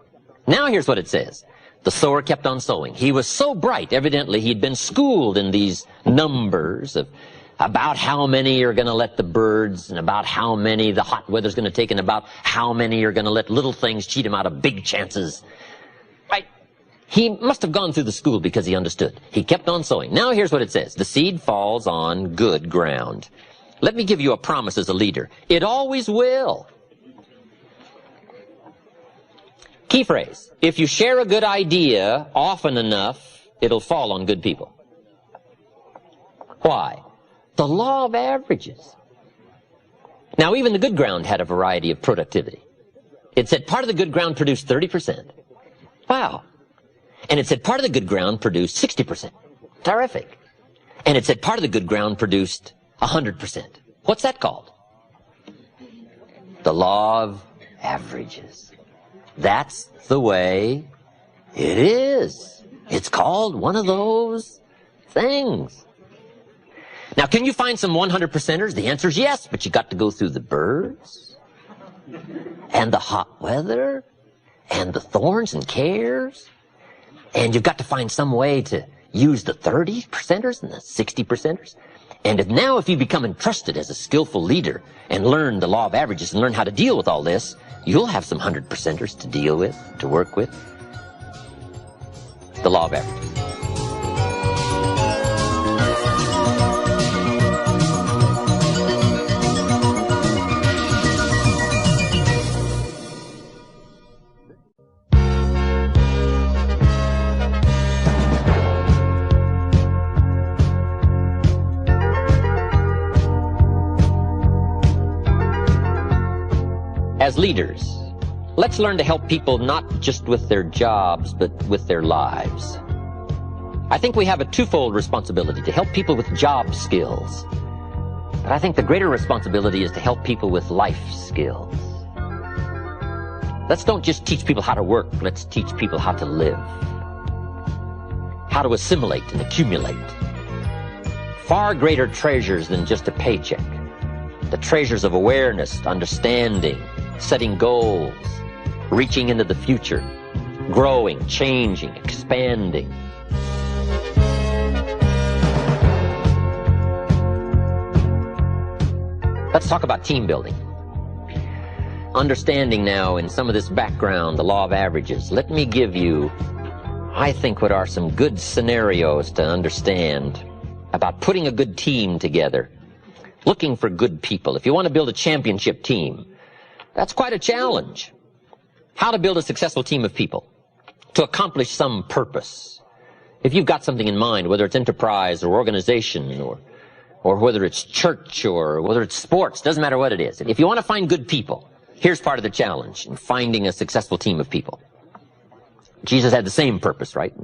Now here's what it says. The sower kept on sowing. He was so bright, evidently he'd been schooled in these numbers of about how many are going to let the birds, and about how many the hot weather's going to take, and about how many are going to let little things cheat him out of big chances. Right? He must have gone through the school because he understood. He kept on sowing. Now here's what it says. The seed falls on good ground. Let me give you a promise as a leader. It always will. Key phrase. If you share a good idea often enough, it'll fall on good people. Why? The law of averages. Now, even the good ground had a variety of productivity. It said part of the good ground produced 30%. Wow. And it said part of the good ground produced 60%. Terrific. And it said part of the good ground produced 100%. What's that called? The law of averages. That's the way it is. It's called one of those things. Now, can you find some 100%ers? The answer is yes, but you got to go through the birds and the hot weather and the thorns and cares, and you've got to find some way to use the 30%ers and the 60%ers. And if you become entrusted as a skillful leader and learn the law of averages and learn how to deal with all this, you'll have some 100%ers to deal with, to work with. The law of averages. As leaders, let's learn to help people not just with their jobs, but with their lives. I think we have a twofold responsibility to help people with job skills. But I think the greater responsibility is to help people with life skills. Let's don't just teach people how to work, let's teach people how to live. How to assimilate and accumulate. Far greater treasures than just a paycheck. The treasures of awareness, understanding, setting goals, reaching into the future, growing, changing, expanding. Let's talk about team building. Understanding now in some of this background, the law of averages, let me give you, I think, what are some good scenarios to understand about putting a good team together, looking for good people. If you want to build a championship team, that's quite a challenge. How to build a successful team of people to accomplish some purpose. If you've got something in mind, whether it's enterprise or organization or whether it's church or whether it's sports, doesn't matter what it is. If you want to find good people, here's part of the challenge in finding a successful team of people. Jesus had the same purpose, right?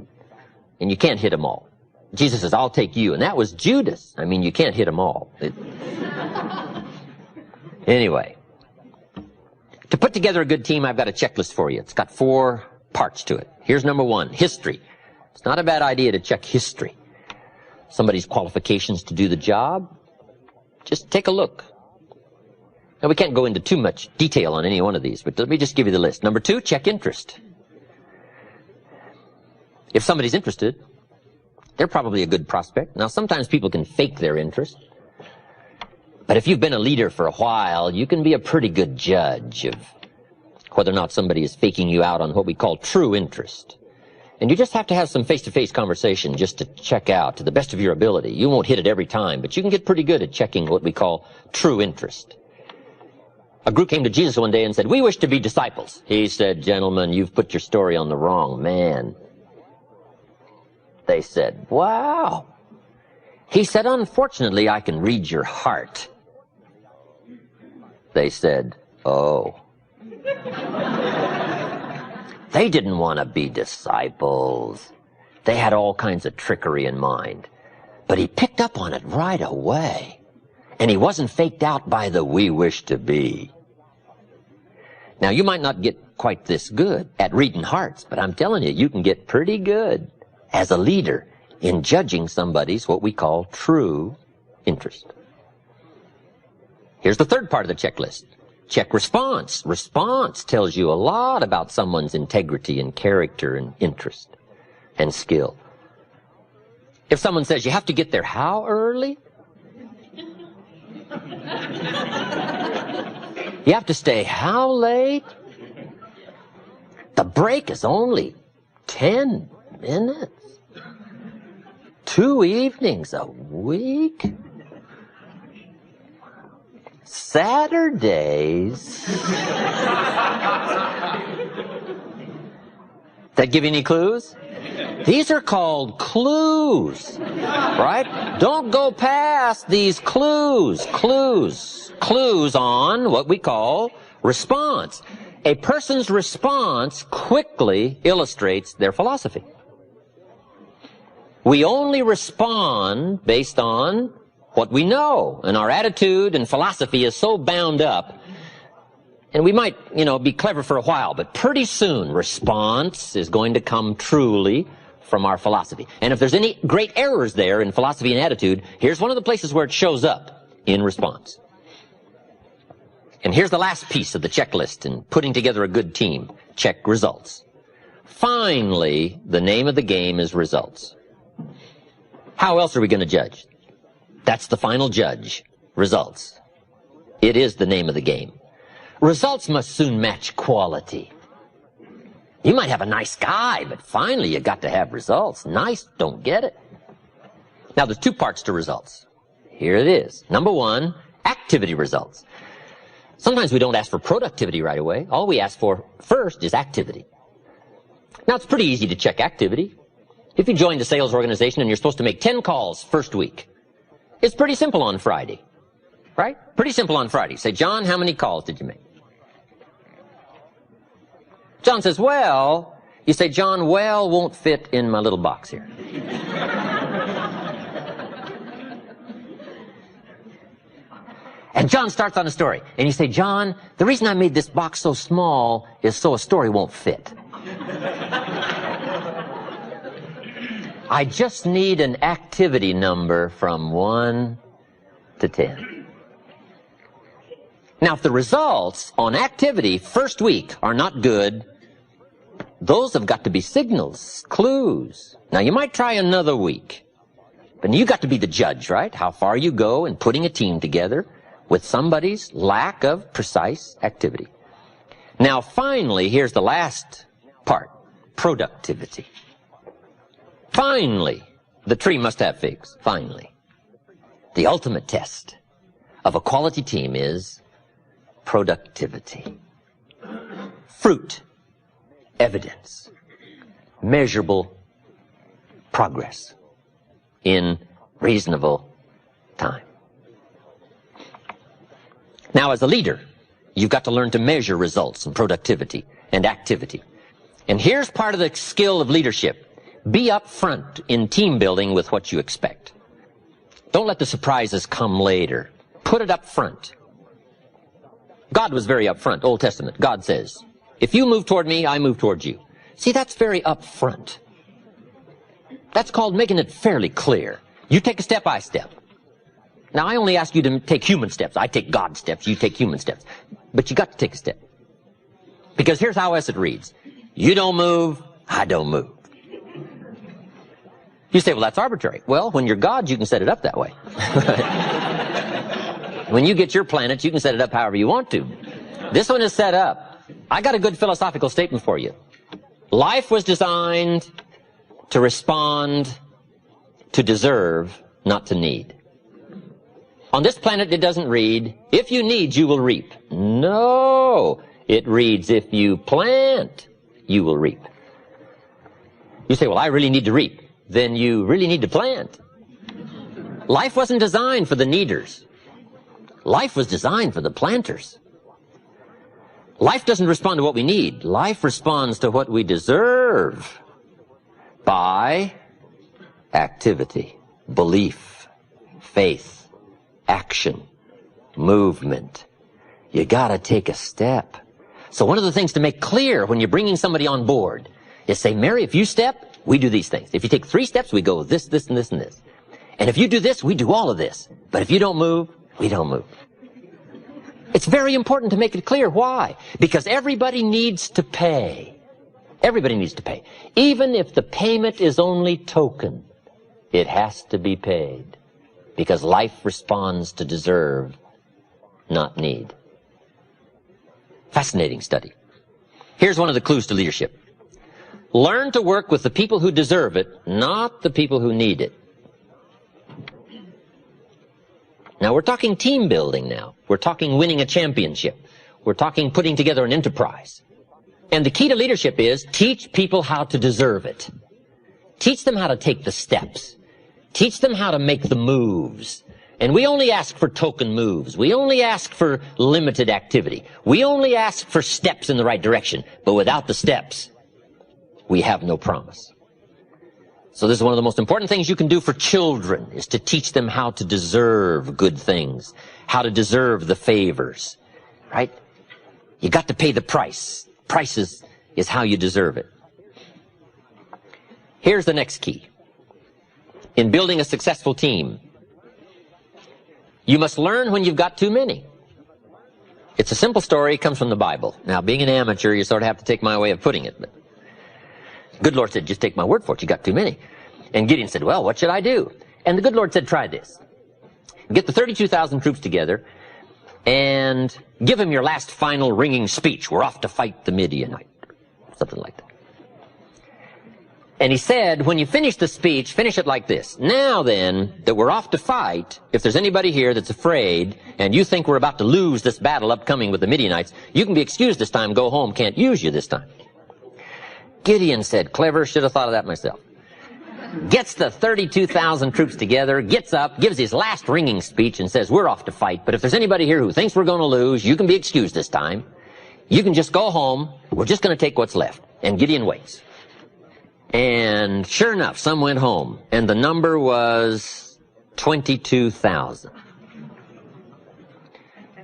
And you can't hit them all. Jesus says, I'll take you. And that was Judas. I mean, you can't hit them all. Anyway. To put together a good team, I've got a checklist for you. It's got 4 parts to it. Here's number 1, history. It's not a bad idea to check history. Somebody's qualifications to do the job. Just take a look. Now, we can't go into too much detail on any one of these, but let me just give you the list. Number 2, check interest. If somebody's interested, they're probably a good prospect. Now, sometimes people can fake their interest. But if you've been a leader for a while, you can be a pretty good judge of whether or not somebody is faking you out on what we call true interest. And you just have to have some face-to-face conversation just to check out to the best of your ability. You won't hit it every time, but you can get pretty good at checking what we call true interest. A group came to Jesus one day and said, we wish to be disciples. He said, gentlemen, you've put your story on the wrong man. They said, wow. He said, unfortunately, I can read your heart. They said, oh. They didn't want to be disciples. They had all kinds of trickery in mind. But he picked up on it right away. And he wasn't faked out by the we wish to be. Now, you might not get quite this good at reading hearts, but I'm telling you, you can get pretty good as a leader in judging somebody's what we call true interest. Here's the third part of the checklist. Check response. Response tells you a lot about someone's integrity and character and interest and skill. If someone says you have to get there how early? You have to stay how late? The break is only 10 minutes. 2 evenings a week? Saturdays? That give you any clues? These are called clues, right? Don't go past these clues. Clues on what we call response. A person's response quickly illustrates their philosophy. We only respond based on what we know, and our attitude and philosophy is so bound up And we might, be clever for a while, but pretty soon response is going to come truly from our philosophy. And if there's any great errors there in philosophy and attitude, here's one of the places where it shows up in response. And here's the last piece of the checklist in putting together a good team. Check results. Finally, the name of the game is results. How else are we going to judge? That's the final judge. Results. It is the name of the game. Results must soon match quality. You might have a nice guy, but finally you got to have results. Nice don't get it. Now there's two parts to results. Here it is. Number one, activity results. Sometimes we don't ask for productivity right away. All we ask for first is activity. Now it's pretty easy to check activity. If you joined a sales organization and you're supposed to make 10 calls first week, it's pretty simple on Friday. Right? Pretty simple on Friday. Say, John, how many calls did you make? John says, well, you say, John, well won't fit in my little box here. And John starts on a story. And you say, John, the reason I made this box so small is so a story won't fit. I just need an activity number from 1 to 10. Now, if the results on activity first week are not good, those have got to be signals, clues. Now, you might try another week, but you got to be the judge, right? How far you go in putting a team together with somebody's lack of precise activity. Now, finally, here's the last part, productivity. Finally, the tree must have figs, finally. The ultimate test of a quality team is productivity. Fruit, evidence, measurable progress in reasonable time. Now, as a leader, you've got to learn to measure results and productivity and activity. And here's part of the skill of leadership. Be upfront in team building with what you expect. Don't let the surprises come later. Put it up front. God was very upfront. Old Testament. God says, if you move toward me, I move towards you. See, that's very upfront. That's called making it fairly clear. You take a step, I step. Now, I only ask you to take human steps. I take God steps. You take human steps. But you got to take a step. Because here's how else it reads. You don't move, I don't move. You say, well, that's arbitrary. Well, when you're God, you can set it up that way. When you get your planet, you can set it up however you want to. This one is set up. I got a good philosophical statement for you. Life was designed to respond, to deserve, not to need. On this planet, it doesn't read, if you need, you will reap. No, it reads, if you plant, you will reap. You say, well, I really need to reap. Then you really need to plant. Life wasn't designed for the needers. Life was designed for the planters. Life doesn't respond to what we need. Life responds to what we deserve by activity, belief, faith, action, movement. You gotta take a step. So one of the things to make clear when you're bringing somebody on board is say, Mary, if you step, we do these things. If you take 3 steps, we go this, this, and this, and this. And if you do this, we do all of this. But if you don't move, we don't move. It's very important to make it clear. Why? Because everybody needs to pay. Everybody needs to pay. Even if the payment is only token, it has to be paid. Because life responds to deserve, not need. Fascinating study. Here's one of the clues to leadership. Learn to work with the people who deserve it, not the people who need it. Now, we're talking team building now. We're talking winning a championship. We're talking putting together an enterprise. And the key to leadership is teach people how to deserve it. Teach them how to take the steps. Teach them how to make the moves. And we only ask for token moves. We only ask for limited activity. We only ask for steps in the right direction. But without the steps, we have no promise. So this is one of the most important things you can do for children, is to teach them how to deserve good things, how to deserve the favors, right? You got to pay the price. Price is how you deserve it. Here's the next key. In building a successful team, you must learn when you've got too many. It's a simple story. It comes from the Bible. Now, being an amateur, you sort of have to take my way of putting it. But the good Lord said, just take my word for it. You got too many. And Gideon said, well, what should I do? And the good Lord said, try this. Get the 32,000 troops together and give them your last final ringing speech. We're off to fight the Midianite. Something like that. And he said, when you finish the speech, finish it like this. Now then, that we're off to fight, if there's anybody here that's afraid and you think we're about to lose this battle upcoming with the Midianites, you can be excused this time, go home, can't use you this time. Gideon said, clever, should have thought of that myself. Gets the 32,000 troops together, gets up, gives his last ringing speech and says, we're off to fight, but if there's anybody here who thinks we're going to lose, you can be excused this time. You can just go home, we're just going to take what's left. And Gideon waits. And sure enough, some went home, and the number was 22,000.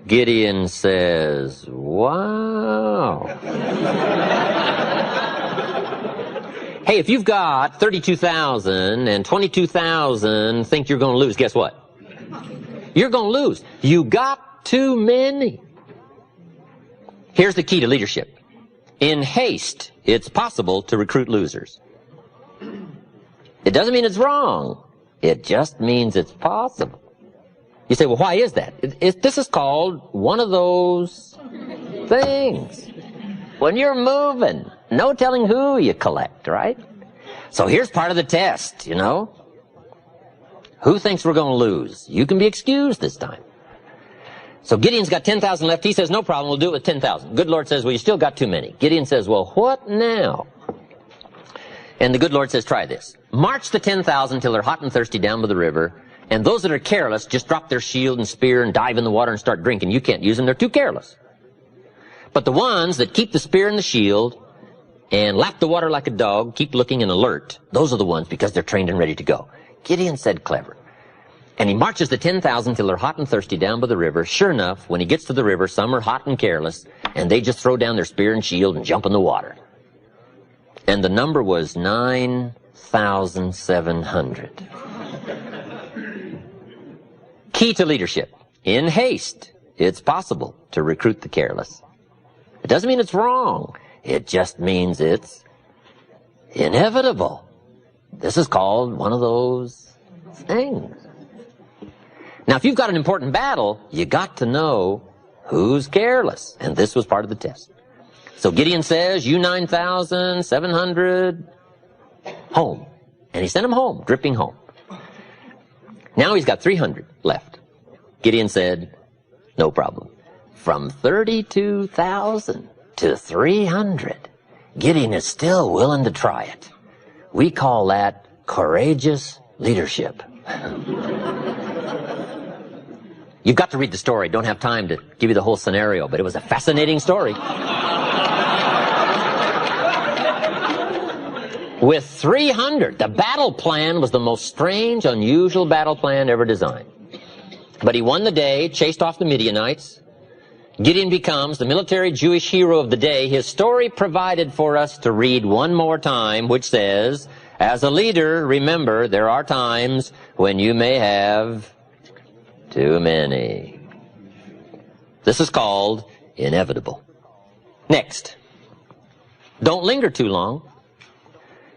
Gideon says, wow. Hey, if you've got 32,000 and 22,000 think you're going to lose, guess what? You're going to lose. You got too many. Here's the key to leadership. In haste, it's possible to recruit losers. It doesn't mean it's wrong. It just means it's possible. You say, well, why is that? This is called one of those things. When you're moving, no telling who you collect, right? So here's part of the test, you know. Who thinks we're going to lose? You can be excused this time. So Gideon's got 10,000 left. He says, no problem, we'll do it with 10,000. Good Lord says, well, you still got too many. Gideon says, well, what now? And the good Lord says, try this. March the 10,000 till they're hot and thirsty down by the river, and those that are careless just drop their shield and spear and dive in the water and start drinking. You can't use them. They're too careless. But the ones that keep the spear and the shield and lap the water like a dog, keep looking and alert, those are the ones because they're trained and ready to go. Gideon said, clever. And he marches the 10,000 till they're hot and thirsty down by the river. Sure enough, when he gets to the river, some are hot and careless, and they just throw down their spear and shield and jump in the water. And the number was 9,700. Key to leadership. In haste, it's possible to recruit the careless. It doesn't mean it's wrong. It just means it's inevitable. This is called one of those things. Now, if you've got an important battle, you got to know who's careless. And this was part of the test. So Gideon says, you 9,700, home. And he sent them home, dripping home. Now he's got 300 left. Gideon said, no problem. From 32,000 to 300, Gideon is still willing to try it. We call that courageous leadership. You've got to read the story. Don't have time to give you the whole scenario, but it was a fascinating story. With 300, the battle plan was the most strange, unusual battle plan ever designed. But he won the day, chased off the Midianites. Gideon becomes the military Jewish hero of the day. His story provided for us to read one more time, which says, as a leader, remember, there are times when you may have too many. This is called inevitable. Next, don't linger too long.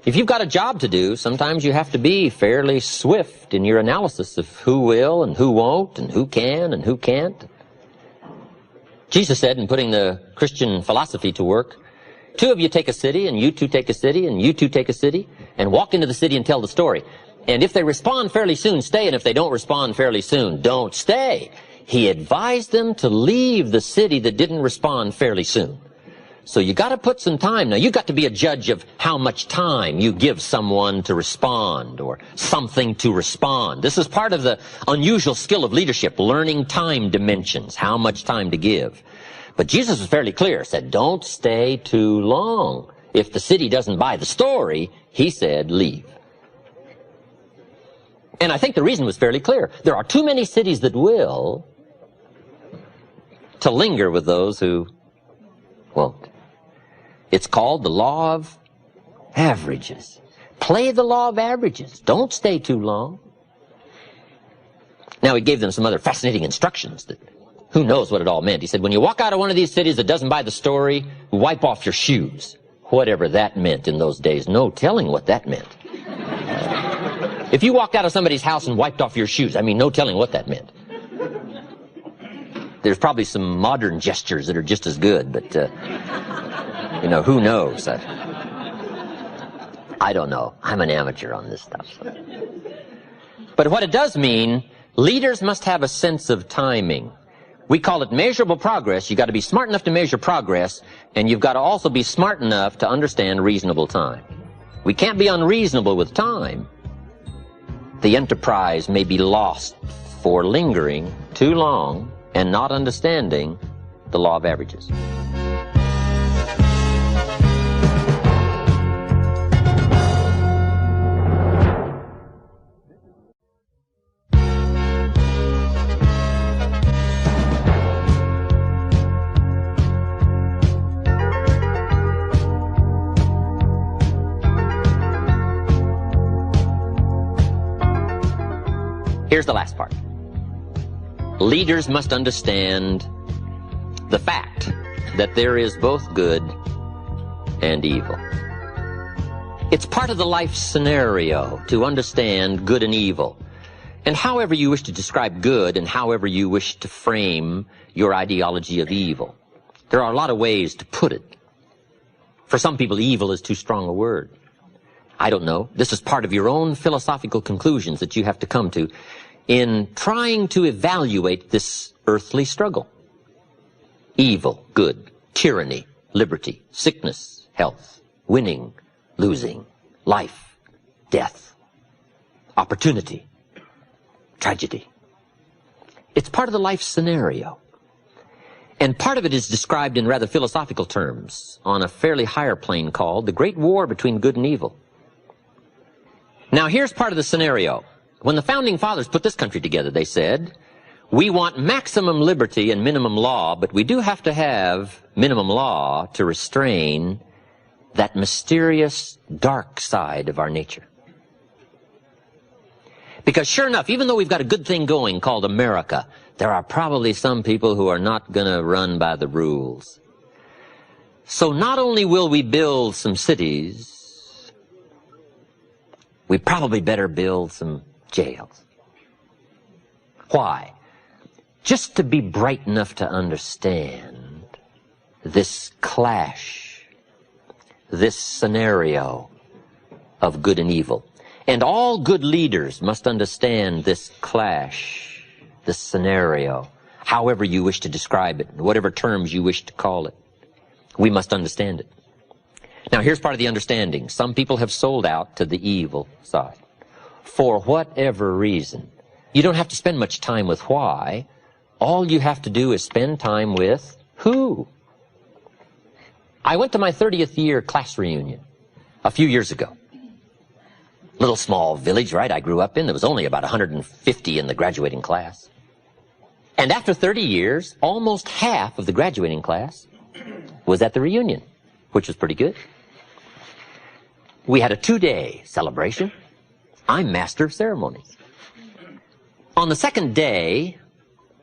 If you've got a job to do, sometimes you have to be fairly swift in your analysis of who will and who won't and who can and who can't. Jesus said, in putting the Christian philosophy to work, two of you take a city, and you two take a city, and you two take a city, and walk into the city and tell the story. And if they respond fairly soon, stay, and if they don't respond fairly soon, don't stay. He advised them to leave the city that didn't respond fairly soon. So you got to put some time. Now, you got to be a judge of how much time you give someone to respond or something to respond. This is part of the unusual skill of leadership, learning time dimensions, how much time to give. But Jesus was fairly clear, said, don't stay too long. If the city doesn't buy the story, he said, leave. And I think the reason was fairly clear. There are too many cities that will to linger with those who It's called the law of averages. Play the law of averages. Don't stay too long. Now, he gave them some other fascinating instructions that who knows what it all meant. He said, when you walk out of one of these cities that doesn't buy the story, wipe off your shoes. Whatever that meant in those days, no telling what that meant. If you walked out of somebody's house and wiped off your shoes, I mean, no telling what that meant. There's probably some modern gestures that are just as good, but, you know, who knows? I don't know. I'm an amateur on this stuff. So. But what it does mean, leaders must have a sense of timing. We call it measurable progress. You've got to be smart enough to measure progress, and you've got to also be smart enough to understand reasonable time. We can't be unreasonable with time. The enterprise may be lost for lingering too long and not understanding the law of averages. Here's the last part. Leaders must understand the fact that there is both good and evil. It's part of the life scenario to understand good and evil. And however you wish to describe good and however you wish to frame your ideology of evil, there are a lot of ways to put it. For some people, evil is too strong a word. I don't know. This is part of your own philosophical conclusions that you have to come to in trying to evaluate this earthly struggle. Evil, good, tyranny, liberty, sickness, health, winning, losing, life, death, opportunity, tragedy. It's part of the life scenario. And part of it is described in rather philosophical terms on a fairly higher plane called the Great War between good and evil. Now, here's part of the scenario. When the Founding Fathers put this country together, they said, we want maximum liberty and minimum law, but we do have to have minimum law to restrain that mysterious dark side of our nature. Because sure enough, even though we've got a good thing going called America, there are probably some people who are not going to run by the rules. So not only will we build some cities, we probably better build some jails. Why? Just to be bright enough to understand this clash, this scenario of good and evil. And all good leaders must understand this clash, this scenario, however you wish to describe it, whatever terms you wish to call it. We must understand it. Now, here's part of the understanding. Some people have sold out to the evil side. For whatever reason. You don't have to spend much time with why. All you have to do is spend time with who. I went to my 30th year class reunion a few years ago. Little small village, right, I grew up in. There was only about 150 in the graduating class. And after 30 years, almost half of the graduating class was at the reunion, which was pretty good. We had a 2-day celebration. I'm master of ceremonies. On the second day,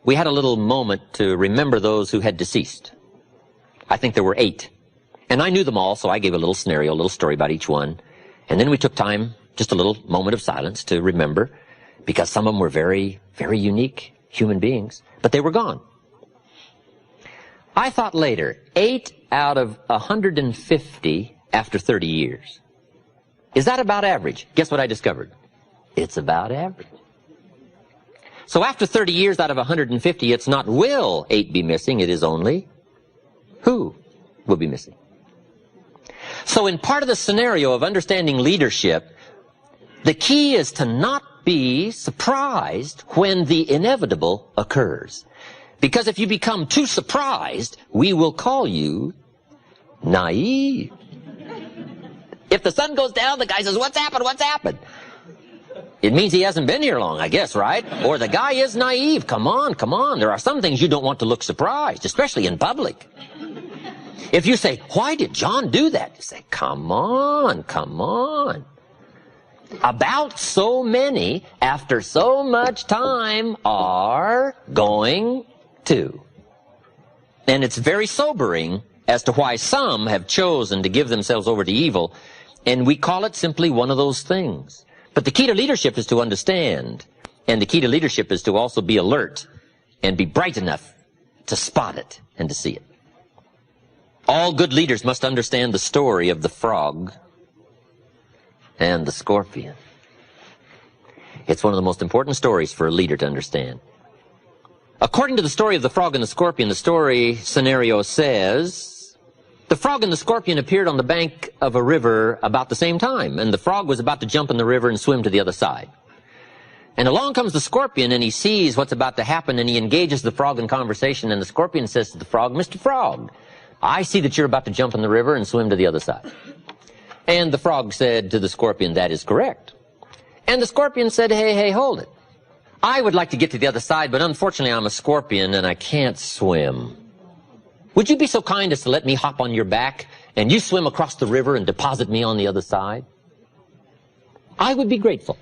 we had a little moment to remember those who had deceased. I think there were 8. And I knew them all, so I gave a little scenario, a little story about each one. And then we took time, just a little moment of silence to remember, because some of them were very, very unique human beings, but they were gone. I thought later, 8 out of 150 after 30 years. Is that about average? Guess what I discovered? It's about average. So after 30 years out of 150, it's not will 8 be missing, it is only who will be missing. So in part of the scenario of understanding leadership, the key is to not be surprised when the inevitable occurs. Because if you become too surprised, we will call you naive. If the sun goes down, the guy says, "What's happened? What's happened?" It means he hasn't been here long, I guess, right? Or the guy is naive. Come on, come on. There are some things you don't want to look surprised, especially in public. If you say, why did John do that? You say, come on, come on. About so many, after so much time, are going to. And it's very sobering as to why some have chosen to give themselves over to evil, and we call it simply one of those things. But the key to leadership is to understand, and the key to leadership is to also be alert and be bright enough to spot it and to see it. All good leaders must understand the story of the frog and the scorpion. It's one of the most important stories for a leader to understand. According to the story of the frog and the scorpion, the story scenario says, the frog and the scorpion appeared on the bank of a river about the same time, and the frog was about to jump in the river and swim to the other side. And along comes the scorpion, and he sees what's about to happen, and he engages the frog in conversation, and the scorpion says to the frog, Mr. Frog, I see that you're about to jump in the river and swim to the other side. And the frog said to the scorpion, that is correct. And the scorpion said, hey, hold it. I would like to get to the other side, but unfortunately I'm a scorpion and I can't swim. Would you be so kind as to let me hop on your back and you swim across the river and deposit me on the other side? I would be grateful.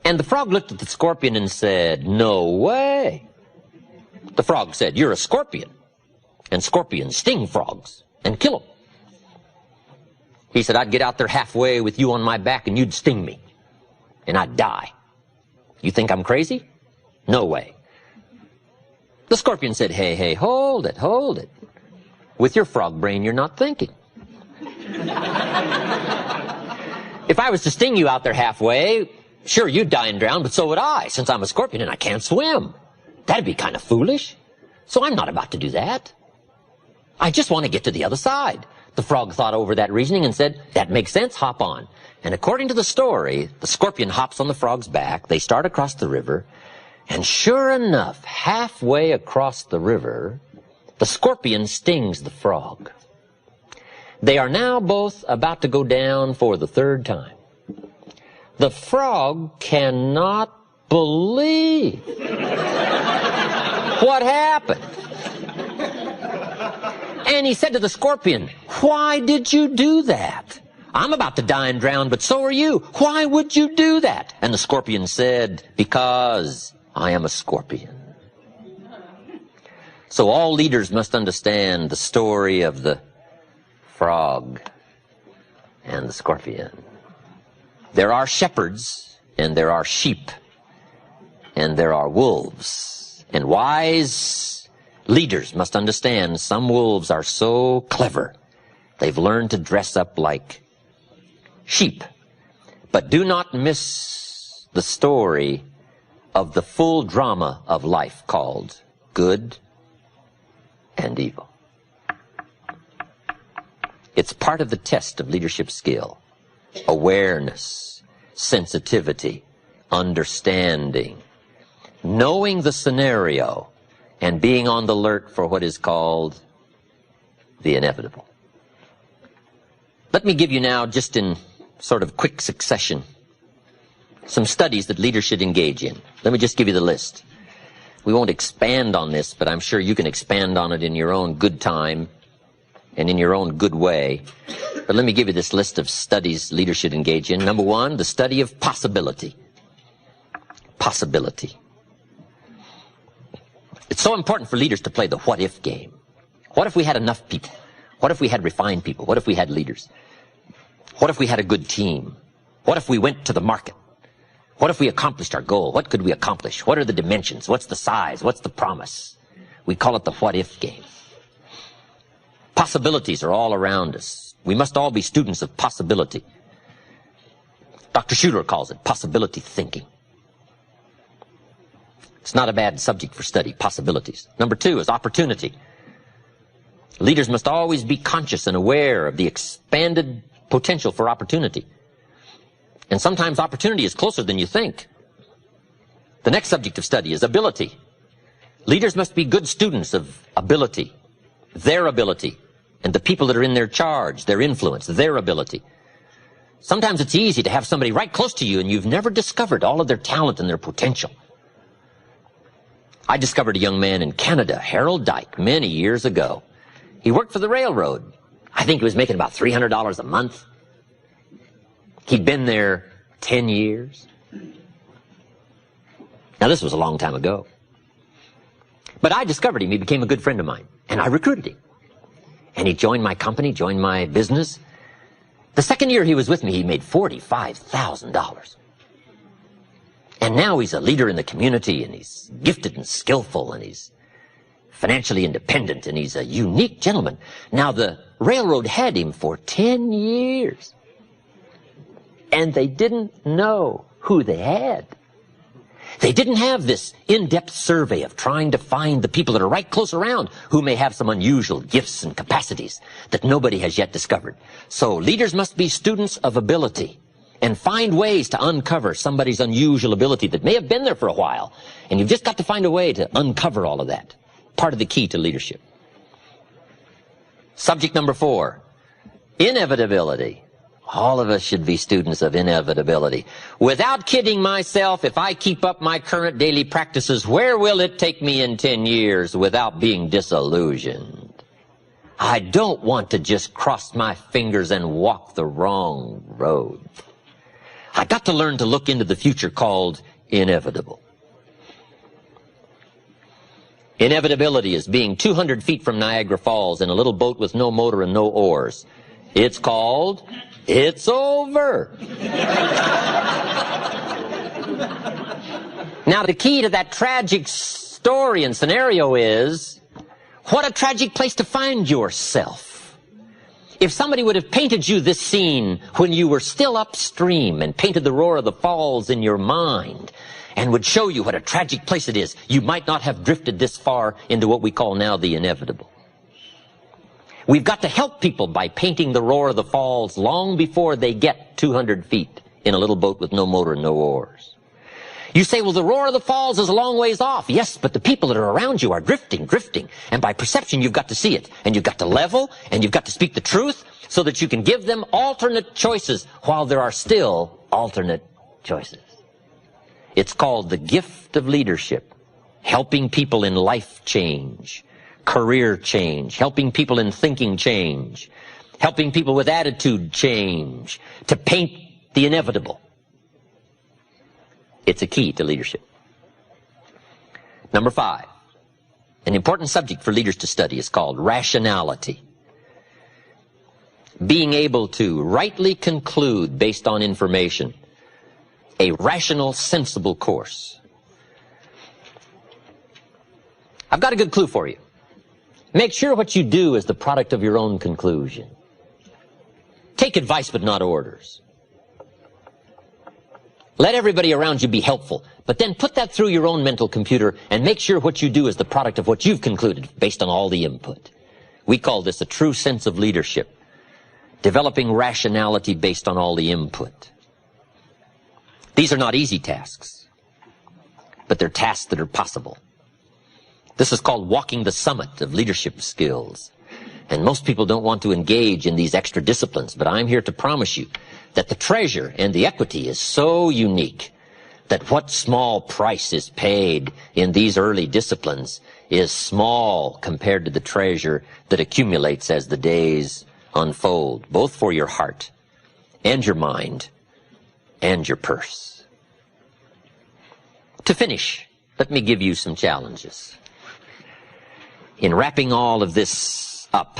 And the frog looked at the scorpion and said, no way. The frog said, you're a scorpion, and scorpions sting frogs and kill them. He said, I'd get out there halfway with you on my back and you'd sting me, and I'd die. You think I'm crazy? No way. The scorpion said, hey, hold it. With your frog brain, you're not thinking. If I was to sting you out there halfway, sure, you'd die and drown, but so would I, since I'm a scorpion and I can't swim. That'd be kind of foolish. So I'm not about to do that. I just want to get to the other side. The frog thought over that reasoning and said, that makes sense, hop on. And according to the story, the scorpion hops on the frog's back, they start across the river, and sure enough, halfway across the river, the scorpion stings the frog. They are now both about to go down for the third time. The frog cannot believe what happened. And he said to the scorpion, why did you do that? I'm about to die and drown, but so are you. Why would you do that? And the scorpion said, because I am a scorpion. So all leaders must understand the story of the frog and the scorpion. There are shepherds, and there are sheep, and there are wolves. And wise leaders must understand some wolves are so clever, they've learned to dress up like sheep. But do not miss the story of the full drama of life called good and evil. It's part of the test of leadership skill. Awareness, sensitivity, understanding, knowing the scenario, and being on the alert for what is called the inevitable. Let me give you now, just in sort of quick succession, some studies that leaders should engage in. Let me just give you the list. We won't expand on this, but I'm sure you can expand on it in your own good time and in your own good way. But let me give you this list of studies leaders should engage in. Number one, the study of possibility. Possibility. It's so important for leaders to play the what-if game. What if we had enough people? What if we had refined people? What if we had leaders? What if we had a good team? What if we went to the market? What if we accomplished our goal? What could we accomplish? What are the dimensions? What's the size? What's the promise? We call it the what-if game. Possibilities are all around us. We must all be students of possibility. Dr. Schuler calls it possibility thinking. It's not a bad subject for study, possibilities. Number two is opportunity. Leaders must always be conscious and aware of the expanded potential for opportunity. And sometimes opportunity is closer than you think. The next subject of study is ability. Leaders must be good students of ability, their ability, and the people that are in their charge, their influence, their ability. Sometimes it's easy to have somebody right close to you and you've never discovered all of their talent and their potential. I discovered a young man in Canada, Harold Dyke, many years ago. He worked for the railroad. I think he was making about $300 a month. He'd been there 10 years. Now, this was a long time ago. But I discovered him. He became a good friend of mine. And I recruited him. And he joined my company, joined my business. The second year he was with me, he made $45,000. And now he's a leader in the community, and he's gifted and skillful, and he's financially independent, and he's a unique gentleman. Now, the railroad had him for 10 years. And they didn't know who they had. They didn't have this in-depth survey of trying to find the people that are right close around who may have some unusual gifts and capacities that nobody has yet discovered. So leaders must be students of ability and find ways to uncover somebody's unusual ability that may have been there for a while. And you've just got to find a way to uncover all of that. Part of the key to leadership. Subject number 4, inevitability. All of us should be students of inevitability. Without kidding myself, if I keep up my current daily practices, where will it take me in 10 years without being disillusioned? I don't want to just cross my fingers and walk the wrong road. I got to learn to look into the future called inevitable. Inevitability is being 200 feet from Niagara Falls in a little boat with no motor and no oars. It's called, it's over. Now, the key to that tragic story and scenario is, what a tragic place to find yourself. If somebody would have painted you this scene when you were still upstream and painted the roar of the falls in your mind and would show you what a tragic place it is, you might not have drifted this far into what we call now the inevitable. We've got to help people by painting the roar of the falls long before they get 200 feet in a little boat with no motor and no oars. You say, well, the roar of the falls is a long ways off. Yes, but the people that are around you are drifting. And by perception, you've got to see it. And you've got to level, and you've got to speak the truth so that you can give them alternate choices while there are still alternate choices. It's called the gift of leadership, helping people in life change, career change, helping people in thinking change, helping people with attitude change, to paint the inevitable. It's a key to leadership. Number 5, an important subject for leaders to study is called rationality. Being able to rightly conclude based on information, a rational, sensible course. I've got a good clue for you. Make sure what you do is the product of your own conclusion. Take advice but not orders. Let everybody around you be helpful, but then put that through your own mental computer and make sure what you do is the product of what you've concluded based on all the input. We call this a true sense of leadership, developing rationality based on all the input. These are not easy tasks, but they're tasks that are possible. This is called walking the summit of leadership skills. And most people don't want to engage in these extra disciplines, but I'm here to promise you that the treasure and the equity is so unique that what small price is paid in these early disciplines is small compared to the treasure that accumulates as the days unfold, both for your heart and your mind and your purse. To finish, let me give you some challenges. In wrapping all of this up,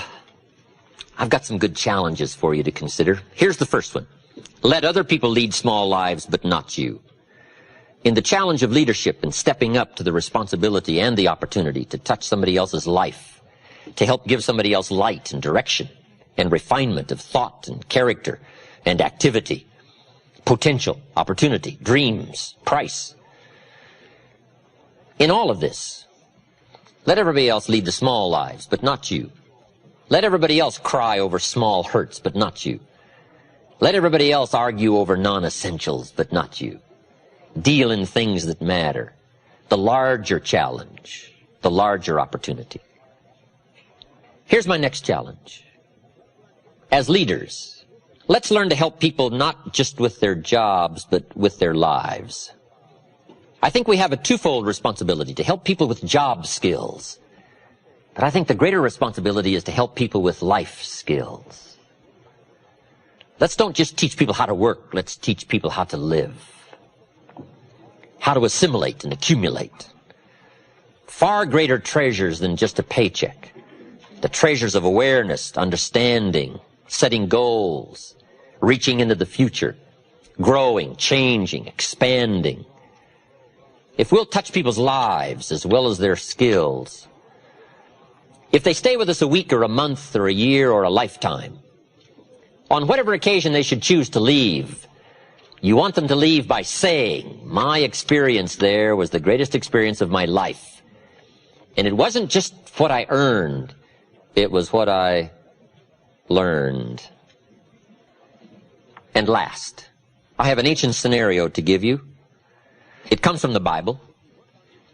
I've got some good challenges for you to consider. Here's the first one. Let other people lead small lives, but not you. In the challenge of leadership and stepping up to the responsibility and the opportunity to touch somebody else's life, to help give somebody else light and direction and refinement of thought and character and activity, potential, opportunity, dreams, price. In all of this, let everybody else lead the small lives, but not you. Let everybody else cry over small hurts, but not you. Let everybody else argue over non-essentials, but not you. Deal in things that matter. The larger challenge, the larger opportunity. Here's my next challenge. As leaders, let's learn to help people not just with their jobs, but with their lives. I think we have a twofold responsibility to help people with job skills. But I think the greater responsibility is to help people with life skills. Let's don't just teach people how to work. Let's teach people how to live. How to assimilate and accumulate. Far greater treasures than just a paycheck. The treasures of awareness, understanding, setting goals, reaching into the future, growing, changing, expanding. If we'll touch people's lives as well as their skills, if they stay with us a week or a month or a year or a lifetime, on whatever occasion they should choose to leave, you want them to leave by saying, my experience there was the greatest experience of my life. And it wasn't just what I earned, it was what I learned. And last, I have an ancient scenario to give you. It comes from the Bible,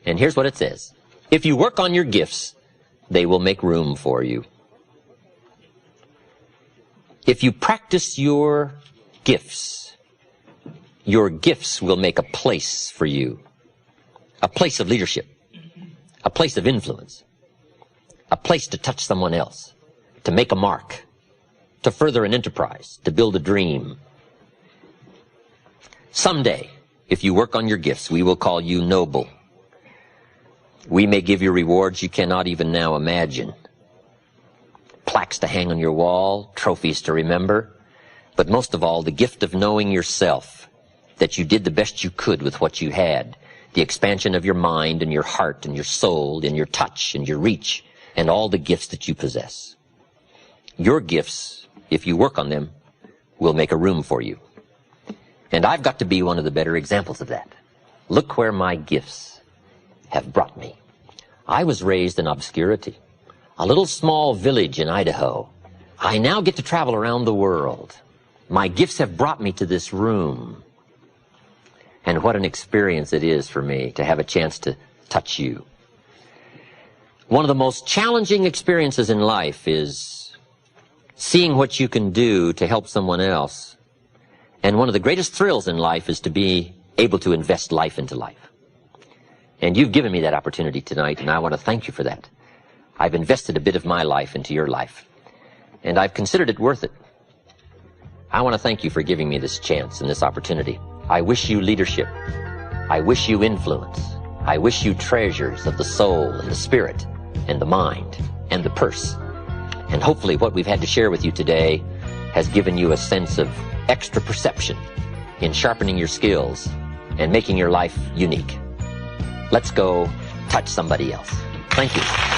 and here's what it says. If you work on your gifts, they will make room for you. If you practice your gifts will make a place for you. A place of leadership. A place of influence. A place to touch someone else. To make a mark. To further an enterprise. To build a dream. Someday, if you work on your gifts, we will call you noble. We may give you rewards you cannot even now imagine. Plaques to hang on your wall, trophies to remember, but most of all, the gift of knowing yourself, that you did the best you could with what you had, the expansion of your mind and your heart and your soul and your touch and your reach and all the gifts that you possess. Your gifts, if you work on them, will make a room for you. And I've got to be one of the better examples of that. Look where my gifts have brought me. I was raised in obscurity. A little small village in Idaho. I now get to travel around the world. My gifts have brought me to this room. And what an experience it is for me to have a chance to touch you. One of the most challenging experiences in life is seeing what you can do to help someone else. And one of the greatest thrills in life is to be able to invest life into life. And you've given me that opportunity tonight, and I want to thank you for that. I've invested a bit of my life into your life, and I've considered it worth it. I want to thank you for giving me this chance and this opportunity. I wish you leadership. I wish you influence. I wish you treasures of the soul and the spirit and the mind and the purse. And hopefully what we've had to share with you today has given you a sense of extra perception in sharpening your skills and making your life unique. Let's go touch somebody else. Thank you.